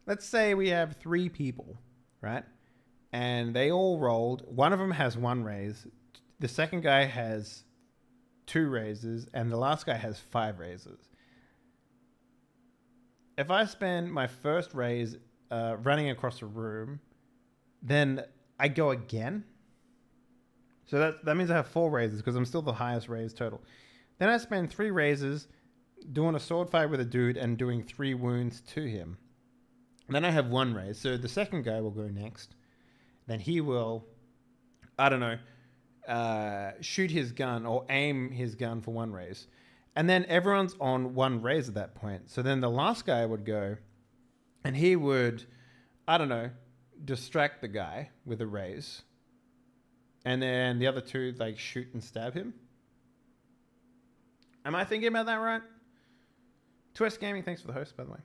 Let's say we have 3 people, right? And they all rolled. One of them has 1 raise. The second guy has 2 raises. And the last guy has 5 raises. if I spend my first raise running across a room, then I go again. So that means I have 4 raises because I'm still the highest raise total. Then I spend 3 raises doing a sword fight with a dude and doing 3 wounds to him. Then I have 1 raise. So the second guy will go next. Then he will, I don't know, shoot his gun or aim his gun for 1 raise. And then everyone's on 1 raise at that point. So then the last guy would go and he would, I don't know, distract the guy with a raise. And then the other 2 like shoot and stab him. Am I thinking about that right? Twist Gaming, thanks for the host, by the way.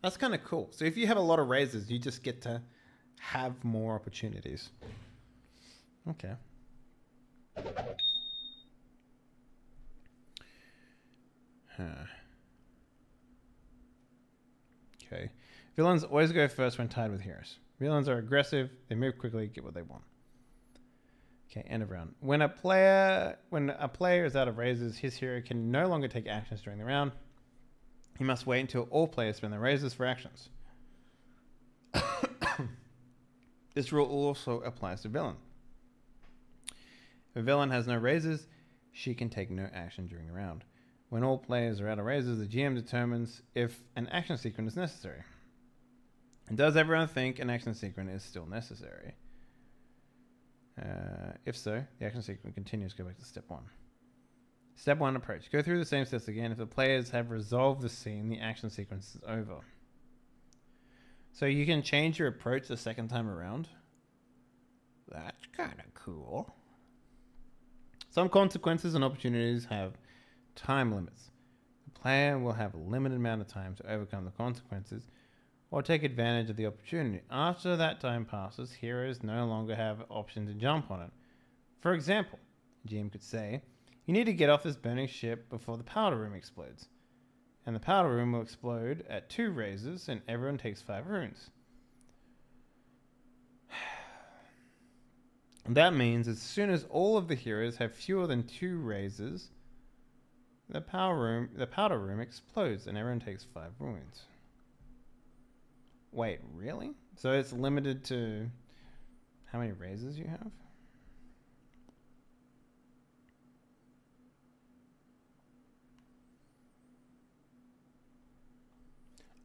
That's kind of cool. So if you have a lot of raises, you just get to have more opportunities. Okay. Okay. Villains always go first when tied with heroes. Villains are aggressive. They move quickly, get what they want. Okay, end of round. When a player is out of raises, his hero can no longer take actions during the round. He must wait until all players spend their raises for actions. This rule also applies to villain. If a villain has no raises, she can take no action during the round. When all players are out of raises, the GM determines if an action sequence is necessary. And does everyone think an action sequence is still necessary? If so, the action sequence continues. Go back to step 1. Step 1 approach. Go through the same steps again. If the players have resolved the scene, the action sequence is over. So you can change your approach the second time around. That's kind of cool. Some consequences and opportunities have time limits. The player will have a limited amount of time to overcome the consequences or take advantage of the opportunity. After that time passes, heroes no longer have an option to jump on it. For example, GM could say, you need to get off this burning ship before the powder room explodes. And the powder room will explode at 2 raises and everyone takes 5 runes. And that means as soon as all of the heroes have fewer than 2 raises, the powder room explodes and everyone takes 5 wounds. Wait, really? So it's limited to how many raises you have?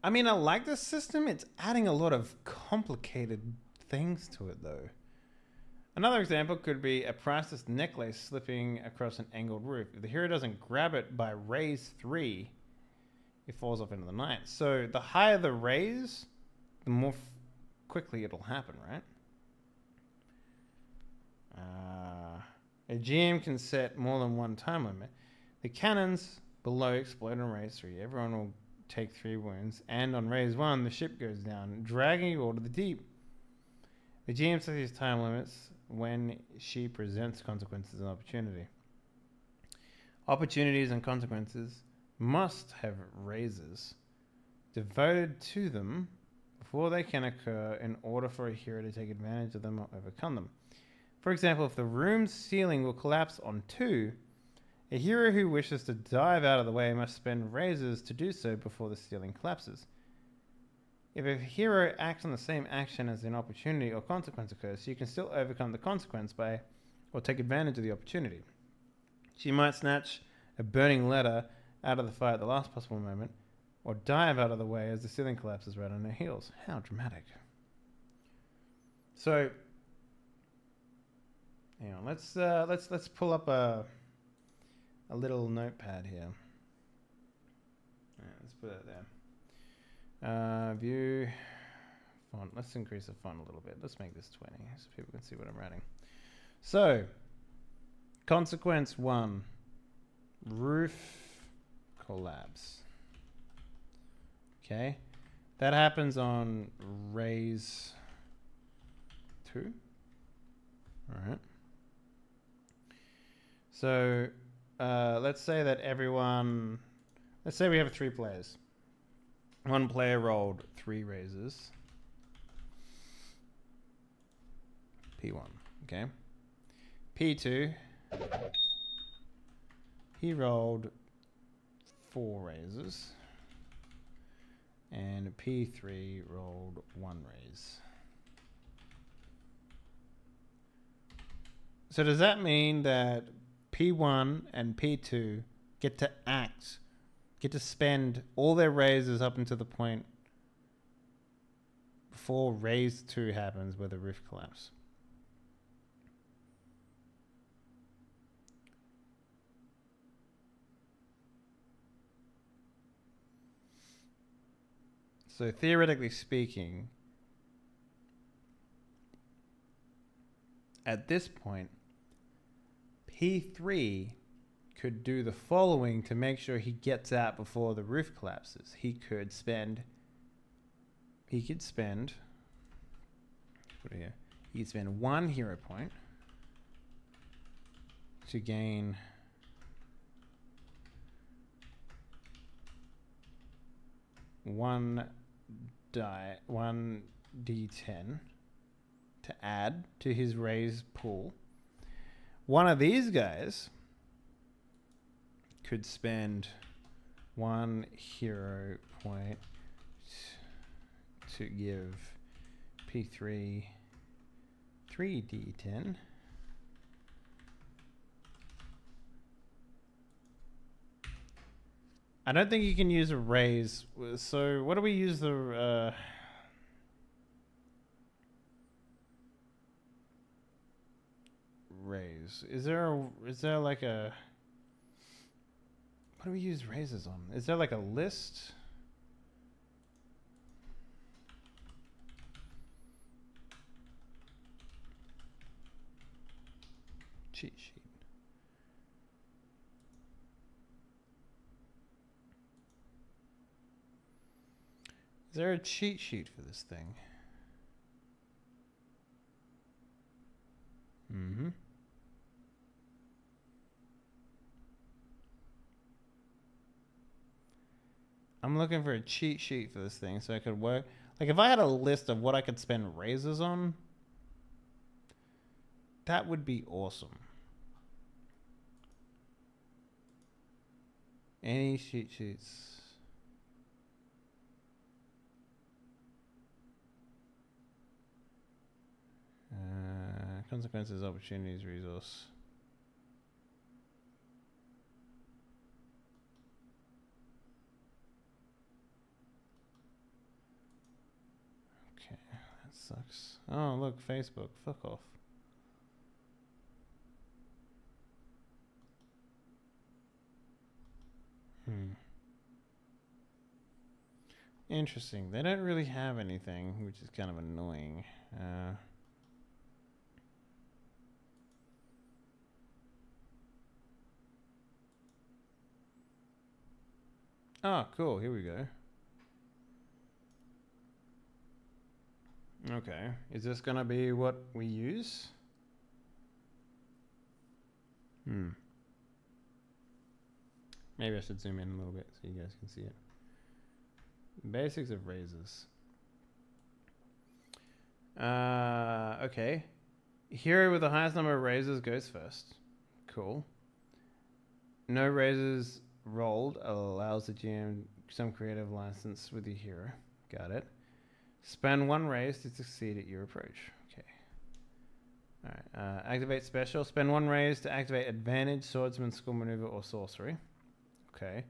I mean, I like this system. It's adding a lot of complicated things to it, though. Another example could be a priceless necklace slipping across an angled roof. If the hero doesn't grab it by raise 3, it falls off into the night. So the higher the raise, the more quickly it'll happen, right? A GM can set more than 1 time limit. The cannons below explode on raise 3. Everyone will take 3 wounds, and on raise 1 the ship goes down, dragging you all to the deep. The GM sets these time limits when she presents consequences and opportunity. Opportunities and consequences must have raises devoted to them before they can occur in order for a hero to take advantage of them or overcome them. For example, if the room's ceiling will collapse on 2, a hero who wishes to dive out of the way must spend raises to do so before the ceiling collapses. If a hero acts on the same action as an opportunity or consequence occurs, she can still overcome the consequence or take advantage of the opportunity. She might snatch a burning letter out of the fire at the last possible moment, or dive out of the way as the ceiling collapses right on her heels. How dramatic. So, hang on, let's pull up a little notepad here. Let's put it there. View font. Let's increase the font a little bit. Let's make this 20 so people can see what I'm writing. So, consequence 1, roof collapse. Okay, that happens on raise 2. All right. So, let's say that let's say we have 3 players. 1 player rolled 3 raises. P1, okay? P2, he rolled 4 raises, and P3 rolled 1 raise. So does that mean that P1 and P2 get to spend all their raises up until the point before raise 2 happens where the roof collapses? So theoretically speaking, at this point, P3 could do the following to make sure he gets out before the roof collapses. He could spend, put it here, he could spend 1 hero point to gain one d10 to add to his raise pool. One of these guys could spend 1 hero point to give P3 3d10. I don't think you can use a raise. So what do we use the raise? Is there like a, what do we use raises on? Is there like a list? Cheat sheet. Is there a cheat sheet for this thing? Mm-hmm. I'm looking for a cheat sheet for this thing so I could work. Like if I had a list of what I could spend raises on, that would be awesome. Any cheat sheets? Consequences, opportunities, resource. Okay, that sucks. Oh, look, Facebook. Fuck off. Interesting. They don't really have anything, which is kind of annoying. Oh, cool. Here we go. Okay. Is this going to be what we use? Maybe I should zoom in a little bit so you guys can see it. Basics of raises. Okay. Hero with the highest number of raises goes first. Cool. No raises rolled allows the GM some creative license with your hero. Got it. Spend 1 raise to succeed at your approach. Okay. Alright. Activate special. Spend 1 raise to activate advantage, swordsman, skill maneuver, or sorcery. Okay.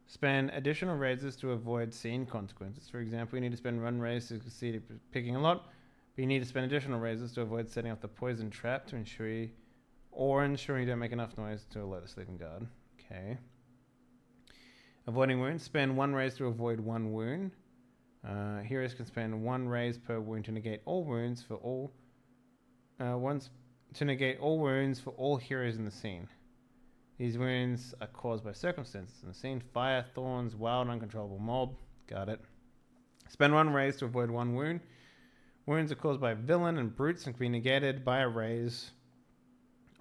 Spend additional raises to avoid scene consequences. For example, you need to spend 1 raise to succeed at picking a lot, but you need to spend additional raises to avoid setting off the poison trap to ensure you don't make enough noise to alert the sleeping guard. Okay. Avoiding wounds. Spend 1 raise to avoid 1 wound. Heroes can spend 1 raise per wound to negate all wounds for all heroes in the scene. These wounds are caused by circumstances in the scene. Fire, thorns, wild, uncontrollable mob. Got it. Spend 1 raise to avoid 1 wound. Wounds are caused by villain and brutes and can be negated by a raise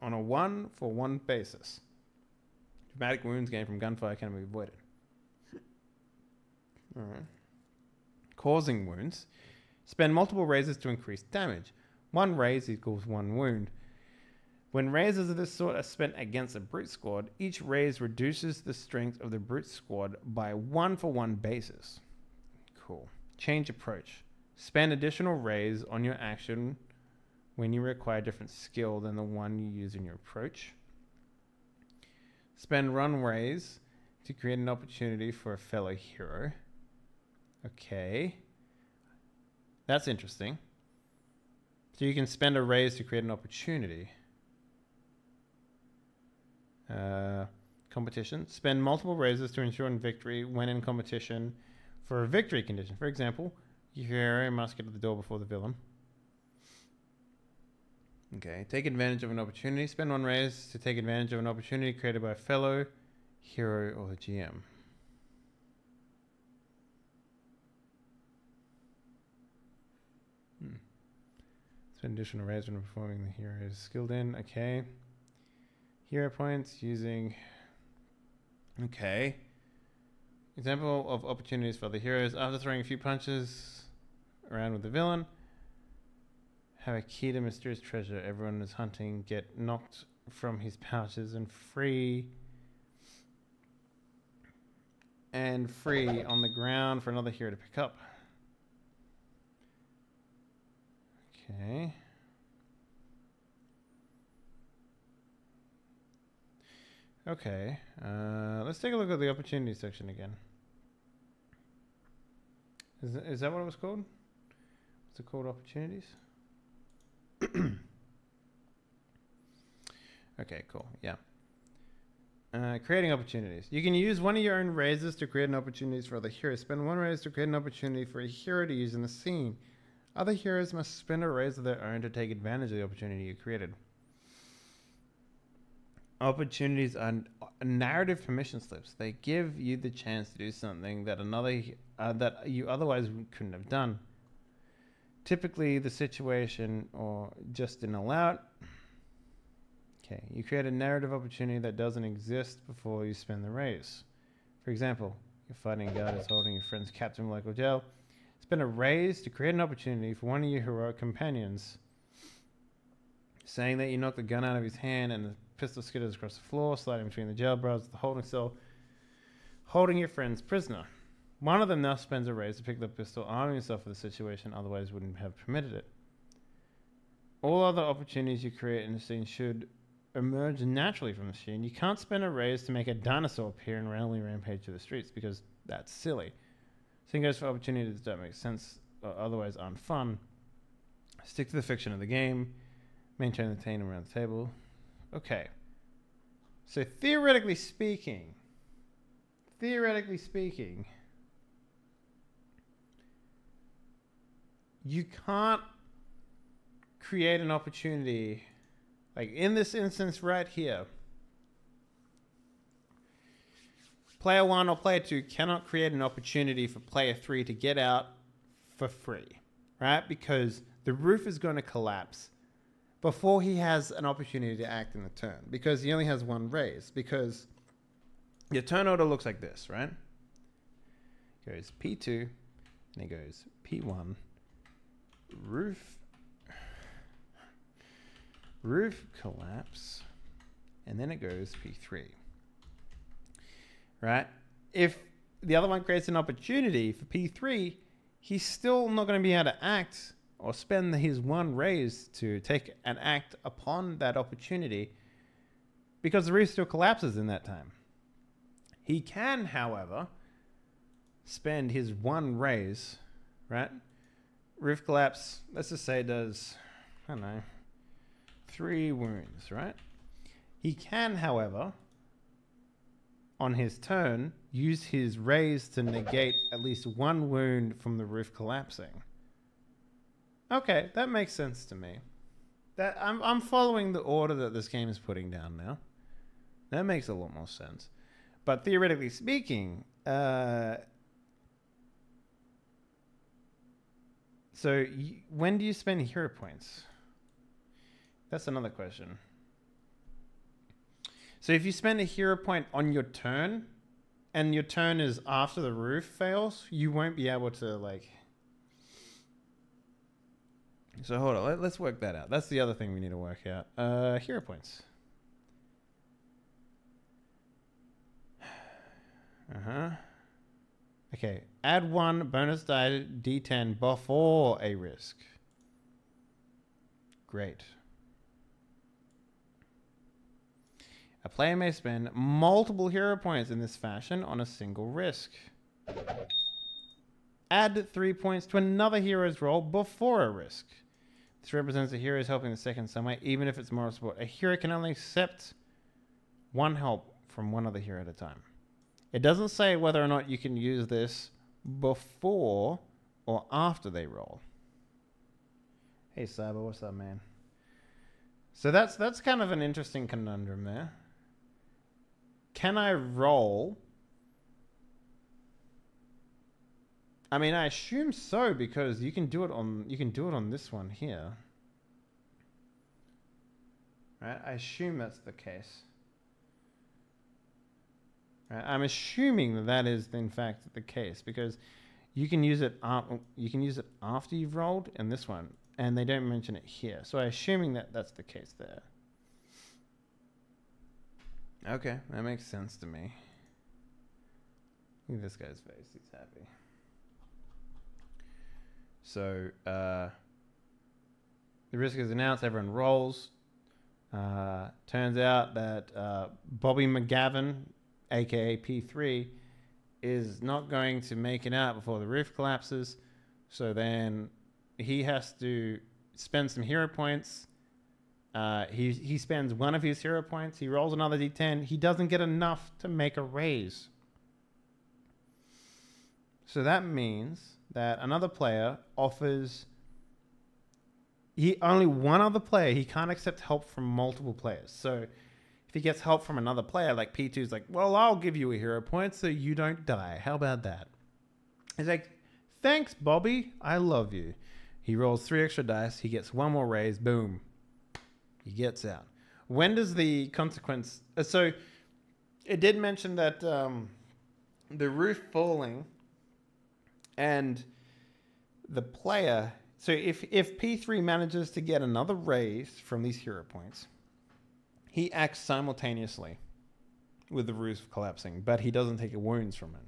on a 1-for-1 basis. Dramatic wounds gained from gunfire can be avoided. Alright. Causing wounds. Spend multiple raises to increase damage. 1 raise equals 1 wound. When raises of this sort are spent against a brute squad, each raise reduces the strength of the brute squad by 1-for-1 basis. Cool. Change approach. Spend additional raise on your action when you require a different skill than the one you use in your approach. Spend run raise to create an opportunity for a fellow hero. Okay. That's interesting. So you can spend a raise to create an opportunity. Competition. Spend multiple raises to ensure victory when in competition for a victory condition. For example, your hero must get to the door before the villain. Okay. Take advantage of an opportunity. Spend one raise to take advantage of an opportunity created by a fellow hero or the GM. Spend additional raise when performing the hero's skilled in. Okay. Hero points using... Okay. Example of opportunities for the heroes. After throwing a few punches around with the villain, have a key to mysterious treasure everyone is hunting get knocked from his pouches and free on the ground for another hero to pick up. Okay. Okay. Let's take a look at the opportunity section again. Is that what it was called? What's it called? Opportunities? Okay, cool. Yeah. Creating opportunities. You can use one of your own raises to create an opportunities for other heroes. Spend one raise to create an opportunity for a hero to use in the scene. Other heroes must spend a raise of their own to take advantage of the opportunity you created. Opportunities are narrative permission slips. They give you the chance to do something that that you otherwise couldn't have done. Typically, the situation or just didn't allow it. Okay, you create a narrative opportunity that doesn't exist before you spend the raise. For example, you're fighting a guard who's holding your friend's captive in local jail. Spend a raise to create an opportunity for one of your heroic companions, saying that you knock the gun out of his hand and the pistol skitters across the floor, sliding between the jail bars, the holding cell, holding your friend's prisoner. One of them now spends a raise to pick the pistol, arming himself for the situation otherwise wouldn't have permitted it. All other opportunities you create in the scene should emerge naturally from the scene. You can't spend a raise to make a dinosaur appear and randomly rampage through the streets because that's silly. Same goes for opportunities that don't make sense or otherwise aren't fun. Stick to the fiction of the game. Maintain the team around the table. Okay. So theoretically speaking, you can't create an opportunity, like in this instance right here. Player 1 or player 2 cannot create an opportunity for player 3 to get out for free, right? Because the roof is going to collapse before he has an opportunity to act in the turn, because he only has one raise, because your turn order looks like this, right? Goes P2, and it goes P1, roof collapse, and then it goes P3, right? If the other one creates an opportunity for P3, he's still not going to be able to act or spend his one raise to take an act upon that opportunity because the roof still collapses in that time. He can, however, spend his one raise, right? Roof collapse, let's just say does, I don't know, 3 wounds, right? He can, however, on his turn, use his raise to negate at least 1 wound from the roof collapsing. Okay, that makes sense to me. That I'm following the order that this game is putting down now. That makes a lot more sense. But theoretically speaking, when do you spend hero points? That's another question. So if you spend a hero point on your turn, and your turn is after the roof fails, you won't be able to like So hold on, let's work that out. That's the other thing we need to work out. Hero points. Okay, add 1 bonus die d10 before a risk. Great. A player may spend multiple hero points in this fashion on a single risk. Add 3 points to another hero's roll before a risk. This represents a hero is helping the second some way, even if it's moral support. A hero can only accept 1 help from one other hero at a time. It doesn't say whether or not you can use this before or after they roll. Hey Cyber, what's up, man? So that's kind of an interesting conundrum there. Can I roll? I mean, I assume so because you can do it on this one here. Right? I assume that's the case. Right? I'm assuming that is in fact the case because you can use it after you've rolled in this one, and they don't mention it here. So I'm assuming that that's the case there. Okay, that makes sense to me. Look at this guy's face. He's happy. So, the risk is announced. Everyone rolls. Turns out that Bobby McGavin, a.k.a. P3, is not going to make it out before the roof collapses. So then he has to spend some hero points. He spends 1 of his hero points. He rolls another d10. He doesn't get enough to make a raise. So that means that another player offers... only one other player, he can't accept help from multiple players. So if he gets help from another player, like P2's like, well, I'll give you a hero point so you don't die. How about that? He's like, thanks, Bobby. I love you. He rolls 3 extra dice. He gets 1 more raise. Boom. He gets out. When does the consequence... so it did mention that the roof falling and the player... So if P3 manages to get another raise from these hero points, he acts simultaneously with the roof collapsing, but he doesn't take wounds from it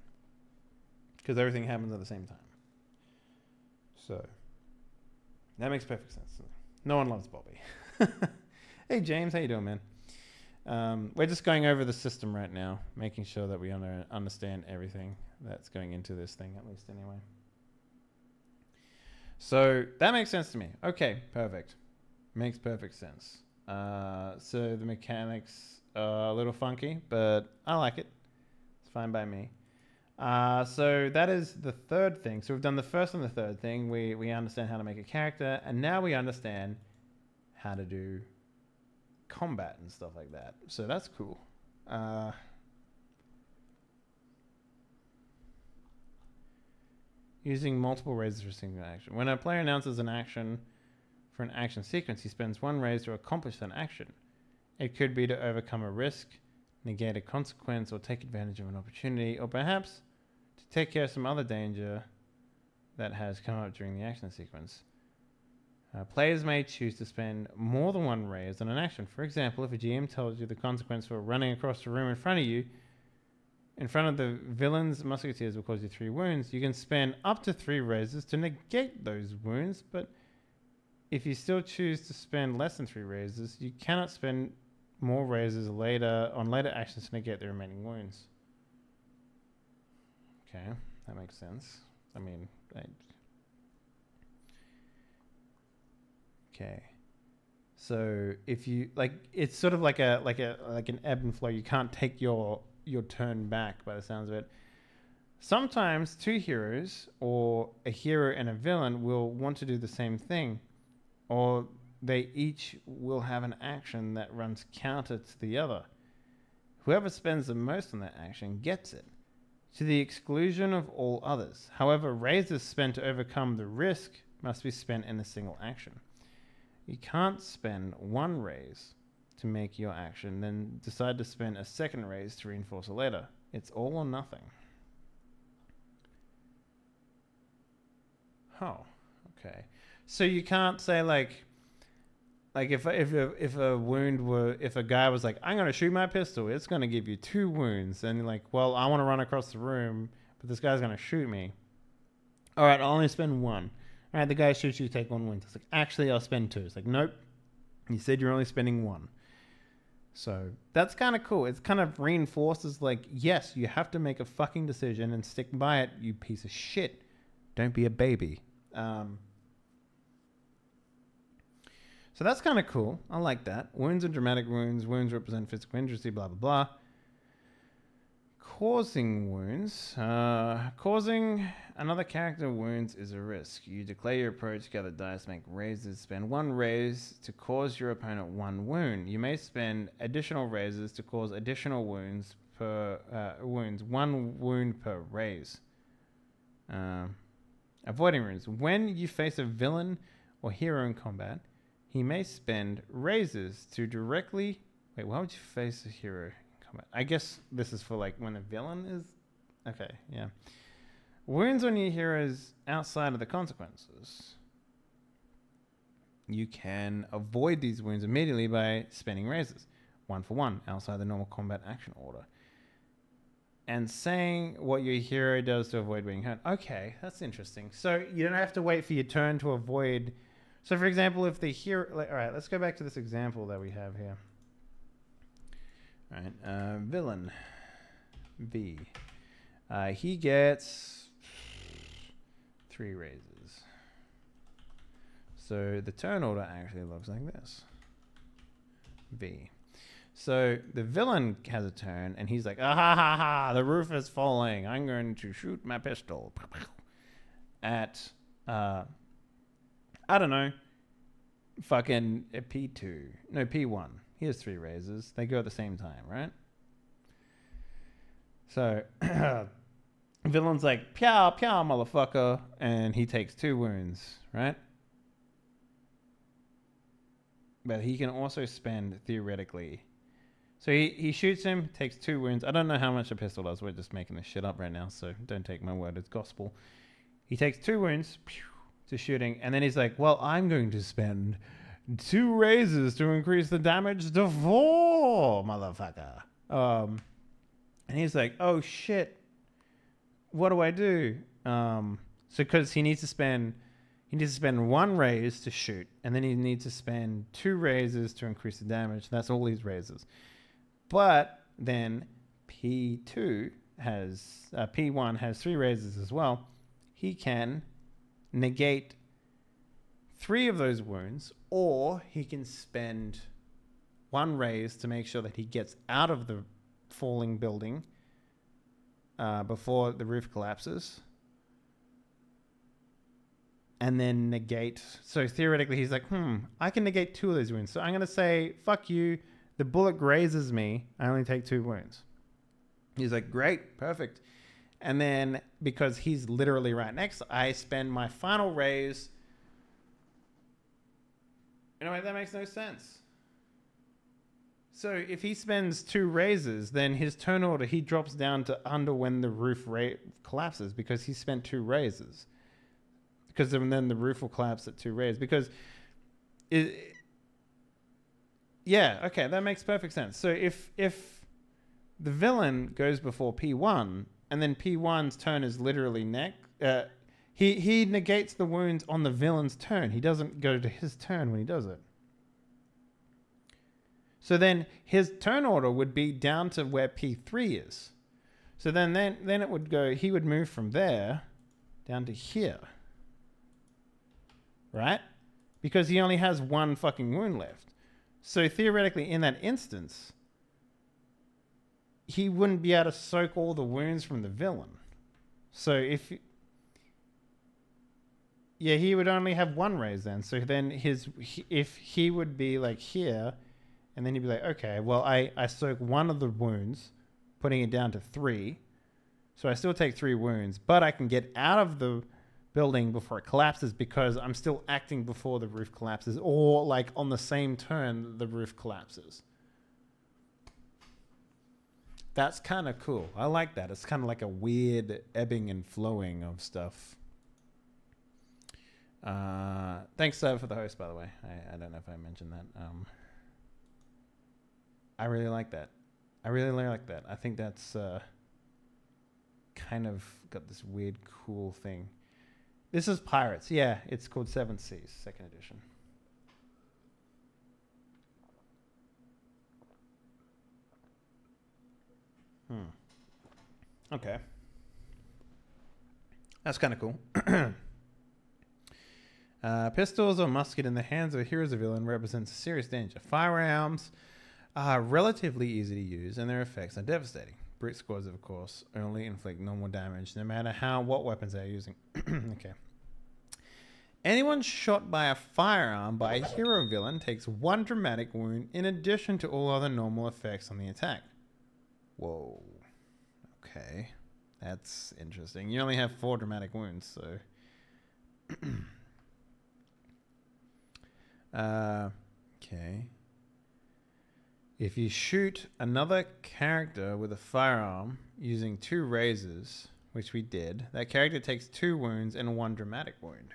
because everything happens at the same time. So that makes perfect sense. No one loves Bobby. Hey James, how you doing, man? We're just going over the system right now, making sure that we understand everything that's going into this thing, at least anyway. So that makes sense to me. Okay, perfect. Makes perfect sense. So the mechanics are a little funky, but I like it. It's fine by me. So that is the third thing. So we've done the first and the third thing. We understand how to make a character, and now we understand how to do combat and stuff like that. So that's cool. Using multiple raises for a single action. When a player announces an action for an action sequence, he spends 1 raise to accomplish that action. It could be to overcome a risk, negate a consequence, or take advantage of an opportunity, or perhaps to take care of some other danger that has come up during the action sequence. Players may choose to spend more than 1 raise on an action. For example, if a GM tells you the consequence for running across the room in front of you, in front of the villain's musketeers will cause you 3 wounds, you can spend up to 3 raises to negate those wounds, but if you still choose to spend less than 3 raises, you cannot spend more raises on later actions to negate the remaining wounds. Okay, that makes sense. I mean, okay. So if you it's sort of like an ebb and flow. You can't take your turn back by the sounds of it. Sometimes 2 heroes or a hero and a villain will want to do the same thing, or they each will have an action that runs counter to the other. Whoever spends the most on that action gets it, to the exclusion of all others. However, raises spent to overcome the risk must be spent in a single action. You can't spend 1 raise to make your action, then decide to spend a 2nd raise to reinforce it later. It's all or nothing. Oh, okay. So you can't say like if a wound were, if a guy was like, I'm gonna shoot my pistol, it's gonna give you 2 wounds, and you're like, well, I want to run across the room, but this guy's gonna shoot me. All right, I'll only spend 1. All right, the guy shoots you, take 1 wound. It's like, actually, I'll spend 2. It's like, nope. You said you're only spending 1. So that's kind of cool. It kind of reinforces like, yes, you have to make a fucking decision and stick by it, you piece of shit. Don't be a baby. So that's kind of cool. I like that. Wounds are dramatic wounds. Wounds represent physical injury, blah, blah, blah. Causing wounds. Causing another character wounds is a risk. You declare your approach, gather dice, make raises. Spend 1 raise to cause your opponent 1 wound. You may spend additional raises to cause additional wounds per 1 wound per raise. Avoiding wounds. When you face a villain or hero in combat, he may spend raises to directly... Wait, why would you face a hero in combat? I guess this is for like when a villain is... Okay, yeah. Wounds on your heroes outside of the consequences. You can avoid these wounds immediately by spending raises. 1 for 1 outside the normal combat action order. And saying what your hero does to avoid being hurt. Okay, that's interesting. So you don't have to wait for your turn to avoid... So, for example, if the hero... All right, let's go back to this example that we have here. All right, villain. V. He gets 3 raises. So the turn order actually looks like this. V. So the villain has a turn, and he's like, ah ha ha ha, the roof is falling. I'm going to shoot my pistol. At... I don't know, fucking a P2. No, P1. He has 3 raises. They go at the same time, right? So, villain's like, pyow, pyow, motherfucker. And he takes 2 wounds, right? But he can also spend, theoretically... So he shoots him, takes 2 wounds. I don't know how much a pistol does. We're just making this shit up right now, so don't take my word as gospel. He takes 2 wounds... to shooting, and then he's like, well, I'm going to spend 2 raises to increase the damage to 4, motherfucker. And he's like, oh shit, what do I do? So because he needs to spend 1 raise to shoot, and then he needs to spend 2 raises to increase the damage. That's all these raises. But then P1 has 3 raises as well. He can negate 3 of those wounds, or he can spend 1 raise to make sure that he gets out of the falling building before the roof collapses, and then negate. So theoretically he's like, I can negate 2 of those wounds, so I'm going to say, fuck you, the bullet grazes me, I only take 2 wounds. He's like, great, perfect. And then, because he's literally right next, I spend my final raise. Anyway, that makes no sense. So if he spends 2 raises, then his turn order, he drops down to under when the roof collapses, because he spent 2 raises. Because then the roof will collapse at 2 raises. Because yeah, okay, that makes perfect sense. So if the villain goes before P1, and then P1's turn is literally he negates the wounds on the villain's turn. He doesn't go to his turn when he does it. So then his turn order would be down to where P3 is. So then it would go, he would move from there down to here. Right? Because he only has 1 fucking wound left. So theoretically, in that instance, he wouldn't be able to soak all the wounds from the villain. So he would only have 1 raise then. So then if he would be like here, and then he'd be like, okay, well, I soak 1 of the wounds, putting it down to 3. So I still take 3 wounds, but I can get out of the building before it collapses because I'm still acting before the roof collapses, or like on the same turn the roof collapses. That's kind of cool. I like that. It's kind of like a weird ebbing and flowing of stuff. Thanks for the host, by the way. I don't know if I mentioned that. I really like that. I really like that. I think that's kind of got this weird, cool thing. This is Pirates. Yeah, it's called Seven Seas, second edition. Okay. That's kind of cool. Pistols or musket in the hands of a hero or villain represents a serious danger. Firearms are relatively easy to use, and their effects are devastating. Brute squads, of course, only inflict normal damage, no matter what weapons they are using. Okay. Anyone shot by a firearm by a hero villain takes 1 dramatic wound in addition to all other normal effects on the attack. Whoa. Okay. That's interesting. You only have 4 dramatic wounds, so... okay. If you shoot another character with a firearm using 2 razors, which we did, that character takes 2 wounds and 1 dramatic wound.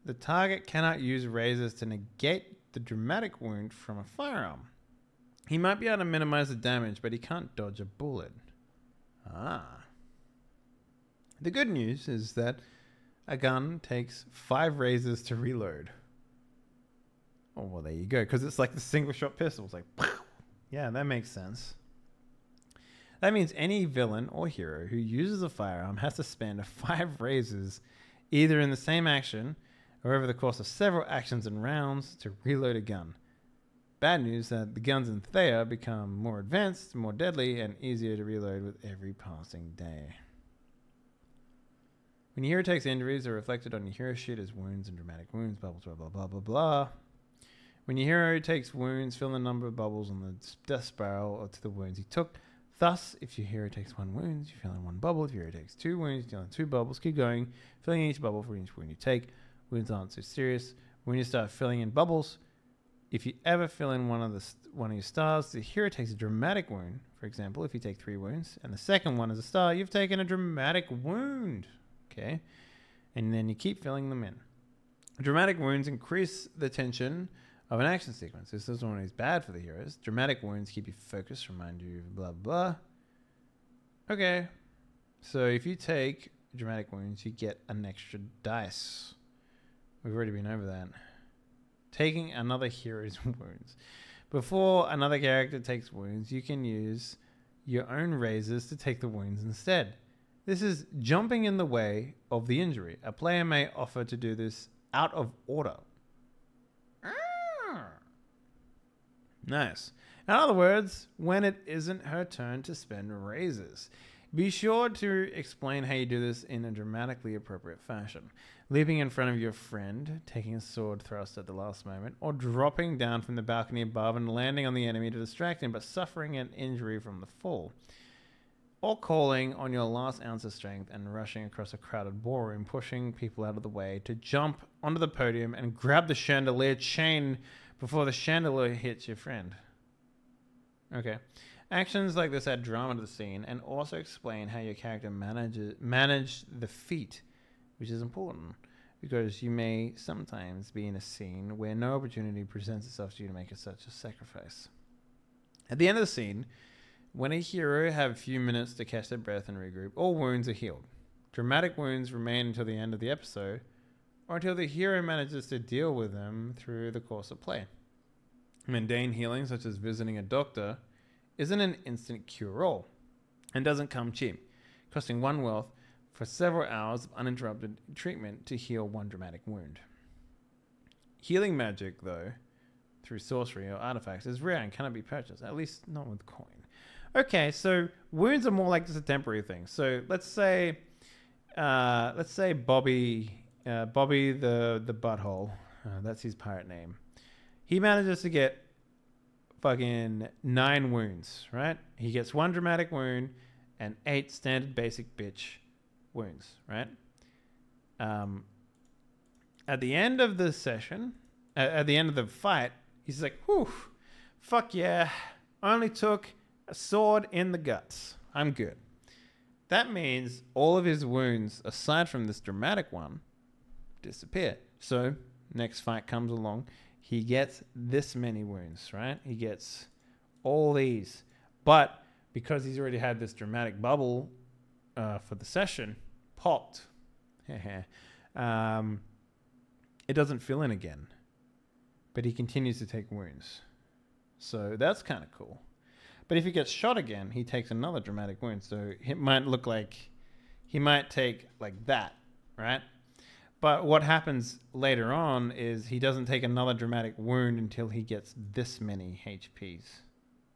The target cannot use razors to negate the dramatic wound from a firearm. He might be able to minimize the damage, but he can't dodge a bullet. The good news is that a gun takes 5 razors to reload. Oh, well, there you go. Because it's like the single-shot pistol. It's like, yeah, that makes sense. That means any villain or hero who uses a firearm has to spend 5 razors either in the same action or over the course of several actions and rounds to reload a gun. Bad news that the guns in Thea become more advanced, more deadly, and easier to reload with every passing day. When your hero takes injuries, they're reflected on your hero sheet as wounds and dramatic wounds, bubbles, blah, blah, blah, blah, blah. When your hero takes wounds, fill the number of bubbles on the death spiral or to the wounds he took. Thus, if your hero takes 1 wound, you fill in 1 bubble. If your hero takes 2 wounds, you fill in 2 bubbles. Keep going, filling in each bubble for each wound you take. Wounds aren't so serious. When you start filling in bubbles, if you ever fill in one of your stars, the hero takes a dramatic wound. For example, if you take 3 wounds and the second one is a star, you've taken a dramatic wound. Okay, and then you keep filling them in. Dramatic wounds increase the tension of an action sequence. This is always bad for the heroes. Dramatic wounds keep you focused, remind you of blah, blah. Okay, so if you take dramatic wounds, you get an extra dice. We've already been over that. Taking another hero's wounds. Before another character takes wounds, you can use your own razors to take the wounds instead. This is jumping in the way of the injury. A player may offer to do this out of order. Nice. In other words, when it isn't her turn to spend razors. Be sure to explain how you do this in a dramatically appropriate fashion. Leaping in front of your friend, taking a sword thrust at the last moment, or dropping down from the balcony above and landing on the enemy to distract him but suffering an injury from the fall. Or calling on your last ounce of strength and rushing across a crowded ballroom, pushing people out of the way to jump onto the podium and grab the chandelier chain before the chandelier hits your friend. Okay. Actions like this add drama to the scene and also explain how your character manage the feat, which is important because you may sometimes be in a scene where no opportunity presents itself to you to make such a sacrifice. At the end of the scene, when a hero have a few minutes to catch their breath and regroup, all wounds are healed. Dramatic wounds remain until the end of the episode, or until the hero manages to deal with them through the course of play. Mundane healing, such as visiting a doctor, isn't an instant cure-all, and doesn't come cheap, costing 1 wealth for several hours of uninterrupted treatment to heal 1 dramatic wound. Healing magic, though, through sorcery or artifacts, is rare and cannot be purchased, at least not with coin. Okay, so wounds are more like just a temporary thing. So let's say Bobby the Butthole, that's his pirate name. He manages to get fucking 9 wounds, right? He gets 1 dramatic wound and 8 standard basic bitch wounds, right? At the end of the session, at the end of the fight, he's like, whew, fuck yeah, I only took a sword in the guts. I'm good. That means all of his wounds, aside from this dramatic one, disappear. So next fight comes along, he gets this many wounds, right? He gets all these, but because he's already had this dramatic bubble for the session popped, it doesn't fill in again, but he continues to take wounds. So that's kind of cool. But if he gets shot again, he takes another dramatic wound. So it might look like he might take like that, right? But what happens later on is he doesn't take another dramatic wound until he gets this many HPs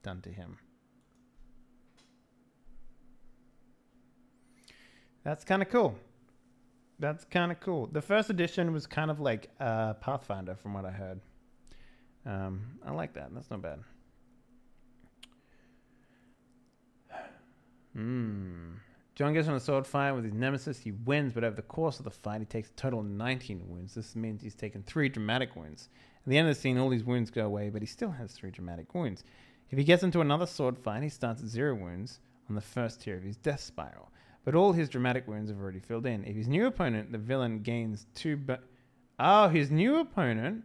done to him. That's kind of cool. That's kind of cool. The first edition was kind of like Pathfinder from what I heard. I like that. That's not bad. John gets on a sword fight with his nemesis. He wins, but over the course of the fight, he takes a total of 19 wounds. This means he's taken 3 dramatic wounds. At the end of the scene, all these wounds go away, but he still has 3 dramatic wounds. If he gets into another sword fight, he starts at 0 wounds on the first tier of his death spiral. But all his dramatic wounds have already filled in. If his new opponent, the villain, gains 2... his new opponent...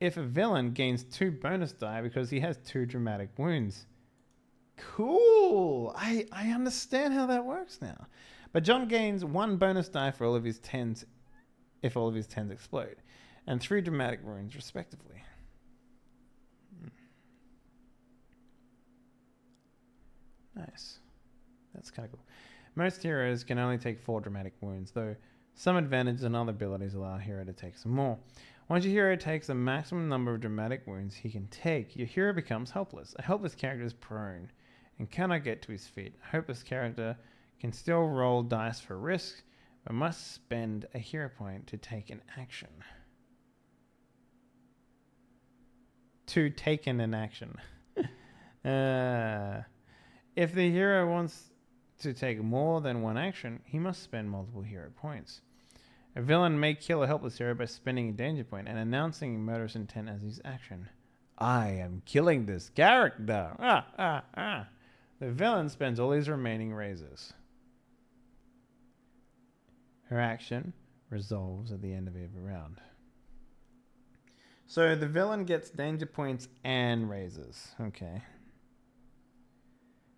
If a villain gains 2 bonus die because he has 2 dramatic wounds. Cool. I understand how that works now. But John gains 1 bonus die for all of his 10s if all of his 10s explode, and 3 dramatic wounds respectively. Nice. That's kind of cool. Most heroes can only take 4 dramatic wounds, though some advantages and other abilities allow a hero to take some more. Once your hero takes the maximum number of dramatic wounds he can take, your hero becomes helpless. A helpless character is prone and cannot get to his feet. A hopeless character can still roll dice for risk, but must spend a hero point to take an action. To take an action. If the hero wants to take more than 1 action, he must spend multiple hero points. A villain may kill a helpless hero by spending a danger point and announcing murderous intent as his action. I am killing this character. The villain spends all his remaining raises. Her action resolves at the end of every round. So the villain gets danger points and raises. Okay.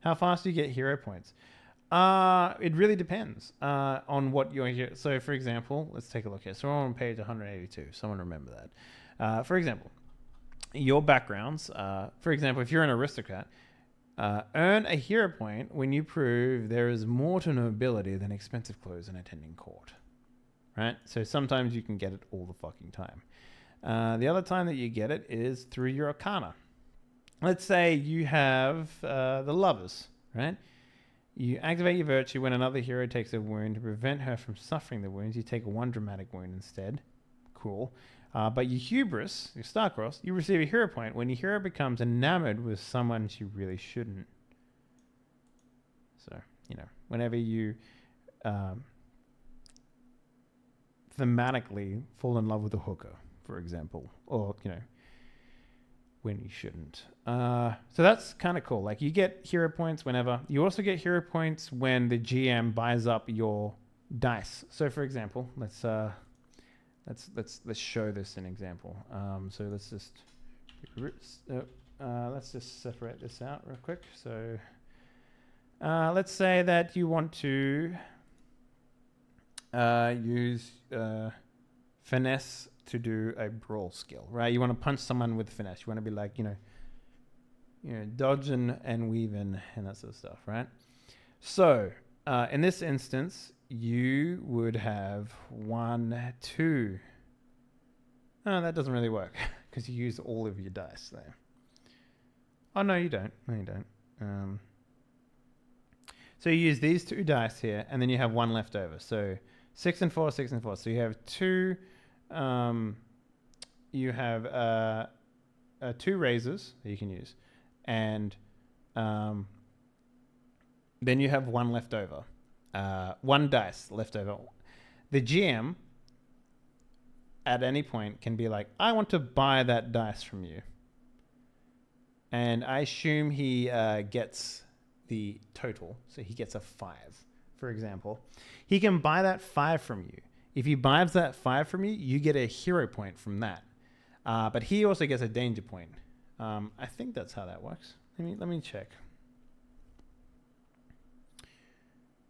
How fast do you get hero points? It really depends on what you're here. So, for example, let's take a look here. So, we're on page 182. Someone remember that. For example, your backgrounds. For example, if you're an aristocrat, earn a hero point when you prove there is more to nobility than expensive clothes and attending court. Right? So, sometimes you can get it all the fucking time. The other time that you get it is through your arcana. Let's say you have the lovers, right? You activate your virtue when another hero takes a wound. To prevent her from suffering the wounds, you take 1 dramatic wound instead. Cool. But your hubris, your star-crossed, you receive a hero point when your hero becomes enamored with someone she really shouldn't. So, whenever you thematically fall in love with a hooker, for example, or, when you shouldn't. So that's kind of cool. Like, you get hero points whenever. You also get hero points when the GM buys up your dice. So, for example, let's show this an example. So let's just separate this out real quick. So let's say that you want to use finesse to do a brawl skill, right? You want to punch someone with finesse. You want to be like, dodge and weave and that sort of stuff, right? So in this instance, you would have 1, 2. Oh, that doesn't really work because you use all of your dice there. Oh, no, you don't. No, you don't. So you use these 2 dice here, and then you have 1 left over. So 6 and 4, 6 and 4. So you have 2... you have 2 raises that you can use, and then you have 1 left over, 1 dice left over. The GM at any point can be like, I want to buy that dice from you, and I assume he gets the total, so he gets a 5, for example. He can buy that 5 from you. If he buys that 5 from you, you get a hero point from that. But he also gets a danger point. I think that's how that works. Let me check.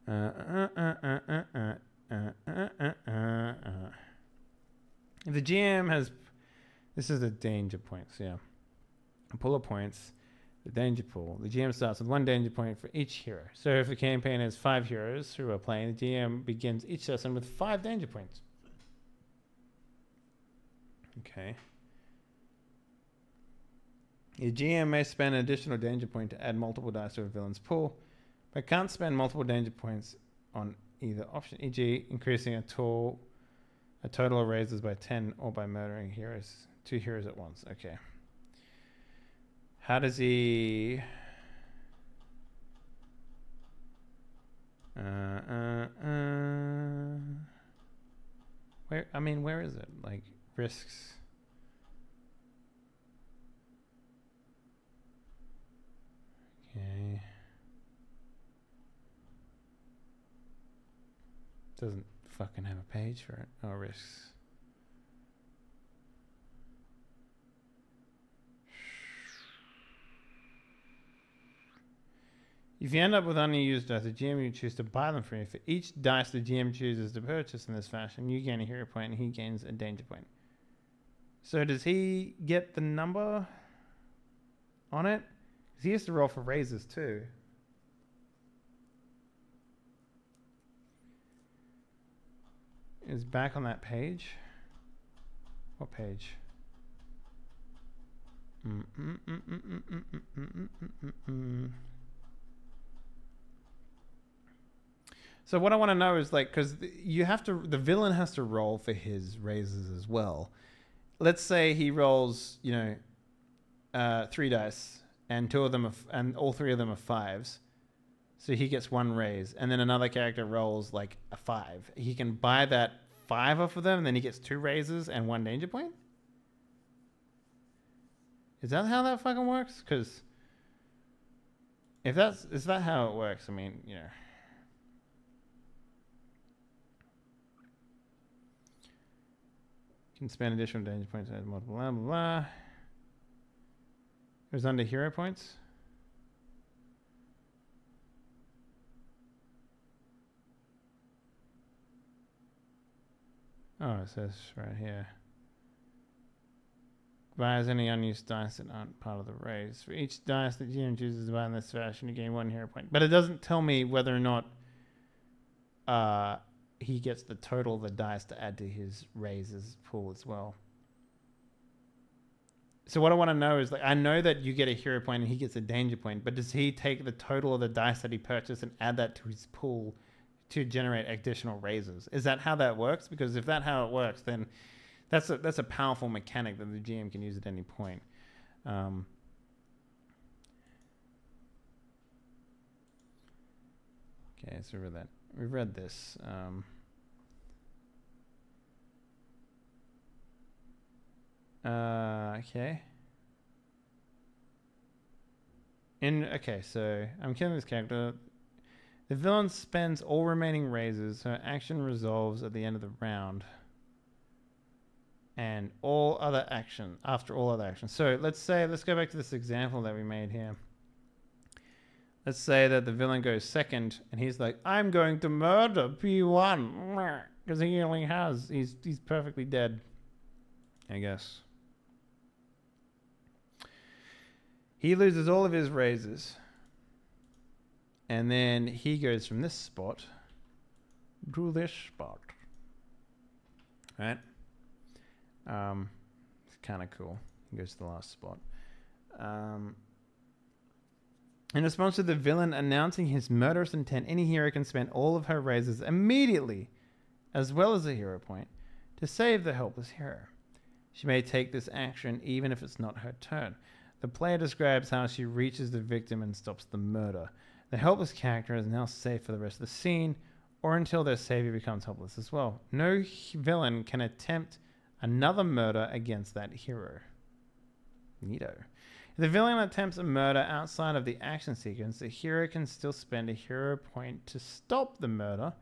If the GM has, this is the danger points, yeah. A pool of points, the danger pool. The GM starts with 1 danger point for each hero. So if the campaign has 5 heroes who are playing, the GM begins each session with 5 danger points. Okay. Your GM may spend an additional danger point to add multiple dice to a villain's pool, but can't spend multiple danger points on either option, e.g. increasing a total of raises by 10 or by murdering 2 heroes at once. Okay. How does he... where is it? Like, risks... Okay. Doesn't fucking have a page for it. Oh, risks. If you end up with unused dice, the GM you choose to buy them from you. For each dice the GM chooses to purchase in this fashion, you gain a hero point and he gains a danger point. So does he get the number on it? Because he has to roll for raises too. Is back on that page? What page? So what I want to know is, like, because the villain has to roll for his raises as well. Let's say he rolls, 3 dice, and 2 of them and all 3 of them are 5s. So he gets 1 raise, and then another character rolls like a 5. He can buy that 5 off of them, and then he gets 2 raises and 1 danger point? Is that how that fucking works? Because is that how it works? I mean, can spend additional danger points as multiple blah blah blah. It was under hero points. Oh, it says right here. Buys any unused dice that aren't part of the raise. For each dice that GM chooses to buy in this fashion, you gain 1 hero point. But it doesn't tell me whether or not he gets the total of the dice to add to his raises pool as well. So what I want to know is, like, I know that you get a hero point and he gets a danger point, but does he take the total of the dice that he purchased and add that to his pool to generate additional raises? Is that how that works? Because if that's how it works, then that's a powerful mechanic that the GM can use at any point. Okay, so we've read this. Okay. So I'm killing this character. The villain spends all remaining raises, so action resolves at the end of the round. And after all other actions. So let's go back to this example that we made here. Let's say that the villain goes second, and he's like, I'm going to murder P1. Because he only has, he's perfectly dead, I guess. He loses all of his raises. And then he goes from this spot to this spot. Right? It's kind of cool. He goes to the last spot. In response to the villain announcing his murderous intent, any hero can spend all of her raises immediately, as well as a hero point, to save the helpless hero. She may take this action even if it's not her turn. The player describes how she reaches the victim and stops the murder. The helpless character is now safe for the rest of the scene, or until their savior becomes helpless as well. No villain can attempt another murder against that hero. Neato. If the villain attempts a murder outside of the action sequence, the hero can still spend a hero point to stop the murder,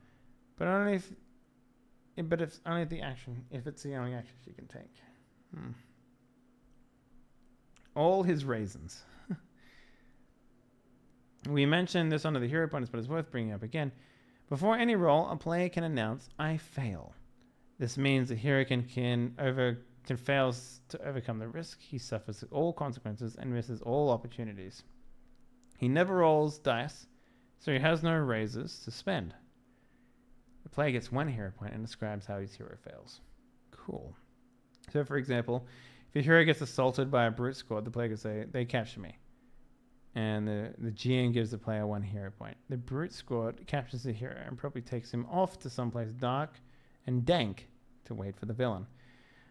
but only if But if it's only the action, if it's the only action she can take. All his raisins. We mentioned this under the hero points, but it's worth bringing up again. Before any roll, a player can announce, I fail. This means the hero can fails to overcome the risk. He suffers all consequences and misses all opportunities. He never rolls dice, so he has no raises to spend. The player gets 1 hero point and describes how his hero fails. Cool. So, for example, if your hero gets assaulted by a brute squad, the player can say, they capture me. And the GM gives the player 1 hero point. The brute squad captures the hero and probably takes him off to someplace dark and dank to wait for the villain.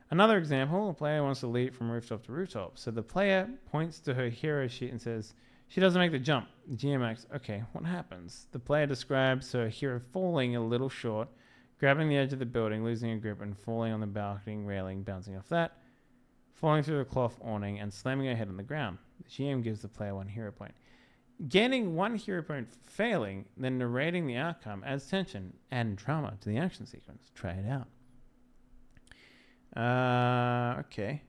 Another example, a player wants to leap from rooftop to rooftop. So the player points to her hero sheet and says, she doesn't make the jump. The GM asks, okay, what happens? The player describes her hero falling a little short, grabbing the edge of the building, losing a grip, and falling on the balcony railing, bouncing off that, falling through the cloth awning, and slamming her head on the ground. The GM gives the player 1 hero point. Gaining 1 hero point for failing, then narrating the outcome adds tension and drama to the action sequence. Try it out. Okay.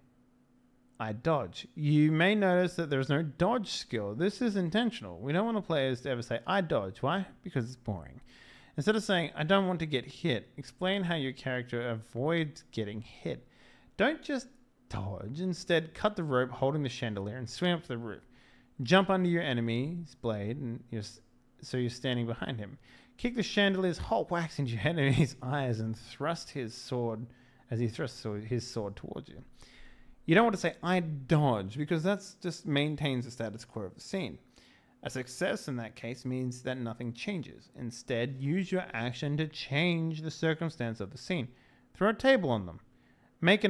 I dodge. You may notice that there's no dodge skill. This is intentional. We don't want players to ever say, I dodge. Why? Because it's boring. Instead of saying, I don't want to get hit, explain how your character avoids getting hit. Don't just dodge. Instead, cut the rope holding the chandelier and swim up to the roof. Jump under your enemy's blade, and so you're standing behind him. Kick the chandelier's hot wax into your enemy's eyes and thrust his sword as he thrusts his sword towards you. You don't want to say, I dodge, because that just maintains the status quo of the scene. A success in that case means that nothing changes. Instead, use your action to change the circumstance of the scene. Throw a table on them. Make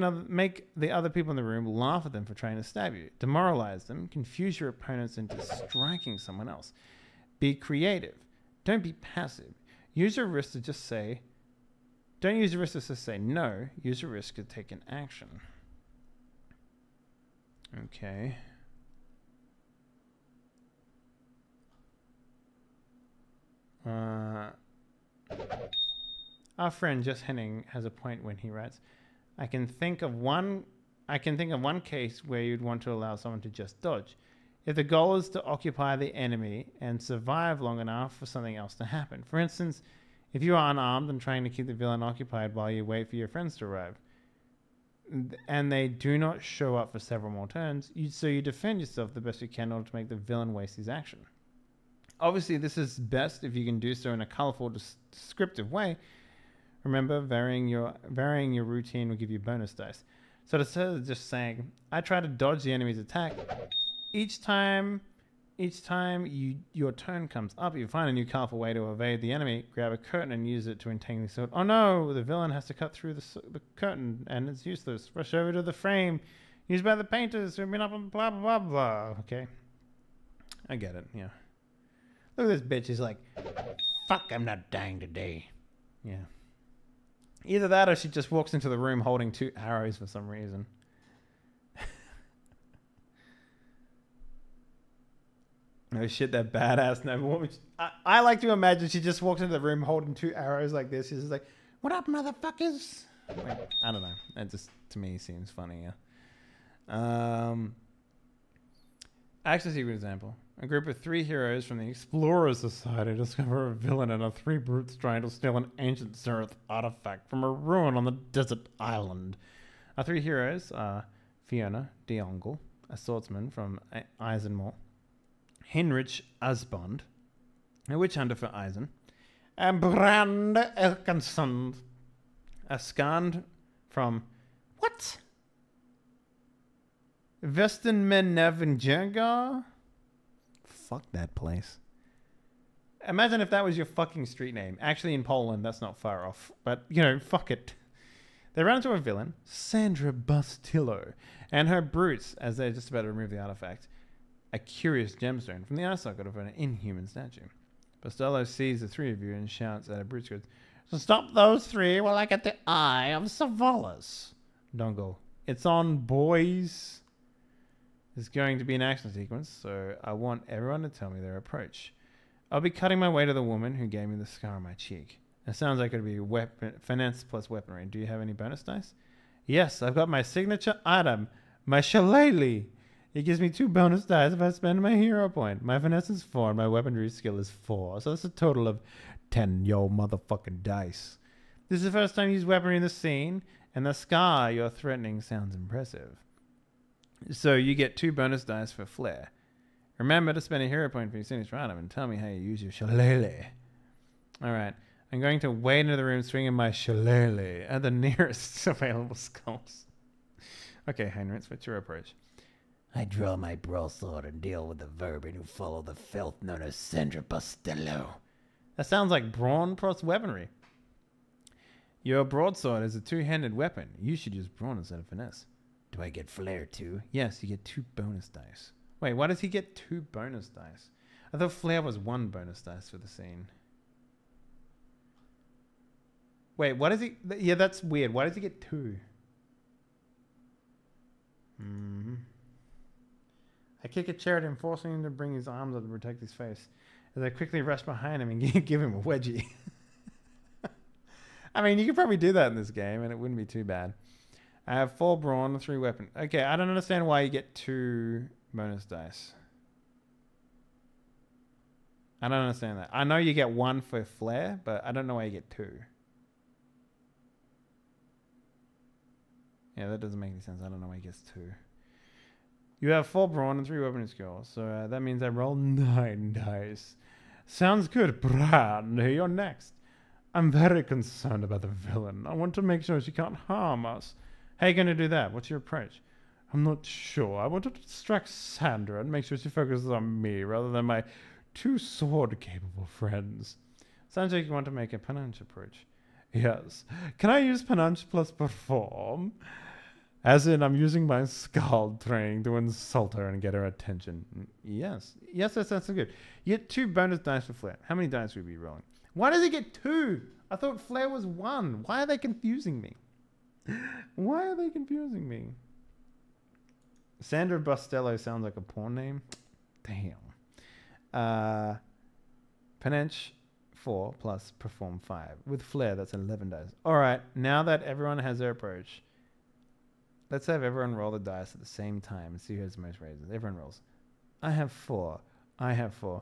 the other people in the room laugh at them for trying to stab you. Demoralize them. Confuse your opponents into striking someone else. Be creative. Don't be passive. Use your wrist to just say... Don't use your wrist to just say no. Use your wrist to take an action. Okay. Our friend Just Henning has a point when he writes, I can think of one case where you'd want to allow someone to just dodge. If the goal is to occupy the enemy and survive long enough for something else to happen. For instance, if you are unarmed and trying to keep the villain occupied while you wait for your friends to arrive, and they do not show up for several more turns, so you defend yourself the best you can in order to make the villain waste his action. Obviously, this is best if you can do so in a colorful, descriptive way. Remember, varying your routine will give you bonus dice. So instead of just saying, I try to dodge the enemy's attack, each time your turn comes up, you find a new colorful way to evade the enemy, grab a curtain and use it to entangle the sword. Oh no, the villain has to cut through the curtain and it's useless. Rush over to the frame used by the painters who've been up on blah, blah, blah, blah. Okay. I get it, yeah. Look at this bitch, she's like, fuck, I'm not dying today. Yeah. Either that or she just walks into the room holding 2 arrows for some reason. Oh shit, that badass noble woman. I like to imagine she just walks into the room holding 2 arrows like this. She's just like, what up, motherfuckers? Like, I don't know. That just, to me, seems funny, yeah. Actually, see an example. A group of 3 heroes from the Explorer Society discover a villain and 3 brutes trying to steal an ancient Zereth artifact from a ruin on the desert island. Our 3 heroes are Fiona Deongle, a swordsman from Eisenmoor, Heinrich Asbond, a witch hunter for Eisen, and Brand Elkansson, a Skand from... What? Vestenmenevenjergar? Fuck that place. Imagine if that was your fucking street name. Actually, in Poland, that's not far off. But, you know, fuck it. They run into a villain, Sandra Bustillo, and her brutes as they're just about to remove the artifact. A curious gemstone from the eye socket of an inhuman statue. Bustillo sees the 3 of you and shouts at a brute squad, so stop those 3 while I get the eye of Savalas. Dongle. It's on, boys. There's going to be an action sequence, so I want everyone to tell me their approach. I'll be cutting my way to the woman who gave me the scar on my cheek. It sounds like it'd be finesse plus weaponry. Do you have any bonus dice? Yes, I've got my signature item, my shillelagh. It gives me 2 bonus dice if I spend my hero point. My finesse is 4 and my weaponry skill is 4. So that's a total of 10 yo motherfucking dice. This is the first time you use weaponry in the scene, and the scar you're threatening sounds impressive. So you get 2 bonus dice for flair. Remember to spend a hero point for your signature item and tell me how you use your shillelagh. Alright, I'm going to wade into the room swinging my shillelagh at the nearest available skulls. Okay, Heinrich, what's your approach? I draw my broadsword and deal with the vermin who follow the filth known as Sandra Bustello. That sounds like brawn plus weaponry. Your broadsword is a 2-handed weapon. You should use brawn instead of finesse. Do I get flair too? Yes, you get 2 bonus dice. Wait, why does he get 2 bonus dice? I thought flair was 1 bonus dice for the scene. Wait, what does he... Yeah, that's weird. Why does he get 2? I kick a chair at him, forcing him to bring his arms up to protect his face. As I quickly rush behind him and give him a wedgie. I mean, you could probably do that in this game, and it wouldn't be too bad. I have 4 brawn, 3 weapon. Okay, I don't understand why you get 2 bonus dice. I don't understand that. I know you get 1 for flair, but I don't know why you get 2. Yeah, that doesn't make any sense. I don't know why he gets 2. You have 4 brawn and 3 weapon skills, so that means I roll 9 dice. Sounds good, Brad. You're next. I'm very concerned about the villain. I want to make sure she can't harm us. How are you going to do that? What's your approach? I'm not sure. I want to distract Sandra and make sure she focuses on me rather than my 2 sword-capable friends. Sounds like you want to make a panache approach. Yes. Can I use panache plus perform? As in, I'm using my scald training to insult her and get her attention. Yes. Yes, that sounds good. You get 2 bonus dice for flair. How many dice would we be rolling? Why does he get 2? I thought flair was 1. Why are they confusing me? Why are they confusing me? Sandra Bustello sounds like a porn name. Damn. Panache 4 plus perform 5. With flair, that's 11 dice. Alright, now that everyone has their approach, let's have everyone roll the dice at the same time and see who has the most raises. Everyone rolls. I have 4. I have 4.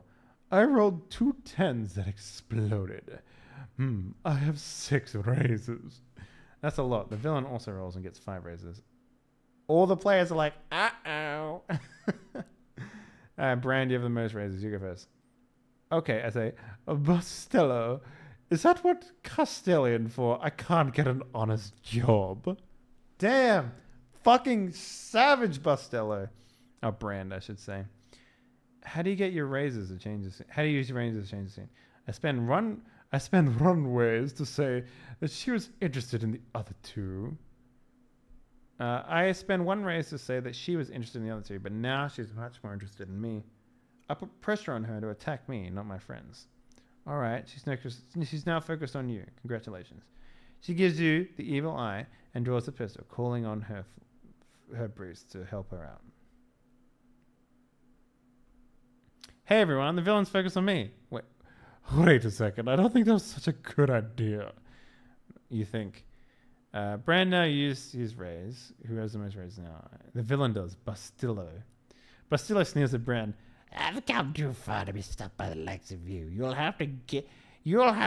I rolled 2 10s that exploded. I have 6 raises. That's a lot. The villain also rolls and gets 5 raises. All the players are like, uh-oh. Brand, you have the most raises. You go first. Okay, I say, Bustello, is that what Castellian for? I can't get an honest job. Damn. Fucking savage, Bustello. Oh, Brand, I should say. How do you get your raises to change the scene? How do you use your raises to change the scene? I spend runways to say that she was interested in the other 2. I spend 1 raise to say that she was interested in the other 2, but now she's much more interested in me. I put pressure on her to attack me, not my friends. All right, she's now focused on you. Congratulations. She gives you the evil eye and draws a pistol, calling on her Bruce to help her out. Hey everyone, the villain's focused on me. Wait a second. I don't think that was such a good idea. You think? Brand now used his raise. Who has the most raise now? The villain does. Bustillo. Bustillo sneers at Brand. I've come too far to be stopped by the likes of you. You'll have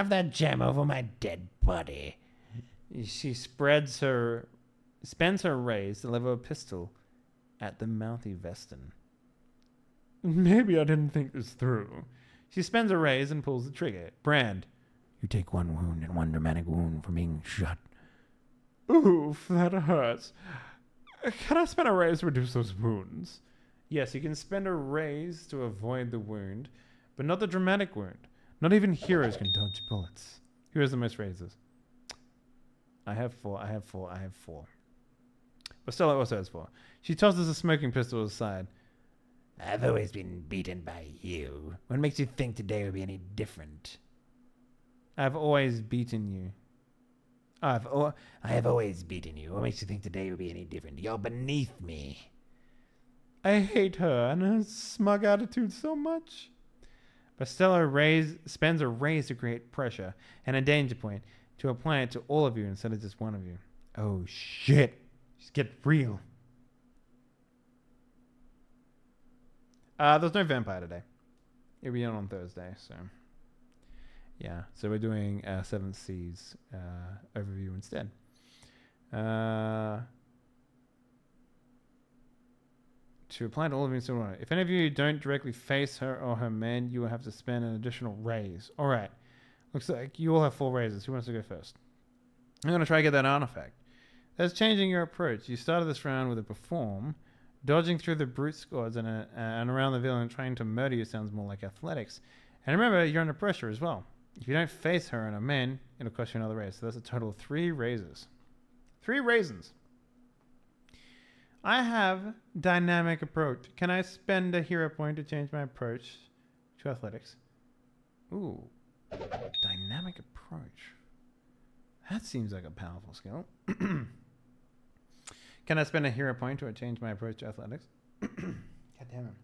that gem over my dead body. She spends her raise to level a pistol at the mouthy Veston. Maybe I didn't think this through. She spends a raise and pulls the trigger. Brand. You take 1 wound and 1 dramatic wound from being shot. Oof, that hurts. Can I spend a raise to reduce those wounds? Yes, you can spend a raise to avoid the wound, but not the dramatic wound. Not even heroes can dodge bullets. Who has the most raises? I have 4. Bustelo also has 4. She tosses a smoking pistol aside. I've always been beaten by you. What makes you think today will be any different? I've always beaten you. I have always beaten you. What makes you think today will be any different? You're beneath me. I hate her and her smug attitude so much. Bustelo spends a raise to create pressure and a danger point to apply it to all of you instead of just one of you. Oh shit. Just get real. There's no vampire today. It'll be on Thursday, so yeah. So we're doing Seventh Seas overview instead. To apply to all of you, so if any of you don't directly face her or her men, you will have to spend an additional raise. All right. Looks like you all have 4 raises. Who wants to go first? I'm going to try to get that artifact. That's changing your approach. You started this round with a perform. Dodging through the brute squads and around the villain trying to murder you sounds more like athletics. And remember, you're under pressure as well. If you don't face her and her men, it'll cost you another raise. So that's a total of 3 raises. 3 raisins. I have dynamic approach. Can I spend a hero point to change my approach to athletics? Ooh. Dynamic approach. That seems like a powerful skill. Can I spend a hero point to change my approach to athletics? God damn it.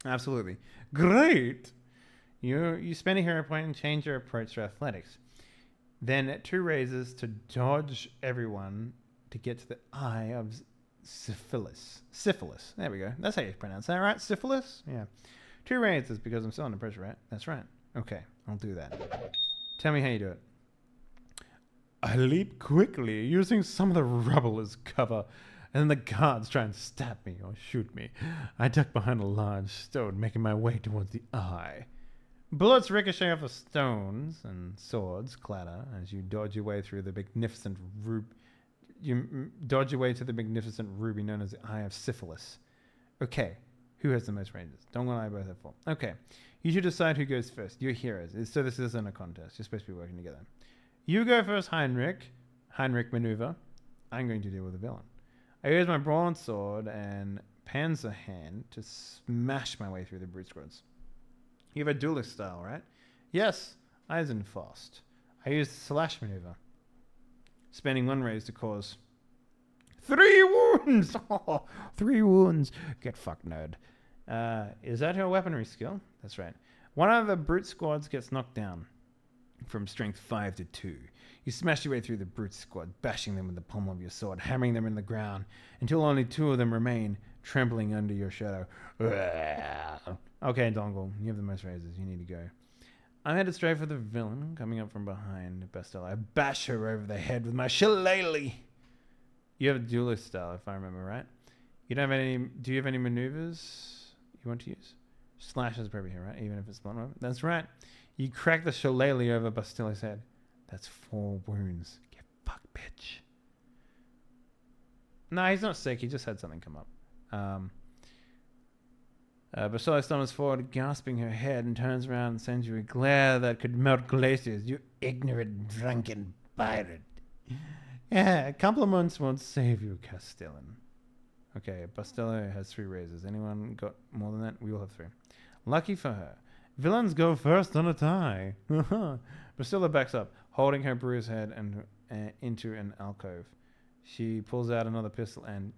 Absolutely. Great. You spend a hero point and change your approach to athletics. Then 2 raises to dodge everyone to get to the eye of syphilis. Syphilis. There we go. That's how you pronounce that, right? Syphilis? Yeah. 2 raises because I'm still under pressure, right? That's right. Okay. I'll do that. Tell me how you do it. I leap quickly, using some of the rubble as cover, and then the guards try and stab me or shoot me. I duck behind a large stone, making my way towards the eye. Bullets ricochet off the stones, and swords clatter as you dodge your way through the magnificent ruby known as the Eye of Syphilis. Okay, who has the most ranges? Dongle and I both have 4. Okay, you should decide who goes first. You're heroes, so this isn't a contest. You're supposed to be working together. You go first, Heinrich. Heinrich maneuver. I'm going to deal with the villain. I use my broadsword and panzer hand to smash my way through the brute squads. You have a duelist style, right? Yes, Eisenfast. I use the slash maneuver, spending 1 raise to cause 3 wounds. 3 wounds. Get fucked, nerd. Is that her weaponry skill? That's right. One of the brute squads gets knocked down. From strength 5 to 2. You smash your way through the brute squad, bashing them with the pommel of your sword, hammering them in the ground, until only 2 of them remain, trembling under your shadow. Okay, Dongle, you have the most raises. You need to go. I'm headed straight for the villain, coming up from behind Bastille. I bash her over the head with my shillelagh. You have a duelist style, if I remember right. You don't have any... Do you have any maneuvers you want to use? Slash is probably here, right? Even if it's blunt weapon. That's right. You crack the shillelagh over Bastille's head. That's 4 wounds. Get fucked, bitch. No, he's not sick. He just had something come up. Bastille stumbles forward, gasping her head, and turns around and sends you a glare that could melt glaciers. You ignorant, drunken pirate. Yeah, compliments won't save you, Castellan. Okay, Bastille has 3 raises. Anyone got more than that? We all have 3. Lucky for her. Villains go first on a tie. Bastilla backs up, holding her bruised head and into an alcove. She pulls out another pistol and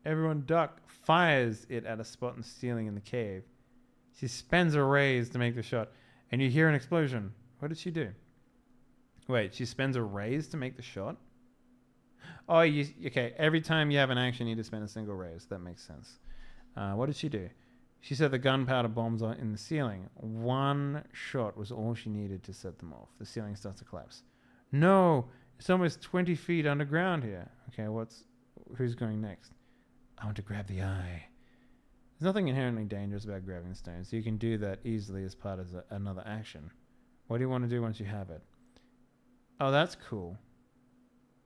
everyone duck, fires it at a spot in the ceiling in the cave. She spends a raise to make the shot, and you hear an explosion. What did she do? Wait, she spends a raise to make the shot? Oh, okay. Every time you have an action, you need to spend a single raise. That makes sense. What did she do? She set the gunpowder bombs in the ceiling. 1 shot was all she needed to set them off. The ceiling starts to collapse. No, it's almost 20 feet underground here. Okay, who's going next? I want to grab the eye. There's nothing inherently dangerous about grabbing the stone, so you can do that easily as part of another action. What do you want to do once you have it? Oh, that's cool.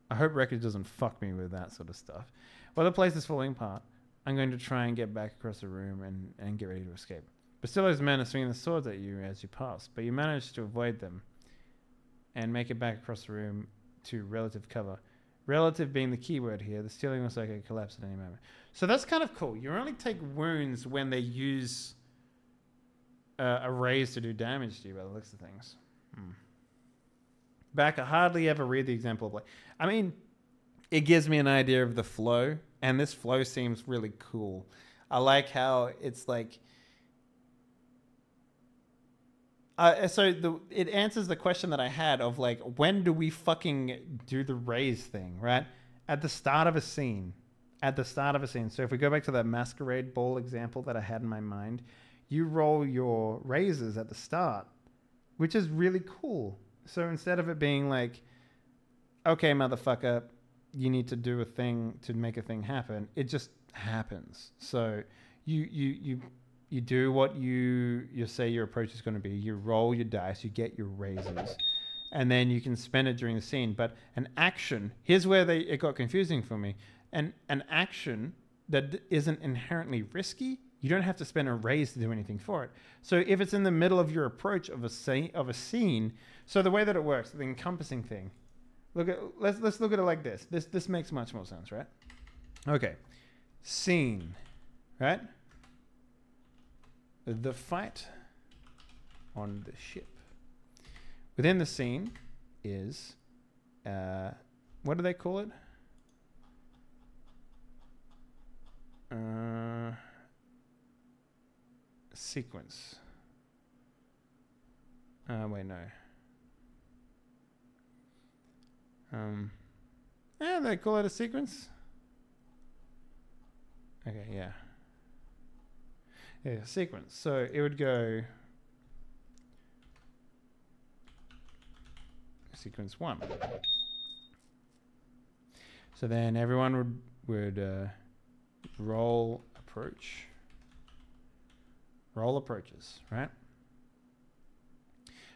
I hope Wreckage doesn't fuck me with that sort of stuff. While the place is falling apart, I'm going to try and get back across the room and get ready to escape. Bastille's men are swinging the swords at you as you pass, but you manage to avoid them and make it back across the room to relative cover. Relative being the key word here. The ceiling looks like it collapse at any moment. So that's kind of cool. You only take wounds when they use a raise to do damage to you by the looks of things. Back, I hardly ever read the example of I mean, it gives me an idea of the flow, and this flow seems really cool. I like how it's like It answers the question that I had of like, when do we fucking do the raise thing, right? At the start of a scene. At the start of a scene. So if we go back to that masquerade ball example that I had in my mind, you roll your raises at the start, which is really cool. So instead of it being like, okay, motherfucker, you need to do a thing to make a thing happen, it just happens. So you do what you say your approach is going to be. You roll your dice, you get your raises, and then you can spend it during the scene. But an action, here's where it got confusing for me. An action that isn't inherently risky, you don't have to spend a raise to do anything for it. So if it's in the middle of your approach of a scene, so the way that it works, the encompassing thing, let's look at it like this. This makes much more sense, right? Okay, scene, right? The fight on the ship. Within the scene is, what do they call it? Sequence. Wait, no. Yeah, they call it a sequence. Okay, yeah. Yeah, sequence. So it would go sequence 1. So then everyone would roll approaches, right?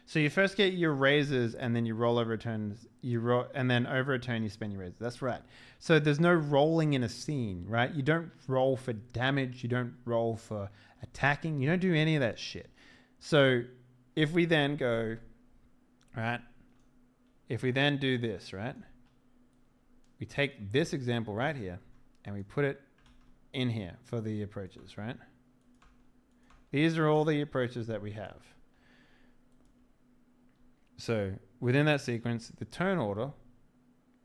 So you first get your raises, and then you roll over a turn. And then over a turn you spend your raises. That's right. So there's no rolling in a scene, right? You don't roll for damage. You don't roll for attacking. You don't do any of that shit. So if we then go, right? If we then do this, right? We take this example right here, and we put it in here for the approaches, right? These are all the approaches that we have. So within that sequence, the turn order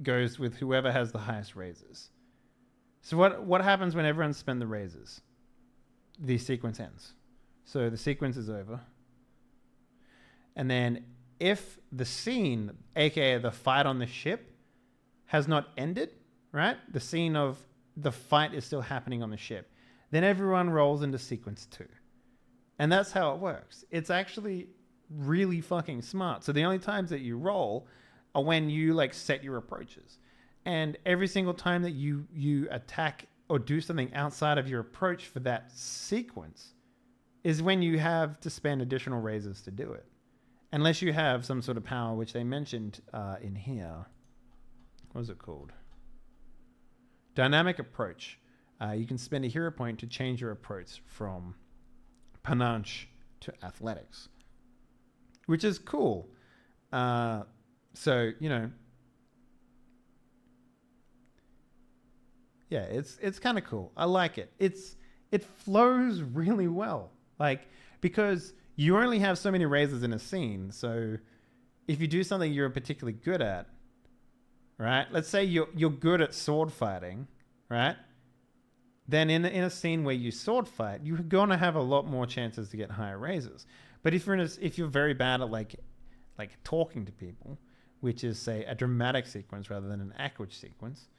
goes with whoever has the highest raises. So what happens when everyone's spent the raises? The sequence ends. So the sequence is over. And then if the scene, aka the fight on the ship, has not ended, right? The scene of the fight is still happening on the ship. Then everyone rolls into sequence 2. And that's how it works. It's actually really fucking smart. So the only times that you roll are when you like set your approaches. And every single time that you attack or do something outside of your approach for that sequence is when you have to spend additional raises to do it. Unless you have some sort of power, which they mentioned in here. What was it called? Dynamic approach. You can spend a hero point to change your approach from panache to athletics, which is cool. So, you know, yeah, it's kind of cool. I like it. It flows really well, like, because you only have so many raises in a scene. So if you do something you're particularly good at, right? Let's say you're good at sword fighting, right? Then in a scene where you sword fight, you're gonna have a lot more chances to get higher raises. But if you're very bad at like talking to people, which is say a dramatic sequence rather than an awkward sequence,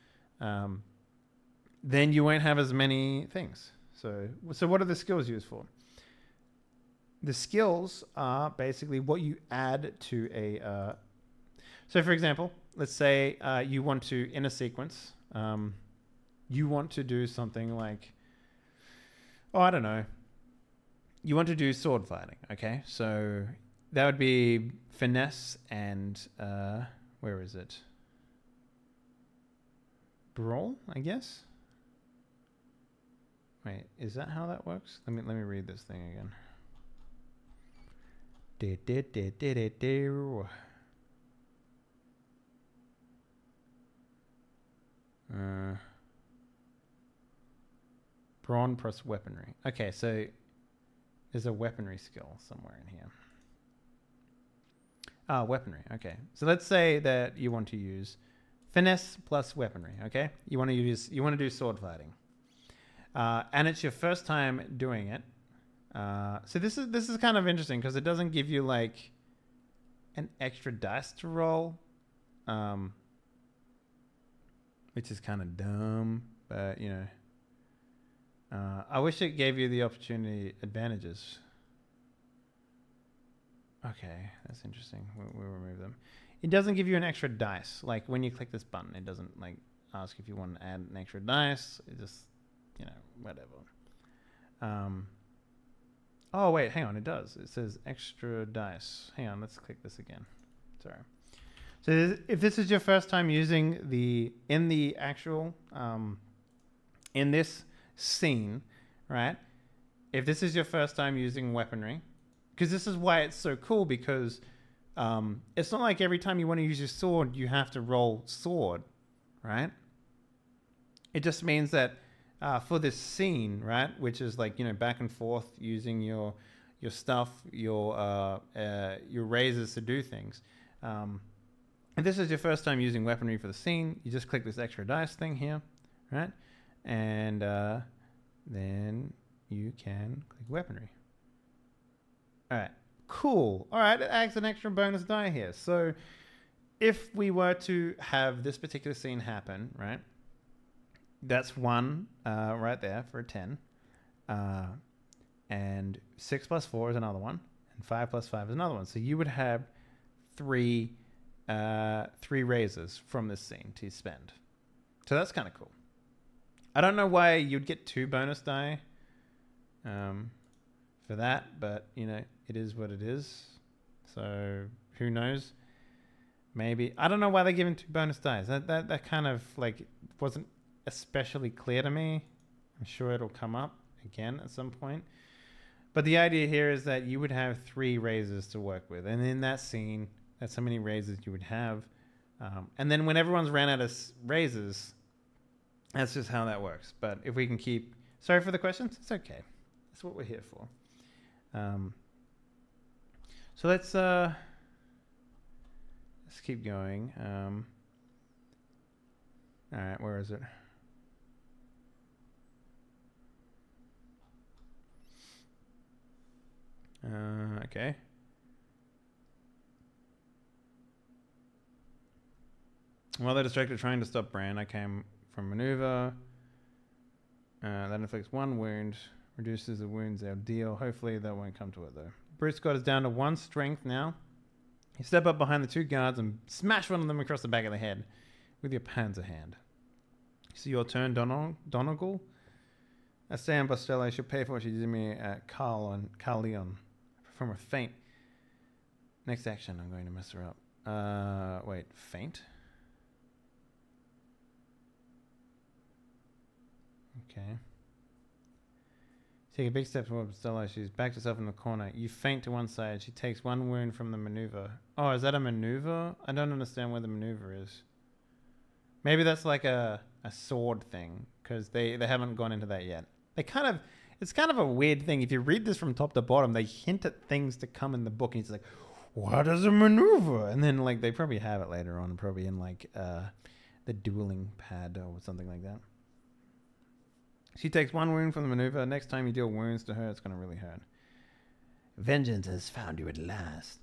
then you won't have as many things. So what are the skills used for? The skills are basically what you add to a. So for example, let's say you want to, in a sequence, you want to do something like, oh, I don't know. You want to do sword fighting, okay? So that would be finesse and, where is it? Brawl, I guess? Wait, is that how that works? Let me read this thing again. Brawn plus weaponry. Okay, so there's a weaponry skill somewhere in here. Ah, weaponry. Okay, so let's say that you want to use finesse plus weaponry. Okay, you want to do sword fighting, and it's your first time doing it. So this is kind of interesting because it doesn't give you like an extra dice to roll, which is kind of dumb. But you know, I wish it gave you the opportunity advantages. Okay, that's interesting. We'll remove them. It doesn't give you an extra dice. Like when you click this button, it doesn't like ask if you want to add an extra dice. It just, you know, whatever. Oh wait, hang on. It does. It says extra dice. Hang on. Let's click this again. Sorry. So if this is your first time using in this scene, right? If this is your first time using weaponry, because this is why it's so cool, because it's not like every time you want to use your sword, you have to roll sword, right? It just means that for this scene, right, which is like, you know, back and forth using your stuff, your razors to do things. If this is your first time using weaponry for the scene, you just click this extra dice thing here, right? And then you can click weaponry. All right, cool. All right, it adds an extra bonus die here. So if we were to have this particular scene happen, right, that's one right there for a 10. And 6 plus 4 is another one. And 5 plus 5 is another one. So you would have three raises from this scene to spend. So that's kind of cool. I don't know why you'd get 2 bonus die for that, but, you know, it is what it is. So who knows? Maybe. I don't know why they're giving 2 bonus dice. That kind of, like, wasn't especially clear to me. I'm sure it'll come up again at some point. But the idea here is that you would have 3 raises to work with. And in that scene, that's how many raises you would have. And then when everyone's ran out of raises, that's just how that works. But if we can keep... Sorry for the questions. It's okay. That's what we're here for. So let's keep going. All right, where is it? Okay. While they're distracted trying to stop Bran, I came from maneuver. That inflicts 1 wound, reduces the wounds they'll deal. Hopefully that won't come to it though. Bruce Scott is down to 1 strength now. You step up behind the 2 guards and smash one of them across the back of the head with your panzer hand. So your turn, Donegal. I stay on Bostella. I should pay for what she did to me at Carl Leon. Perform a feint. Next action, I'm going to mess her up. Wait, feint? Okay. Take a big step toward Bostella. She's backed herself in the corner. You feint to one side. She takes 1 wound from the maneuver. Oh, is that a maneuver? I don't understand where the maneuver is. Maybe that's like a sword thing, because they haven't gone into that yet. It's kind of a weird thing. If you read this from top to bottom, they hint at things to come in the book, and it's like, what is a maneuver? And then like they probably have it later on, probably in like the dueling pad or something like that. She takes 1 wound from the maneuver. Next time you deal wounds to her, it's going to really hurt. Vengeance has found you at last.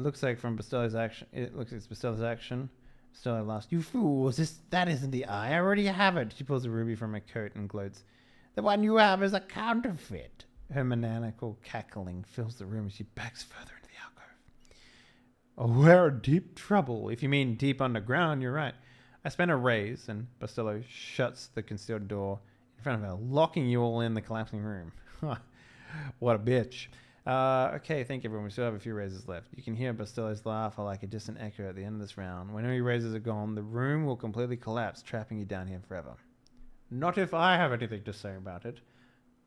Looks like from Bostella's action. It looks like it's Bostella's action. Bostella laughs. You fools! That isn't the eye. I already have it. She pulls a ruby from her coat and gloats. The one you have is a counterfeit. Her maniacal cackling fills the room as she backs further into the alcove. Oh, we're in deep trouble. If you mean deep underground, you're right. I spent a raise, and Bostella shuts the concealed door in front of her, locking you all in the collapsing room. What a bitch. Okay, thank you, everyone. We still have a few raises left. You can hear Bostella's laugh like a distant echo at the end of this round. When all your raises are gone, the room will completely collapse, trapping you down here forever. Not if I have anything to say about it.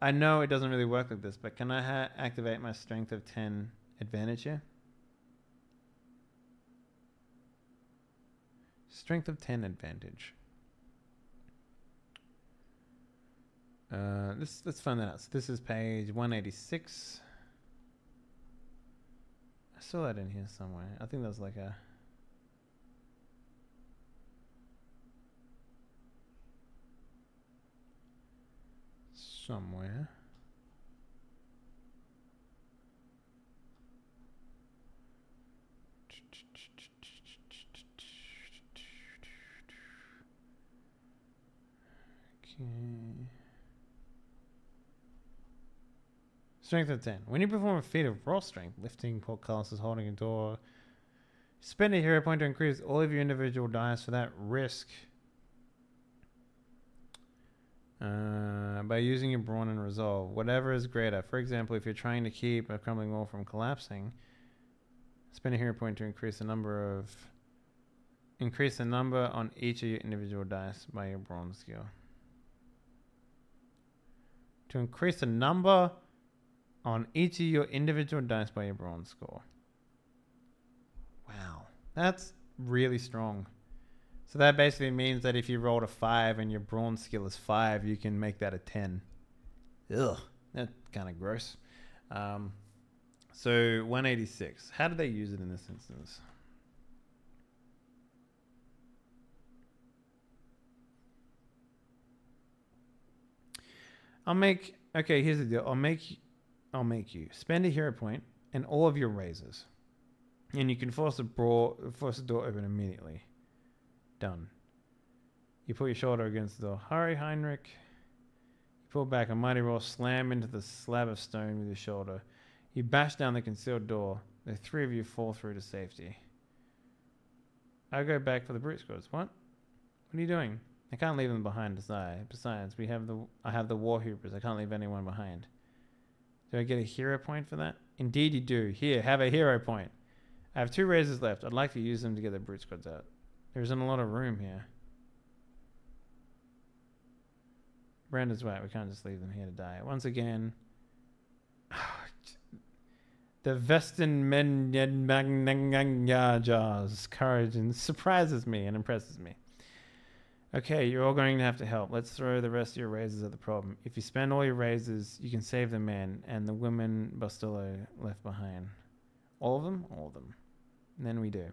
I know it doesn't really work like this, but can I activate my strength of 10 advantage here? Strength of 10 advantage. Let's find that out. So this is page 186. I saw that in here somewhere. I think that was like a... somewhere. Strength of 10. When you perform a feat of raw strength, lifting, portcullises, holding a door, spend a hero point to increase all of your individual dice for that risk. By using your brawn and resolve, whatever is greater. For example, if you're trying to keep a crumbling wall from collapsing, spend a hero point to increase the number on each of your individual dice by your brawn skill. To increase the number on each of your individual dice by your brawn score. Wow, that's really strong. So that basically means that if you rolled a 5 and your brawn skill is 5, you can make that a 10. Ugh, that's kind of gross. So 186. How do they use it in this instance? Okay, here's the deal. I'll make you spend a hero point and all of your raises, and you can force the door open immediately. Done. You put your shoulder against the door. Hurry, Heinrich. You pull back a mighty roll, slam into the slab of stone with your shoulder. You bash down the concealed door. The three of you fall through to safety. I go back for the brute squads. What? What are you doing? I can't leave them behind. Besides, I have the war hoopers. I can't leave anyone behind. Do I get a hero point for that? Indeed you do. Here, have a hero point. I have 2 raises left. I'd like to use them to get the brute squads out. There isn't a lot of room here. Brandon's right. We can't just leave them here to die. Once again, the Vestenmenja's courage and surprises me and impresses me. Okay, you're all going to have to help. Let's throw the rest of your raises at the problem. If you spend all your raises, you can save the men and the women Bostillo left behind. All of them? All of them. And then we do.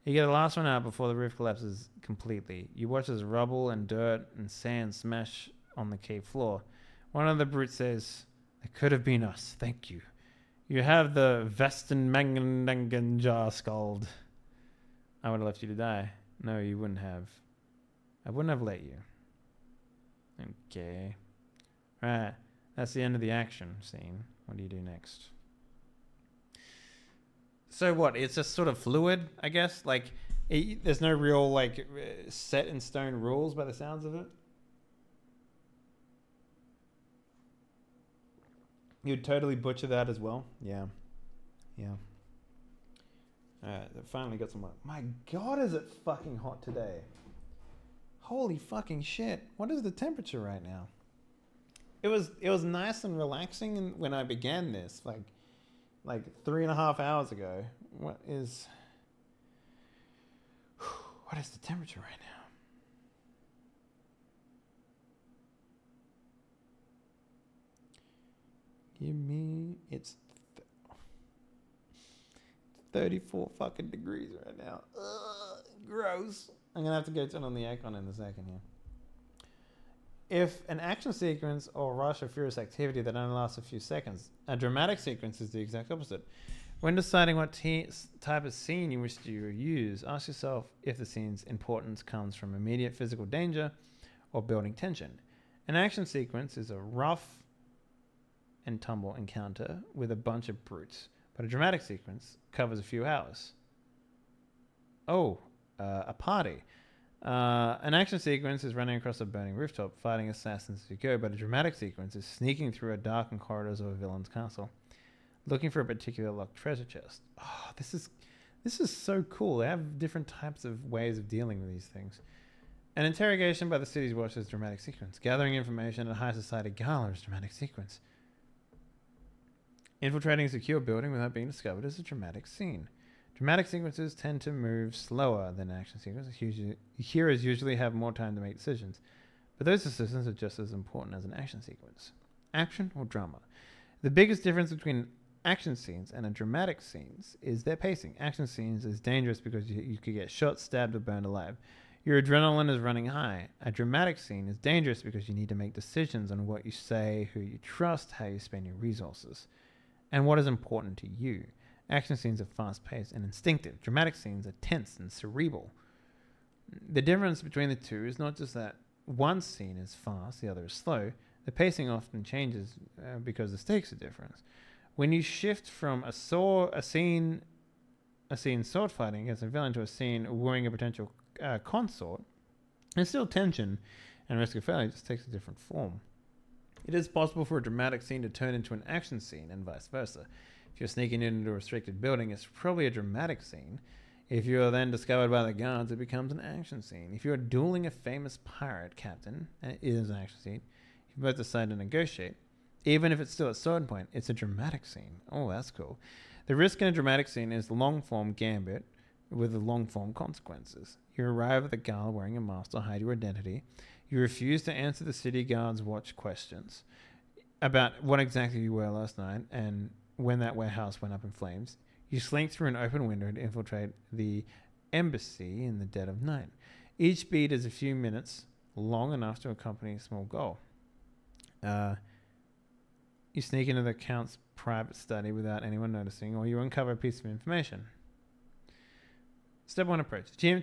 You get the last one out before the roof collapses completely. You watch as rubble and dirt and sand smash on the cave floor. One of the brutes says, "It could have been us. Thank you. You have the Vestenmenja scald. I would have left you to die." No, you wouldn't have. I wouldn't have let you. Okay. Alright. That's the end of the action scene. What do you do next? So what? It's just sort of fluid, I guess? Like, there's no real, like, set in stone rules by the sounds of it? You'd totally butcher that as well? Yeah. Yeah. Alright, they finally got some work. My god, is it fucking hot today? Holy fucking shit. What is the temperature right now? It was nice and relaxing when I began this, like 3.5 hours ago. What is the temperature right now? It's 34 fucking degrees right now. Ugh, gross. I'm gonna have to go turn on the aircon in a second here. If an action sequence or rush of furious activity that only lasts a few seconds, a dramatic sequence is the exact opposite. When deciding what type of scene you wish to use, ask yourself if the scene's importance comes from immediate physical danger or building tension. An action sequence is a rough and tumble encounter with a bunch of brutes, but a dramatic sequence covers a few hours. A party. An action sequence is running across a burning rooftop, fighting assassins as you go, but a dramatic sequence is sneaking through a darkened corridors of a villain's castle, looking for a particular locked treasure chest. Oh, this is so cool. They have different types of ways of dealing with these things. An interrogation by the city's watch is dramatic sequence. Gathering information at a high society gala is dramatic sequence. Infiltrating a secure building without being discovered is a dramatic scene. Dramatic sequences tend to move slower than action sequences. Heroes usually have more time to make decisions, but those decisions are just as important as an action sequence. Action or drama. The biggest difference between action scenes and a dramatic scenes is their pacing. Action scenes is dangerous because you could get shot, stabbed, or burned alive. Your adrenaline is running high. A dramatic scene is dangerous because you need to make decisions on what you say, who you trust, how you spend your resources, and what is important to you. Action scenes are fast-paced and instinctive. Dramatic scenes are tense and cerebral. The difference between the two is not just that one scene is fast, the other is slow, the pacing often changes because the stakes are different. When you shift from a scene sword fighting against a villain to a scene wooing a potential consort, there's still tension and risk of failure, just takes a different form. It is possible for a dramatic scene to turn into an action scene and vice versa. If you're sneaking into a restricted building, it's probably a dramatic scene. If you're then discovered by the guards, it becomes an action scene. If you're dueling a famous pirate captain, it is an action scene. If you both decide to negotiate, even if it's still at sword point, it's a dramatic scene. Oh, that's cool. The risk in a dramatic scene is the long-form gambit with the long-form consequences. You arrive at the gala wearing a mask to hide your identity. You refuse to answer the city guards' watch questions about what exactly you were last night and when that warehouse went up in flames. You slink through an open window to infiltrate the embassy in the dead of night. Each beat is a few minutes, long enough to accompany a small goal. You sneak into the Count's private study without anyone noticing, or you uncover a piece of information. Step 1 approach. The GM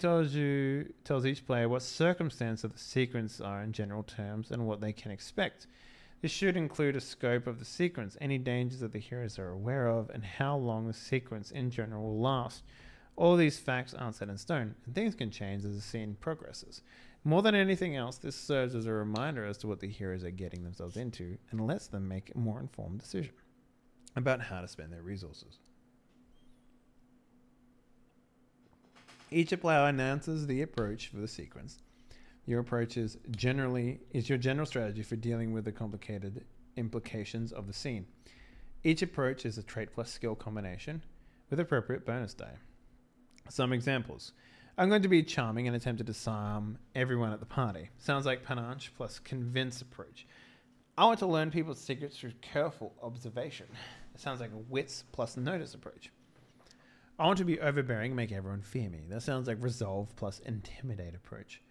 tells each player what circumstance of the sequence are in general terms and what they can expect. This should include a scope of the sequence, any dangers that the heroes are aware of, and how long the sequence in general will last. All these facts aren't set in stone, and things can change as the scene progresses. More than anything else, this serves as a reminder as to what the heroes are getting themselves into, and lets them make a more informed decision about how to spend their resources. Each player announces the approach for the sequence. Your approach is your general strategy for dealing with the complicated implications of the scene. Each approach is a trait plus skill combination with appropriate bonus die. Some examples. I'm going to be charming and attempt to disarm everyone at the party. Sounds like panache plus convince approach. I want to learn people's secrets through careful observation. It sounds like a wits plus notice approach. I want to be overbearing and make everyone fear me. That sounds like resolve plus intimidate approach.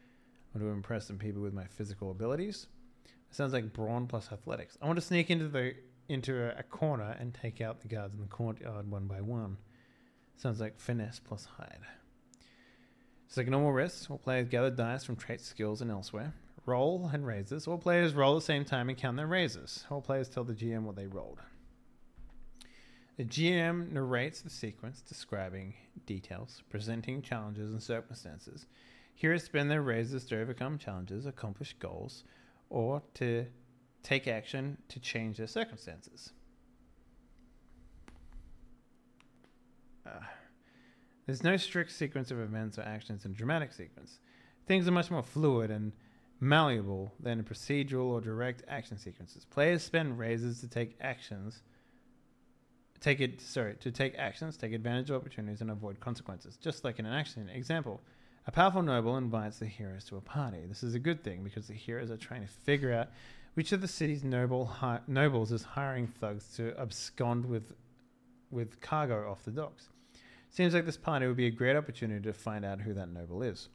I want to impress some people with my physical abilities. It sounds like brawn plus athletics. I want to sneak into a corner and take out the guards in the courtyard one by one. Sounds like finesse plus hide. It's like normal risks. All players gather dice from traits, skills, and elsewhere. Roll and raises. All players roll at the same time and count their raises. All players tell the GM what they rolled. The GM narrates the sequence, describing details, presenting challenges and circumstances. Heroes spend their raises to overcome challenges, accomplish goals, or to take action to change their circumstances. There's no strict sequence of events or actions in a dramatic sequence. Things are much more fluid and malleable than in procedural or direct action sequences. Players spend raises to take actions, take advantage of opportunities and avoid consequences, just like in an action example. A powerful noble invites the heroes to a party. This is a good thing because the heroes are trying to figure out which of the city's nobles is hiring thugs to abscond with cargo off the docks. Seems like this party would be a great opportunity to find out who that noble is.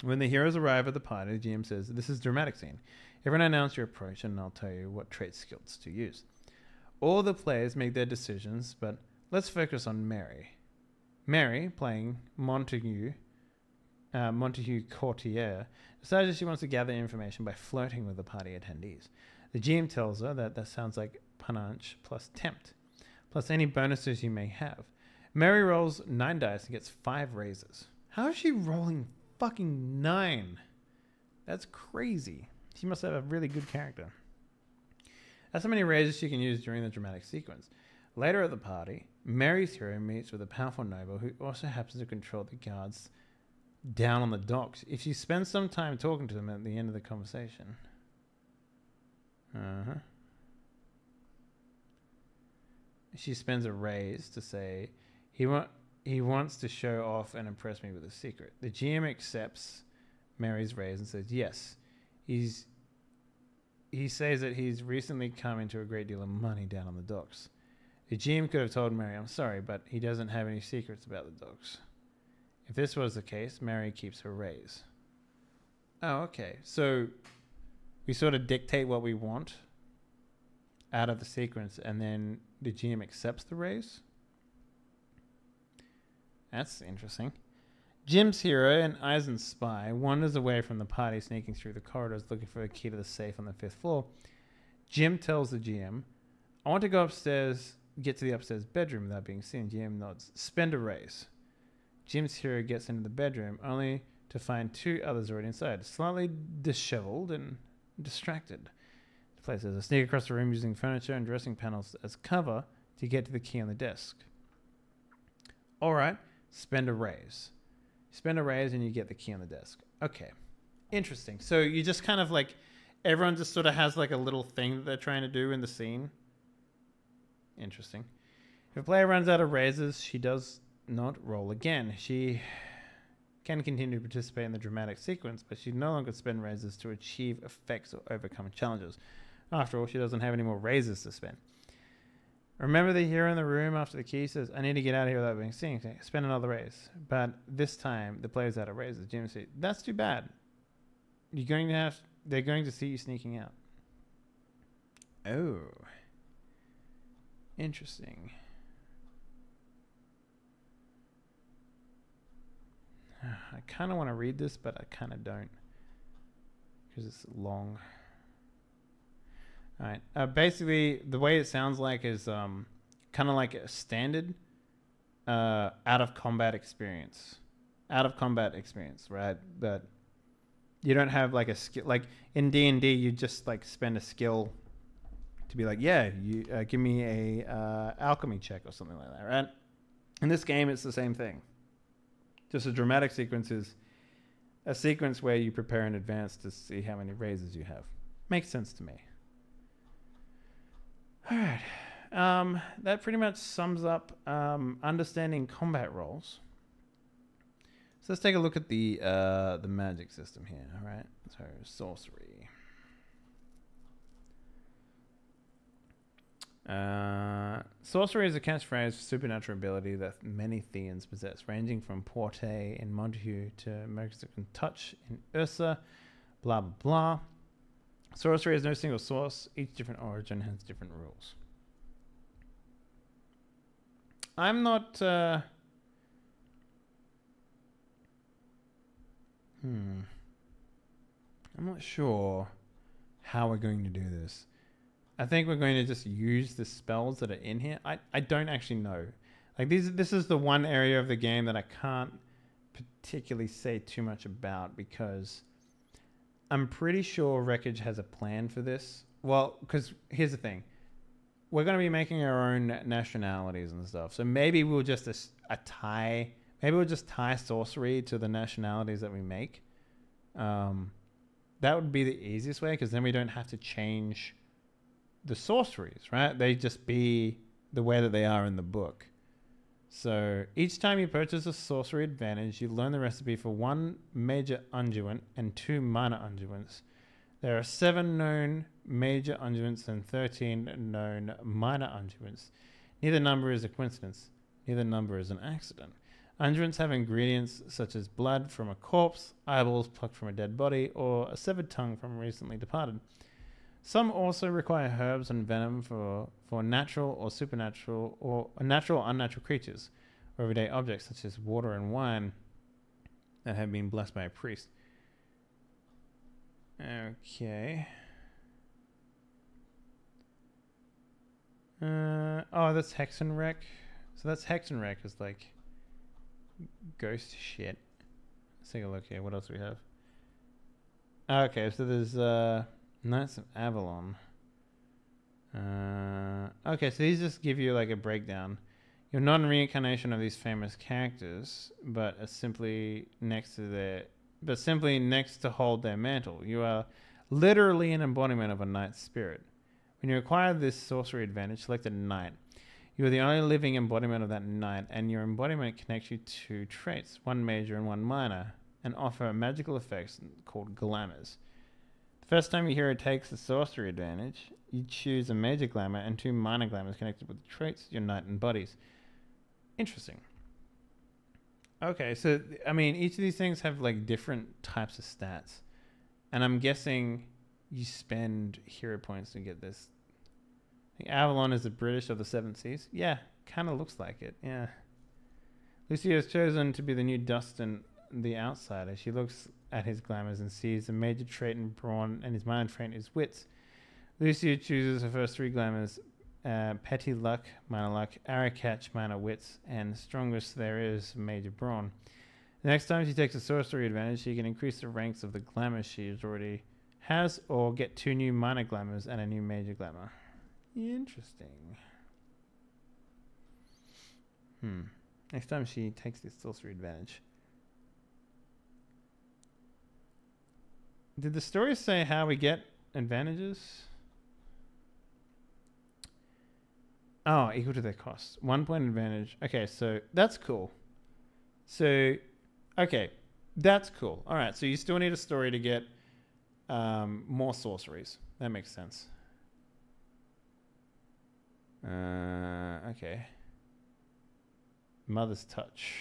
When the heroes arrive at the party, the GM says, "This is a dramatic scene. Everyone announce your approach and I'll tell you what trait skills to use." All the players make their decisions, but let's focus on Mary. Mary, playing Montague Courtier, decides that she wants to gather information by flirting with the party attendees. The GM tells her that sounds like panache plus tempt, plus any bonuses you may have. Mary rolls 9 dice and gets 5 raises. How is she rolling fucking 9? That's crazy. She must have a really good character. That's how many raises she can use during the dramatic sequence. Later at the party, Mary's hero meets with a powerful noble who also happens to control the guards down on the docks. If she spends some time talking to them at the end of the conversation. She spends a raise to say, he wants to show off and impress me with a secret. The GM accepts Mary's raise and says, yes. He says that he's recently come into a great deal of money down on the docks. The GM could have told Mary, I'm sorry, but he doesn't have any secrets about the docks. If this was the case, Mary keeps her raise. Oh, okay. So we sort of dictate what we want out of the sequence, and then the GM accepts the raise? That's interesting. Jim's hero, an Eisen spy, wanders away from the party, sneaking through the corridors looking for a key to the safe on the 5th floor. Jim tells the GM, I want to go upstairs, get to the upstairs bedroom without being seen. GM nods. Spend a raise. Jim's hero gets into the bedroom, only to find 2 others already inside, slightly disheveled and distracted. The place is a sneak across the room using furniture and dressing panels as cover to get to the key on the desk. All right, spend a raise. Spend a raise and you get the key on the desk. Okay, interesting. So you just kind of like, everyone just sort of has like a little thing that they're trying to do in the scene. Interesting. If a player runs out of raises, she does not roll again. She can continue to participate in the dramatic sequence, but she no longer spend raises to achieve effects or overcome challenges. After all, she doesn't have any more raises to spend. Remember the hero in the room after the key says, I need to get out of here without being seen. Okay, spend another raise. But this time, the player's out of raises. Jim says, that's too bad. They're going to see you sneaking out. Oh. Interesting. I kind of want to read this, but I kind of don't. Because it's long. Alright. Basically, the way it sounds like is kind of like a standard out-of-combat experience. Out-of-combat experience, right? But you don't have like a skill. Like in D&D, you just like spend a skill to be like, yeah, you give me a alchemy check or something like that, right? In this game, it's the same thing. Just a dramatic sequence is a sequence where you prepare in advance to see how many raises you have. Makes sense to me. All right. That pretty much sums up understanding combat roles. So let's take a look at the magic system here. All right. So sorcery. Sorcery is a catchphrase for supernatural ability that many Theans possess, ranging from Porte in Montague to Mexican Touch in Ursa, blah, blah, blah. Sorcery has no single source. Each different origin has different rules. I'm not... I'm not sure how we're going to do this. I think we're going to just use the spells that are in here. I don't actually know. Like this is the one area of the game that I can't particularly say too much about because I'm pretty sure Wreckage has a plan for this. Well, because here's the thing. We're going to be making our own nationalities and stuff. So maybe we'll just tie sorcery to the nationalities that we make. That would be the easiest way because then we don't have to change the sorceries, right? They just be the way that they are in the book. So each time you purchase a sorcery advantage, you learn the recipe for 1 major unguent and 2 minor unguents. There are 7 known major unguents and 13 known minor unguents. Neither number is a coincidence. Neither number is an accident. Unguents have ingredients such as blood from a corpse, eyeballs plucked from a dead body, or a severed tongue from a recently departed. Some also require herbs and venom for natural or supernatural or natural or unnatural creatures or everyday objects such as water and wine that have been blessed by a priest. Okay. Oh, that's Hexenwreck. So that's Hexenwreck is like ghost shit. Let's take a look here. What else do we have? Okay, so there's Knights of Avalon. Okay, so these just give you like a breakdown. You're not a reincarnation of these famous characters, but are simply next to hold their mantle. You are literally an embodiment of a knight's spirit. When you acquire this sorcery advantage, select a knight. You are the only living embodiment of that knight, and your embodiment connects you to 2 traits, 1 major and 1 minor, and offer magical effects called glamours. First time your hero takes the sorcery advantage, you choose a major glamour and 2 minor glamours connected with the traits your knight embodies. Interesting. Okay, so, I mean, each of these things have, like, different types of stats. And I'm guessing you spend hero points to get this. I think Avalon is the British of the 7 Seas. Yeah, kind of looks like it, yeah. Lucio is chosen to be the new Dustin the outsider. She looks at his glamours and sees a major trait in brawn, and his minor trait is wits. Lucia chooses her first 3 glamours: petty luck, minor luck, arrow catch, minor wits, and strongest there is, major brawn. The next time she takes a sorcery advantage, she can increase the ranks of the glamour she already has, or get 2 new minor glamours and a new major glamour. Interesting. Next time she takes this sorcery advantage. Did the story say how we get advantages? Oh, equal to their cost. 1 point advantage. Okay, so that's cool. So, okay, that's cool. All right, so you still need a story to get more sorceries. That makes sense. Okay. Mother's touch.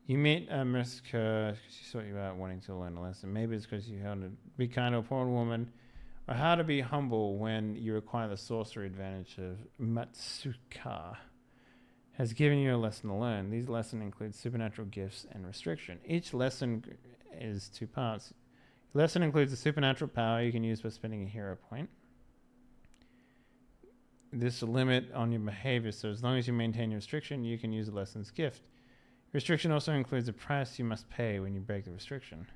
You meet Mariska because she sought you out wanting to learn a lesson. Maybe it's because you had to be kind to a poor woman, or how to be humble when you acquire the sorcery advantage of Matsuka. Has given you a lesson to learn. These lessons include supernatural gifts and restriction. Each lesson is 2 parts. The lesson includes a supernatural power you can use by spending a hero point. This will limit on your behavior, so as long as you maintain your restriction, you can use the lesson's gift. Restriction also includes a price you must pay when you break the restriction.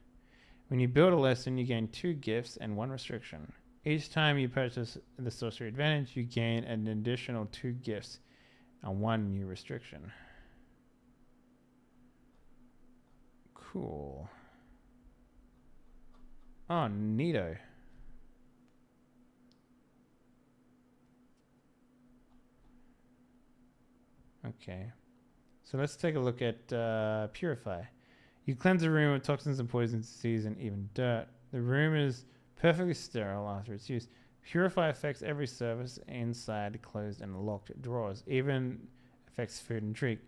When you build a lesson, you gain 2 gifts and 1 restriction. Each time you purchase the sorcery advantage, you gain an additional 2 gifts and 1 new restriction. Cool. Oh, neato. Okay. So let's take a look at Purify. You cleanse a room of toxins and poisons, disease, and even dirt. The room is perfectly sterile after its use. Purify affects every surface inside closed and locked drawers, even affects food and drink.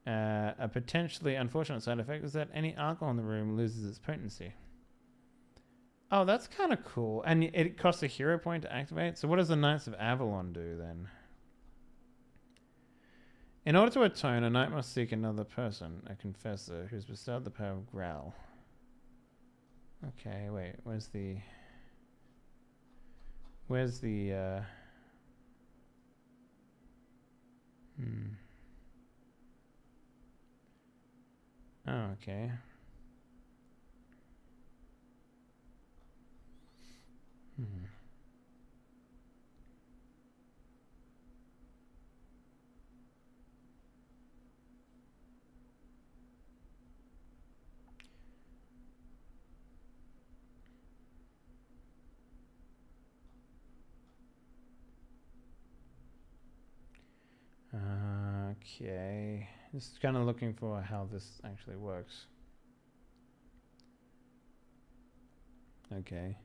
A potentially unfortunate side effect is that any alcohol in the room loses its potency. Oh, that's kind of cool. And it costs a hero point to activate. So what does the Knights of Avalon do then? In order to atone, a knight must seek another person, a confessor, who's bestowed the power of growl. Okay, wait, where's the Oh, okay. Okay, just kind of looking for how this actually works. Okay.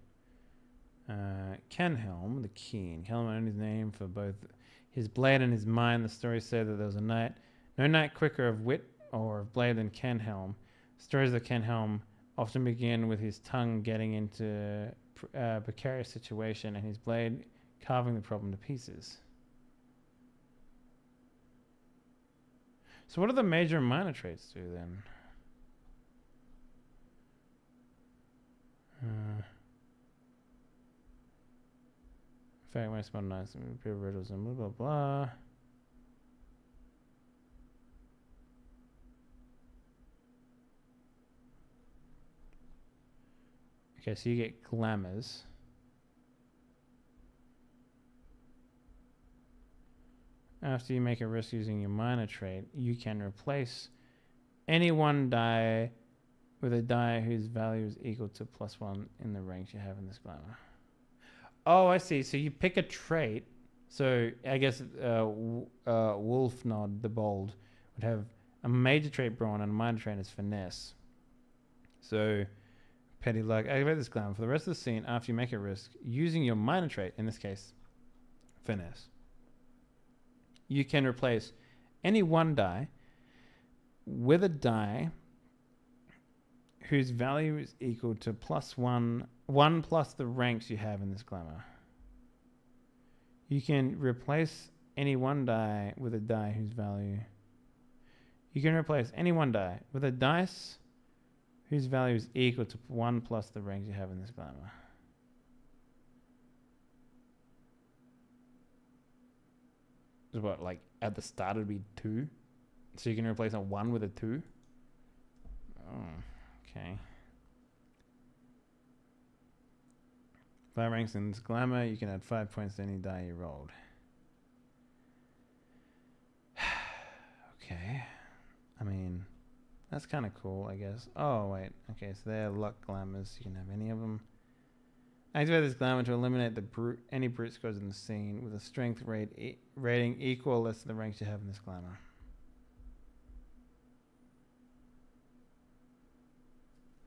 Kenhelm, the Keen. Kenhelm owned his name for both his blade and his mind. The stories say that there was a knight, no knight quicker of wit or of blade than Kenhelm. Stories of Kenhelm often begin with his tongue getting into a precarious situation and his blade carving the problem to pieces. So what do the major and minor traits do then? In fact, when I smell nice, repair riddles and blah, blah, blah. Okay, so you get glamours. After you make a risk using your minor trait, you can replace any 1 die with a die whose value is equal to +1 in the ranks you have in this glamour. Oh, I see. So you pick a trait. So I guess Wolfnod the Bold would have a major trait brawn and a minor trait is finesse. So petty luck. Activate this glamour. For the rest of the scene, after you make a risk, using your minor trait, in this case, finesse, you can replace any 1 die with a die whose value is equal to +1 plus the ranks you have in this glamour. You can replace any 1 die with a die whose value... You can replace any one die with a dice whose value is equal to 1 plus the ranks you have in this glamour. So what, like at the start it'd be 2? So you can replace a 1 with a 2? Oh, okay. 5 ranks in this glamour, you can add 5 points to any die you rolled. Okay. I mean, that's kind of cool, I guess. Oh, wait. Okay, so they're luck glamours. You can have any of them. Activate this glamour to eliminate any brute scores in the scene with a strength rating equal or less to the ranks you have in this glamour.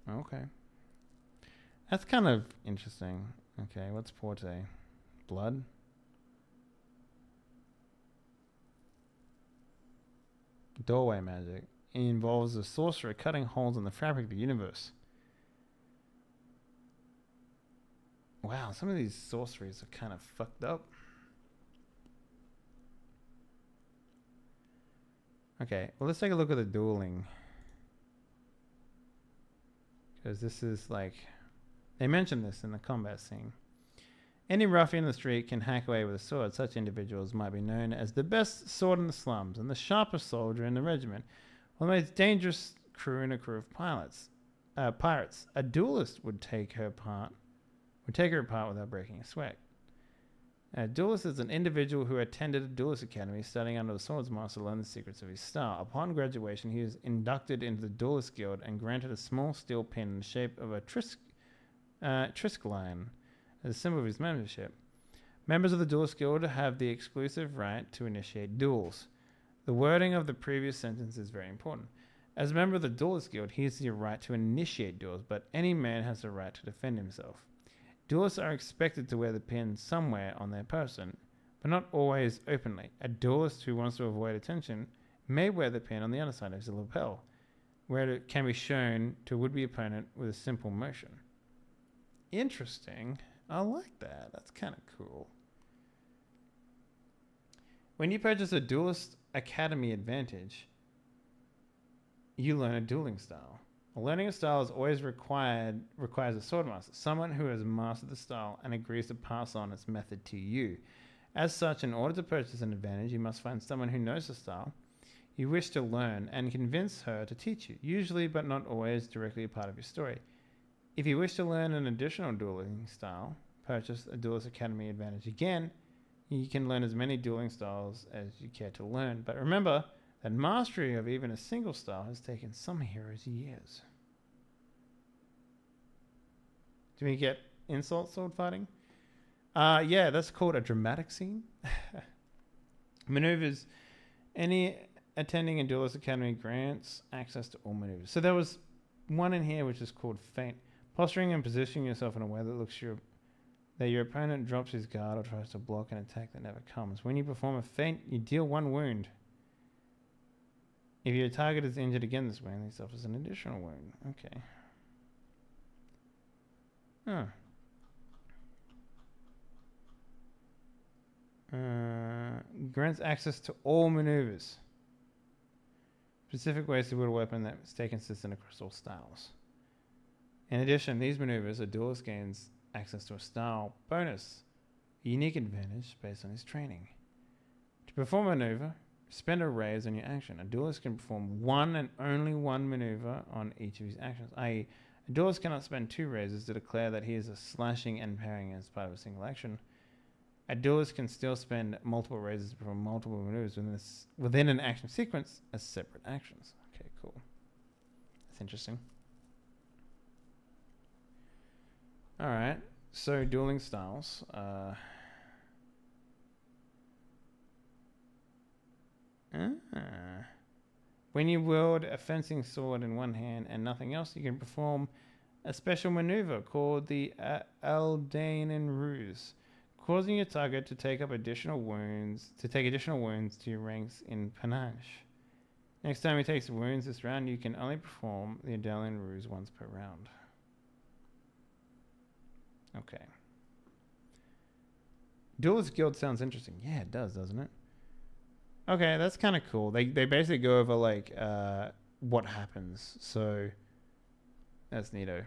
Okay. That's kind of interesting. Okay, what's Porte? Blood? Doorway magic. It involves a sorcerer cutting holes in the fabric of the universe. Wow, some of these sorceries are kind of fucked up. Okay, well, let's take a look at the dueling. Because this is like... They mentioned this in the combat scene. Any ruffian in the street can hack away with a sword. Such individuals might be known as the best sword in the slums and the sharpest soldier in the regiment, or the most dangerous crew in a crew of pirates. A duelist would take her apart without breaking a sweat. A duelist is an individual who attended a duelist academy studying under the swordsmaster to learn the secrets of his style. Upon graduation, he is inducted into the duelist guild and granted a small steel pin in the shape of a triskelion as a symbol of his membership. Members of the duelist guild have the exclusive right to initiate duels. The wording of the previous sentence is very important. As a member of the duelist guild, he has the right to initiate duels, but any man has the right to defend himself. Duelists are expected to wear the pin somewhere on their person, but not always openly. A duelist who wants to avoid attention may wear the pin on the underside of his lapel, where it can be shown to a would-be opponent with a simple motion. Interesting. I like that. That's kind of cool. When you purchase a Duelist Academy Advantage, you learn a dueling style. Learning a style is always requires a swordmaster, someone who has mastered the style and agrees to pass on its method to you. As such, in order to purchase an advantage, you must find someone who knows the style you wish to learn and convince her to teach you, usually but not always directly a part of your story. If you wish to learn an additional dueling style, purchase a Duelist Academy Advantage. Again, you can learn as many dueling styles as you care to learn, but remember that mastery of even a single style has taken some heroes years. Do we get insult sword fighting? Yeah, that's called a dramatic scene. Maneuvers. Any attending a Duelist Academy grants access to all maneuvers. So there was one in here which is called feint. Posturing and positioning yourself in a way that looks that your opponent drops his guard or tries to block an attack that never comes. When you perform a feint, you deal 1 wound. If your target is injured again this way, this offers an additional wound. Okay. Huh. Grants access to all maneuvers. Specific ways to wield a weapon that stay consistent across all styles. In addition, these maneuvers, a duelist gains access to a style bonus, a unique advantage based on his training. To perform a maneuver, spend a raise on your action. A duelist can perform 1 and only 1 maneuver on each of his actions, i.e., a duelist cannot spend 2 raises to declare that he is a slashing and parrying as part of a single action. A duelist can still spend multiple raises to perform multiple maneuvers within an action sequence as separate actions. Okay, cool. That's interesting. Alright, so dueling styles. When you wield a fencing sword in one hand and nothing else, you can perform a special maneuver called the Aldainen Ruse, causing your target to take additional wounds to your ranks in panache. Next time he takes wounds this round, you can only perform the Aldainen Ruse once per round. Okay. Duelist Guild sounds interesting. Yeah, it does, doesn't it? Okay, that's kind of cool. They basically go over like what happens. So that's neato.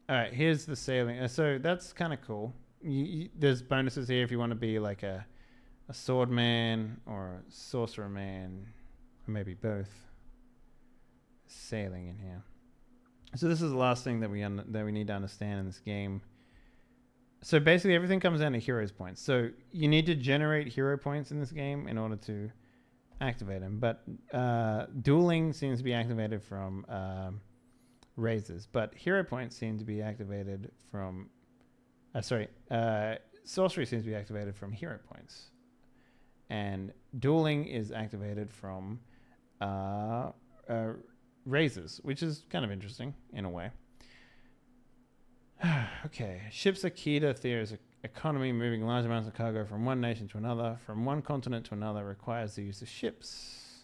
All right, here's the sailing. So that's kind of cool. There's bonuses here if you want to be like a sword man or a sorcerer man, or maybe both. Sailing in here. So this is the last thing that we need to understand in this game. So basically everything comes down to heroes points. So you need to generate hero points in this game in order to activate them. But dueling seems to be activated from raises, but hero points seem to be activated from sorcery seems to be activated from hero points, and dueling is activated from raises, which is kind of interesting in a way. Okay, ships are key to Thea's economy. Moving large amounts of cargo from one nation to another, from one continent to another, requires the use of ships.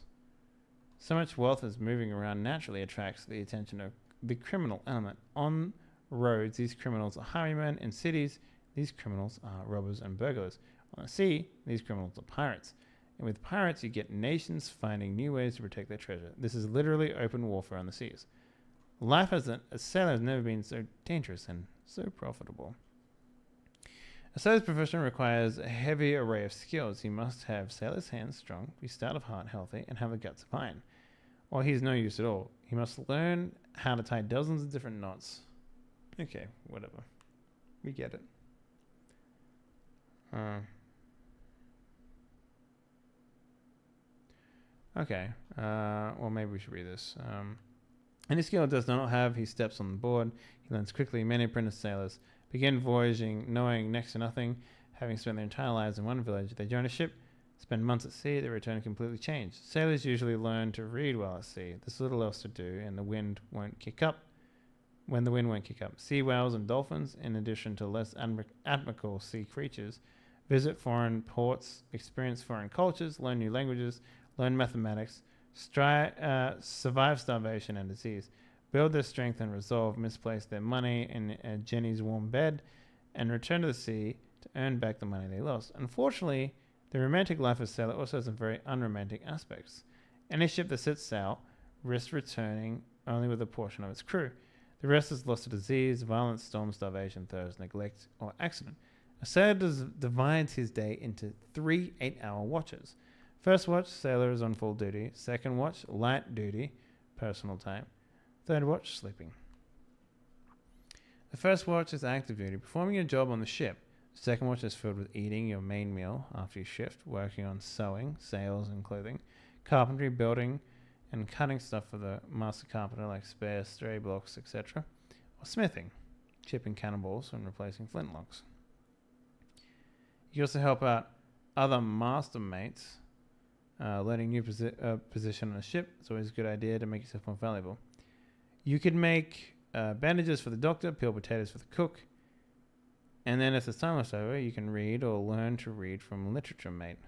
So much wealth as moving around naturally attracts the attention of the criminal element. On roads, these criminals are highwaymen. In cities, these criminals are robbers and burglars. On the sea, these criminals are pirates. And with pirates, you get nations finding new ways to protect their treasure. This is literally open warfare on the seas. Life as a sailor has never been so dangerous and so profitable. A sailor's profession requires a heavy array of skills. He must have sailor's hands strong, be stout of heart, healthy, and have the guts of iron. Or he's no use at all. He must learn how to tie dozens of different knots. Okay, whatever. We get it. Okay. Well, maybe we should read this. Any skill does not have, he steps on the board. He learns quickly. Many apprentice sailors begin voyaging knowing next to nothing, having spent their entire lives in one village. They join a ship, spend months at sea, they return completely changed. Sailors usually learn to read while at sea. There's little else to do, and the wind won't kick up. When the wind won't kick up. Sea whales and dolphins, in addition to less admirable sea creatures, visit foreign ports, experience foreign cultures, learn new languages, learn mathematics, survive starvation and disease, build their strength and resolve, misplace their money in Jenny's warm bed, and return to the sea to earn back the money they lost. Unfortunately, the romantic life of sailor also has some very unromantic aspects. Any ship that sets sail risks returning only with a portion of its crew. The rest is lost to disease, violence, storm, starvation, thirst, neglect, or accident. A sailor divides his day into 3 8-hour watches. First watch, sailor is on full duty. Second watch, light duty, personal time. Third watch, sleeping. The first watch is active duty, performing your job on the ship. The second watch is filled with eating your main meal after your shift, working on sewing, sails and clothing, carpentry, building, and cutting stuff for the master carpenter like spares, stray blocks, etc. Or smithing, chipping cannonballs and replacing flintlocks. You also help out other master mates. Learning new position on a ship. It's always a good idea to make yourself more valuable. You could make bandages for the doctor, peel potatoes for the cook, and then if the time is over, you can read or learn to read from literature mate.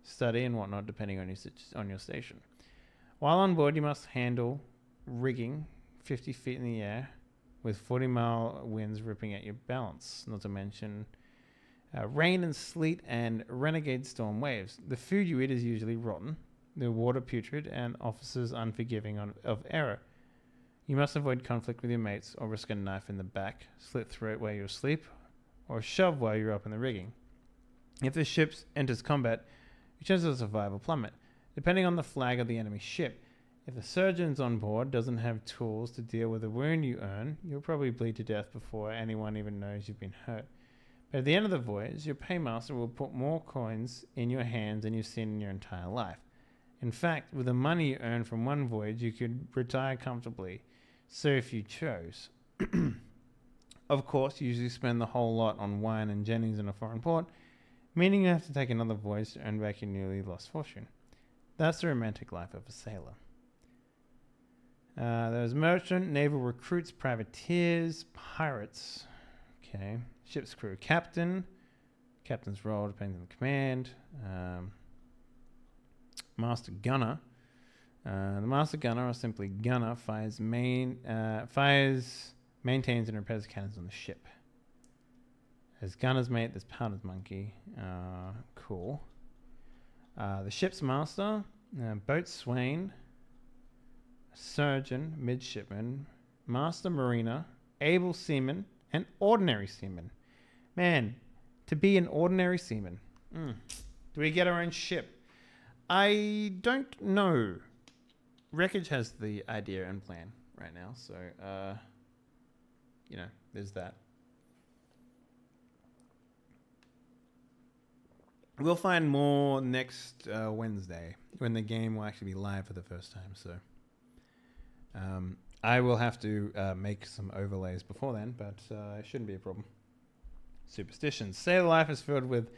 Study and whatnot depending on your station. While on board, you must handle rigging 50 feet in the air with 40-mile winds ripping at your balance, not to mention rain and sleet and renegade storm waves. The food you eat is usually rotten, the water putrid, and officers unforgiving of error. You must avoid conflict with your mates or risk a knife in the back, slit throat while you're asleep, or shove while you're up in the rigging. If the ship enters combat, your chances of survival plummet, depending on the flag of the enemy ship. If the surgeon's on board doesn't have tools to deal with the wound you earn, you'll probably bleed to death before anyone even knows you've been hurt. But at the end of the voyage, your paymaster will put more coins in your hands than you've seen in your entire life. In fact, with the money you earn from one voyage, you could retire comfortably. So if you chose. Of course, you usually spend the whole lot on wine and Jennings in a foreign port, meaning you have to take another voyage to earn back your newly lost fortune. That's the romantic life of a sailor. There's merchant, naval recruits, privateers, pirates. Okay. Ship's crew. Captain. Captain's role depends on the command. Master gunner. The master gunner, or simply gunner, maintains and repairs cannons on the ship. There's gunner's mate, there's powder's monkey. Cool. The ship's master, boatswain, surgeon, midshipman, master mariner, able seaman, and ordinary seaman. Man, to be an ordinary seaman. Do we get our own ship? I don't know. Wreckage has the idea and plan right now, so, you know, there's that. We'll find more next Wednesday when the game will actually be live for the first time. So I will have to make some overlays before then, but it shouldn't be a problem. Superstitions. Sailor life is filled with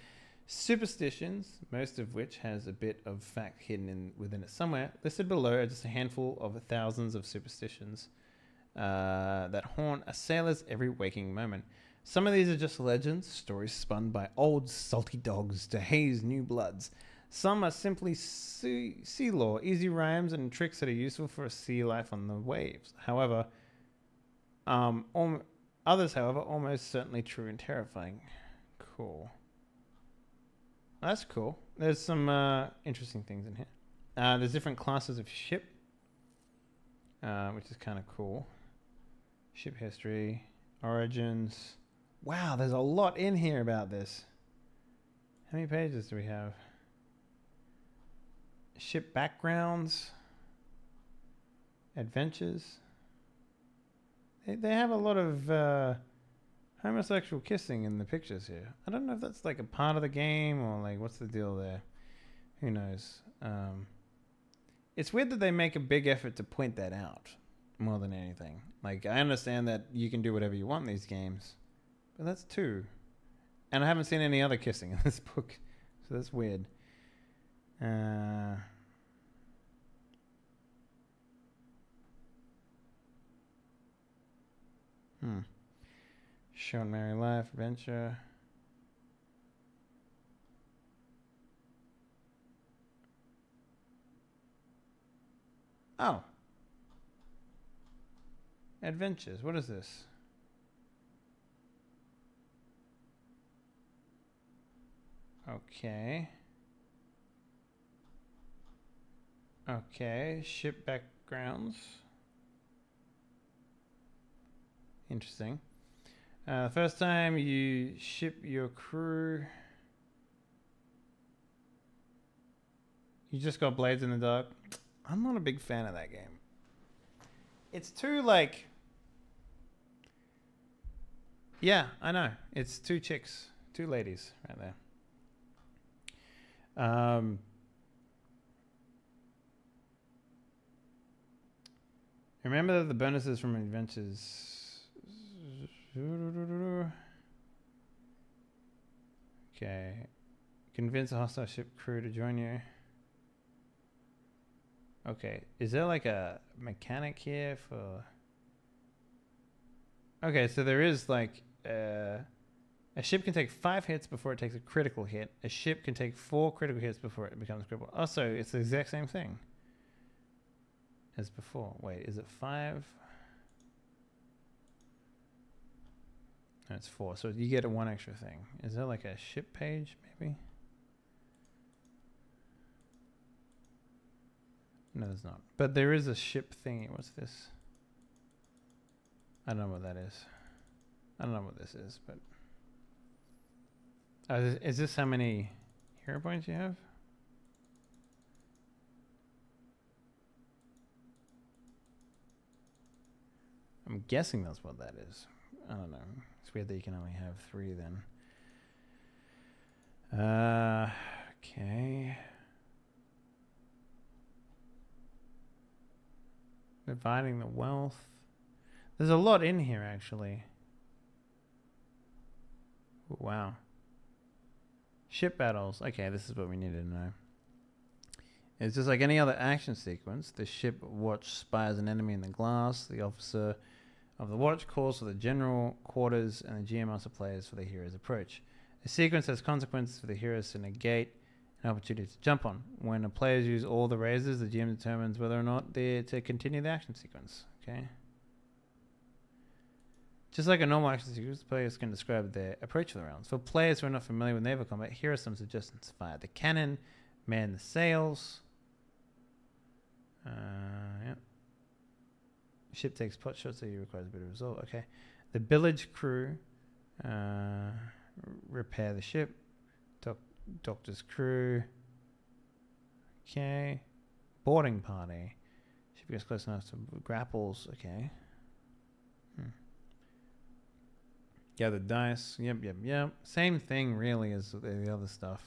superstitions, most of which has a bit of fact hidden within it somewhere. Listed below are just a handful of thousands of superstitions that haunt a sailor's every waking moment. Some of these are just legends, stories spun by old salty dogs to haze new bloods. Some are simply sea lore, easy rhymes and tricks that are useful for a sea life on the waves. However, others, however, almost certainly true and terrifying. Cool. That's cool. There's some interesting things in here. There's different classes of ship, which is kind of cool. Ship history, origins. Wow, there's a lot in here about this. How many pages do we have? Ship backgrounds, adventures. They have a lot of homosexual kissing in the pictures here. I don't know if that's like a part of the game or like what's the deal there. Who knows? It's weird that they make a big effort to point that out more than anything. Like, I understand that you can do whatever you want in these games, but that's two. And I haven't seen any other kissing in this book, so that's weird. Show and Marry Life, Adventure. Oh. Adventures. What is this? Okay. Okay. Ship backgrounds. Interesting. First time you ship your crew. You just got blades in the dark. I'm not a big fan of that game. It's too like... Yeah, I know. It's two chicks. Two ladies right there. Remember the bonuses from adventures. Okay. Convince a hostile ship crew to join you. Okay. Is there like a mechanic here for... Okay, so there is like... a ship can take 5 hits before it takes a critical hit. A ship can take 4 critical hits before it becomes critical. Also, it's the exact same thing as before. Wait, is it 5? No, it's 4. So you get a 1 extra thing. Is there like a ship page, maybe? No, there's not. But there is a ship thingy. What's this? I don't know what that is. I don't know what this is, but... is this how many hero points you have? I'm guessing that's what that is. I don't know. It's weird that you can only have 3 then. Okay. Dividing the wealth. There's a lot in here, actually. Ooh, wow. Ship battles. Okay, this is what we needed to know. It's just like any other action sequence. The ship watch spies an enemy in the glass. The officer of the watch calls for the general quarters, and the GM also plays for the hero's approach. The sequence has consequences for the heroes to negate an opportunity to jump on. When the players use all the raises, the GM determines whether or not they're to continue the action sequence. Okay. Just like a normal action sequence, players can describe their approach for the rounds. For players who are not familiar with naval combat, here are some suggestions. Fire the cannon, Man the sails. Yep. Ship takes pot shots, so you requires a bit of resolve. Okay. The village crew. Repair the ship. Doctor's crew. Okay. Boarding party. Ship gets close enough to grapples. Okay. Gather dice. Yep. Same thing, really, as the other stuff.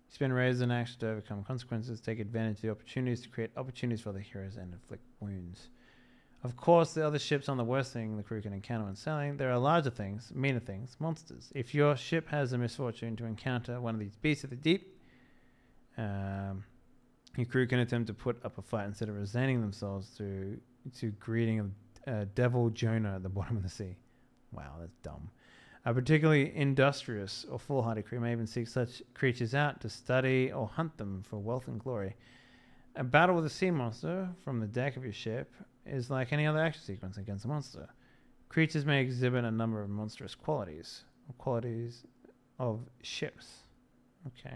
Spend razors and action to overcome consequences. Take advantage of the opportunities to create opportunities for the heroes and inflict wounds. Of course, the other ships aren't the worst thing the crew can encounter when sailing. There are larger things, meaner things, monsters. If your ship has the misfortune to encounter one of these beasts of the deep, your crew can attempt to put up a fight instead of resigning themselves to greeting a devil Jonah at the bottom of the sea. Wow, that's dumb. A particularly industrious or foolhardy crew may even seek such creatures out to study or hunt them for wealth and glory. A battle with a sea monster from the deck of your ship is like any other action sequence against a monster. Creatures may exhibit a number of monstrous qualities, or qualities of ships. Okay.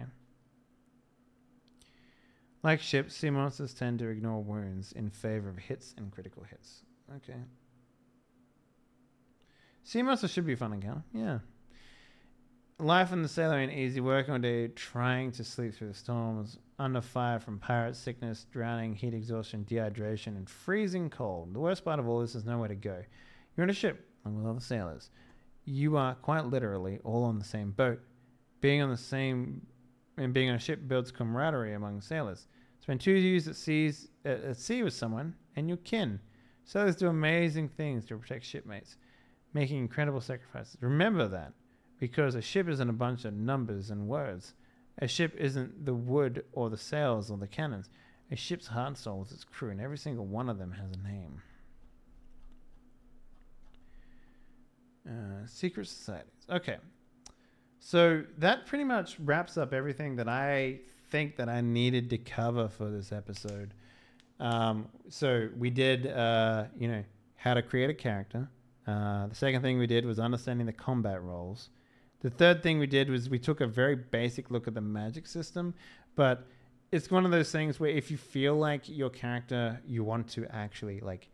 Like ships, sea monsters tend to ignore wounds in favor of hits and critical hits. Okay. Sea monsters should be a fun encounter. Yeah. Life in the sailor ain't easy. Working all day, trying to sleep through the storms, under fire from pirates, sickness, drowning, heat exhaustion, dehydration, and freezing cold. The worst part of all this is nowhere to go. You're on a ship, along with other sailors. You are quite literally all on the same boat. Being on a ship builds camaraderie among sailors. Spend 2 years at sea with someone, and you're kin. Sailors do amazing things to protect shipmates, making incredible sacrifices. Remember that, because a ship isn't a bunch of numbers and words. A ship isn't the wood or the sails or the cannons. A ship's heart and soul is its crew, and every single one of them has a name. Secret societies. Okay. So that pretty much wraps up everything that I think that I needed to cover for this episode. So we did, how to create a character. The second thing we did was understanding the combat roles. The third thing we did was we took a very basic look at the magic system, but it's one of those things where if you feel like your character, you want to actually like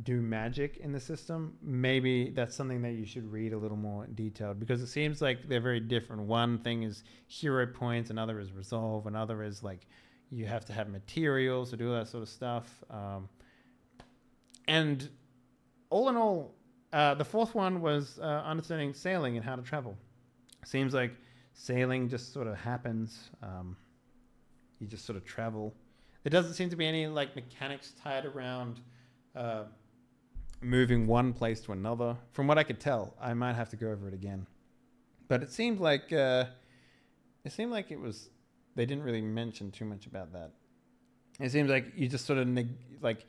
do magic in the system, maybe that's something that you should read a little more detailed, because it seems like they're very different. One thing is hero points, another is resolve, another is like you have to have materials to do that sort of stuff. And all in all, the fourth one was understanding sailing and how to travel. Seems like sailing just sort of happens. You just sort of travel. There doesn't seem to be any like mechanics tied around moving one place to another. From what I could tell, I might have to go over it again. But it seemed like it was. They didn't really mention too much about that. It seems like you just sort of like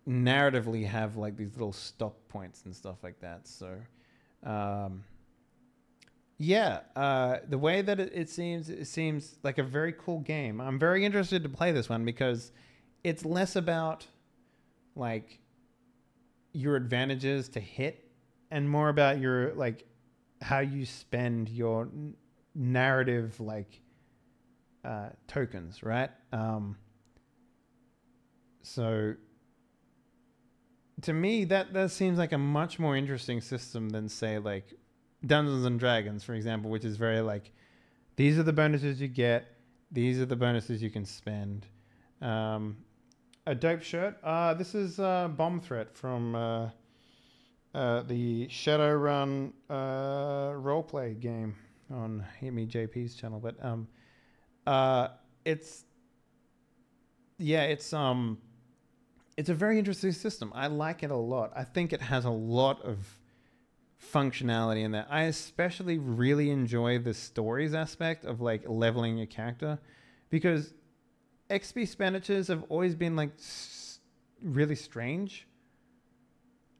narratively have like these little stop points and stuff like that. So, the way that it seems like a very cool game. I'm very interested to play this one because it's less about like your advantages to hit and more about your like how you spend your narrative like tokens, right? So to me, that seems like a much more interesting system than, say, like Dungeons and Dragons, for example, which is very like, these are the bonuses you get, these are the bonuses you can spend. A dope shirt. This is Bomb Threat from the Shadowrun roleplay game on Hit Me JP's channel. But it's a very interesting system. I like it a lot. I think it has a lot of functionality in that. I especially really enjoy the stories aspect of like leveling your character, because XP expenditures have always been like really strange.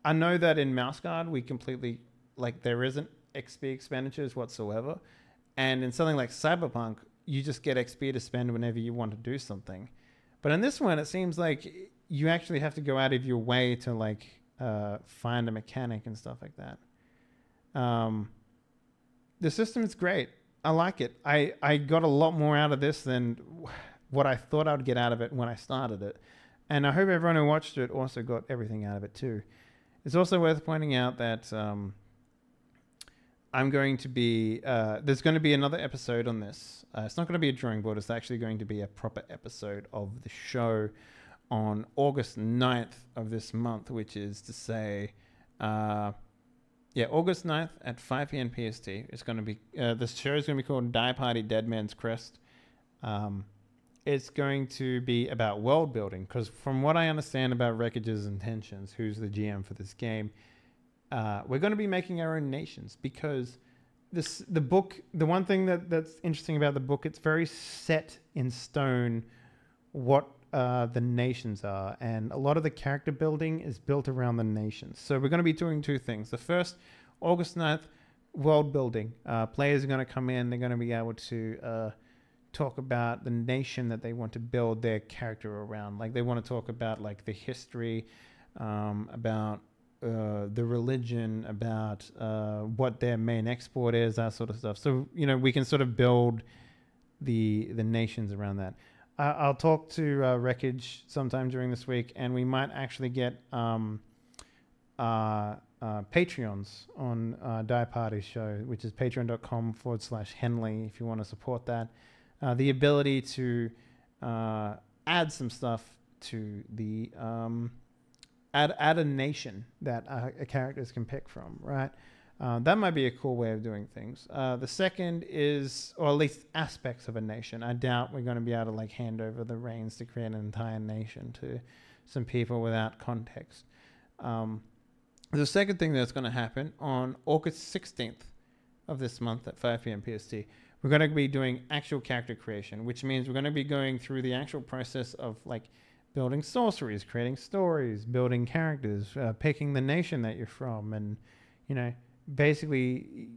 I know that in Mouse Guard we completely like there isn't XP expenditures whatsoever, and in something like Cyberpunk you just get XP to spend whenever you want to do something. But in this one it seems like you actually have to go out of your way to like find a mechanic and stuff like that. The system is great. I like it. I got a lot more out of this than what I thought I would get out of it when I started it. And I hope everyone who watched it also got everything out of it too. It's also worth pointing out that I'm going to be, there's going to be another episode on this. It's not going to be a drawing board. It's actually going to be a proper episode of the show on August 9th of this month, which is to say, August 9th at 5 p.m. PST. It's going to be, this show is going to be called Die Party Dead Man's Crest. It's going to be about world building, because from what I understand about Wreckage's intentions, who's the GM for this game, we're going to be making our own nations, because the book, the one thing that's interesting about the book, it's very set in stone what the nations are, and a lot of the character building is built around the nations. So we're going to be doing two things. The first, August 9th, world building. Players are going to come in, they're going to be able to talk about the nation that they want to build their character around. Like they want to talk about like the history, about the religion, about what their main export is, that sort of stuff. So, you know, we can sort of build the nations around that. I'll talk to Wreckage sometime during this week, and we might actually get Patreons on Die Party's show, which is patreon.com/Henley if you want to support that. The ability to add some stuff to the add a nation that characters can pick from, right? That might be a cool way of doing things. The second is, or at least aspects of a nation. I doubt we're going to be able to like hand over the reins to create an entire nation to some people without context. The second thing that's going to happen on August 16th of this month at 5 p.m. PST, we're going to be doing actual character creation, which means we're going to be going through the actual process of like building sorceries, creating stories, building characters, picking the nation that you're from, and, you know, basically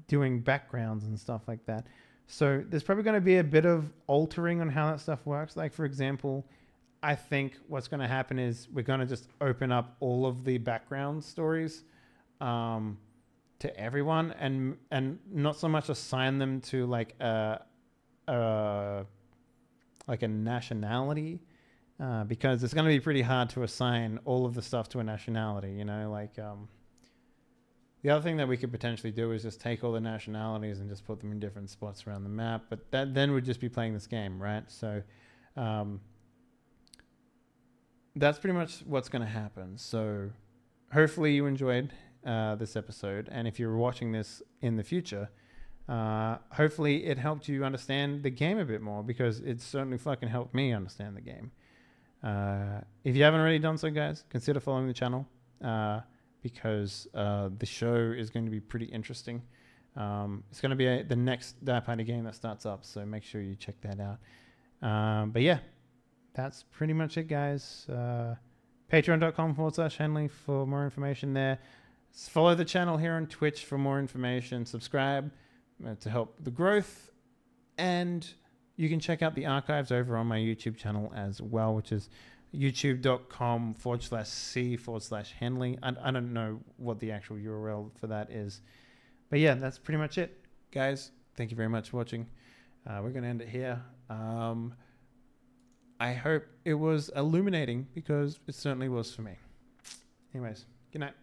doing backgrounds and stuff like that. So there's probably going to be a bit of altering on how that stuff works. Like, for example, I think what's going to happen is we're going to just open up all of the background stories to everyone, and not so much assign them to like a nationality, because it's going to be pretty hard to assign all of the stuff to a nationality, you know, like the other thing that we could potentially do is just take all the nationalities and just put them in different spots around the map, but that then would just be playing this game, right? So that's pretty much what's going to happen. So hopefully you enjoyed this episode, and if you're watching this in the future, hopefully it helped you understand the game a bit more, because it certainly fucking helped me understand the game. If you haven't already done so, guys, consider following the channel, because the show is going to be pretty interesting. It's going to be the next Die Party game that starts up, so make sure you check that out. But yeah, that's pretty much it, guys. Patreon.com/Henley for more information there. Follow the channel here on Twitch for more information. Subscribe to help the growth. And you can check out the archives over on my YouTube channel as well, which is youtube.com/C/Henley. I don't know what the actual URL for that is. But yeah, that's pretty much it. Guys, thank you very much for watching. We're going to end it here. I hope it was illuminating, because it certainly was for me. Anyways, good night.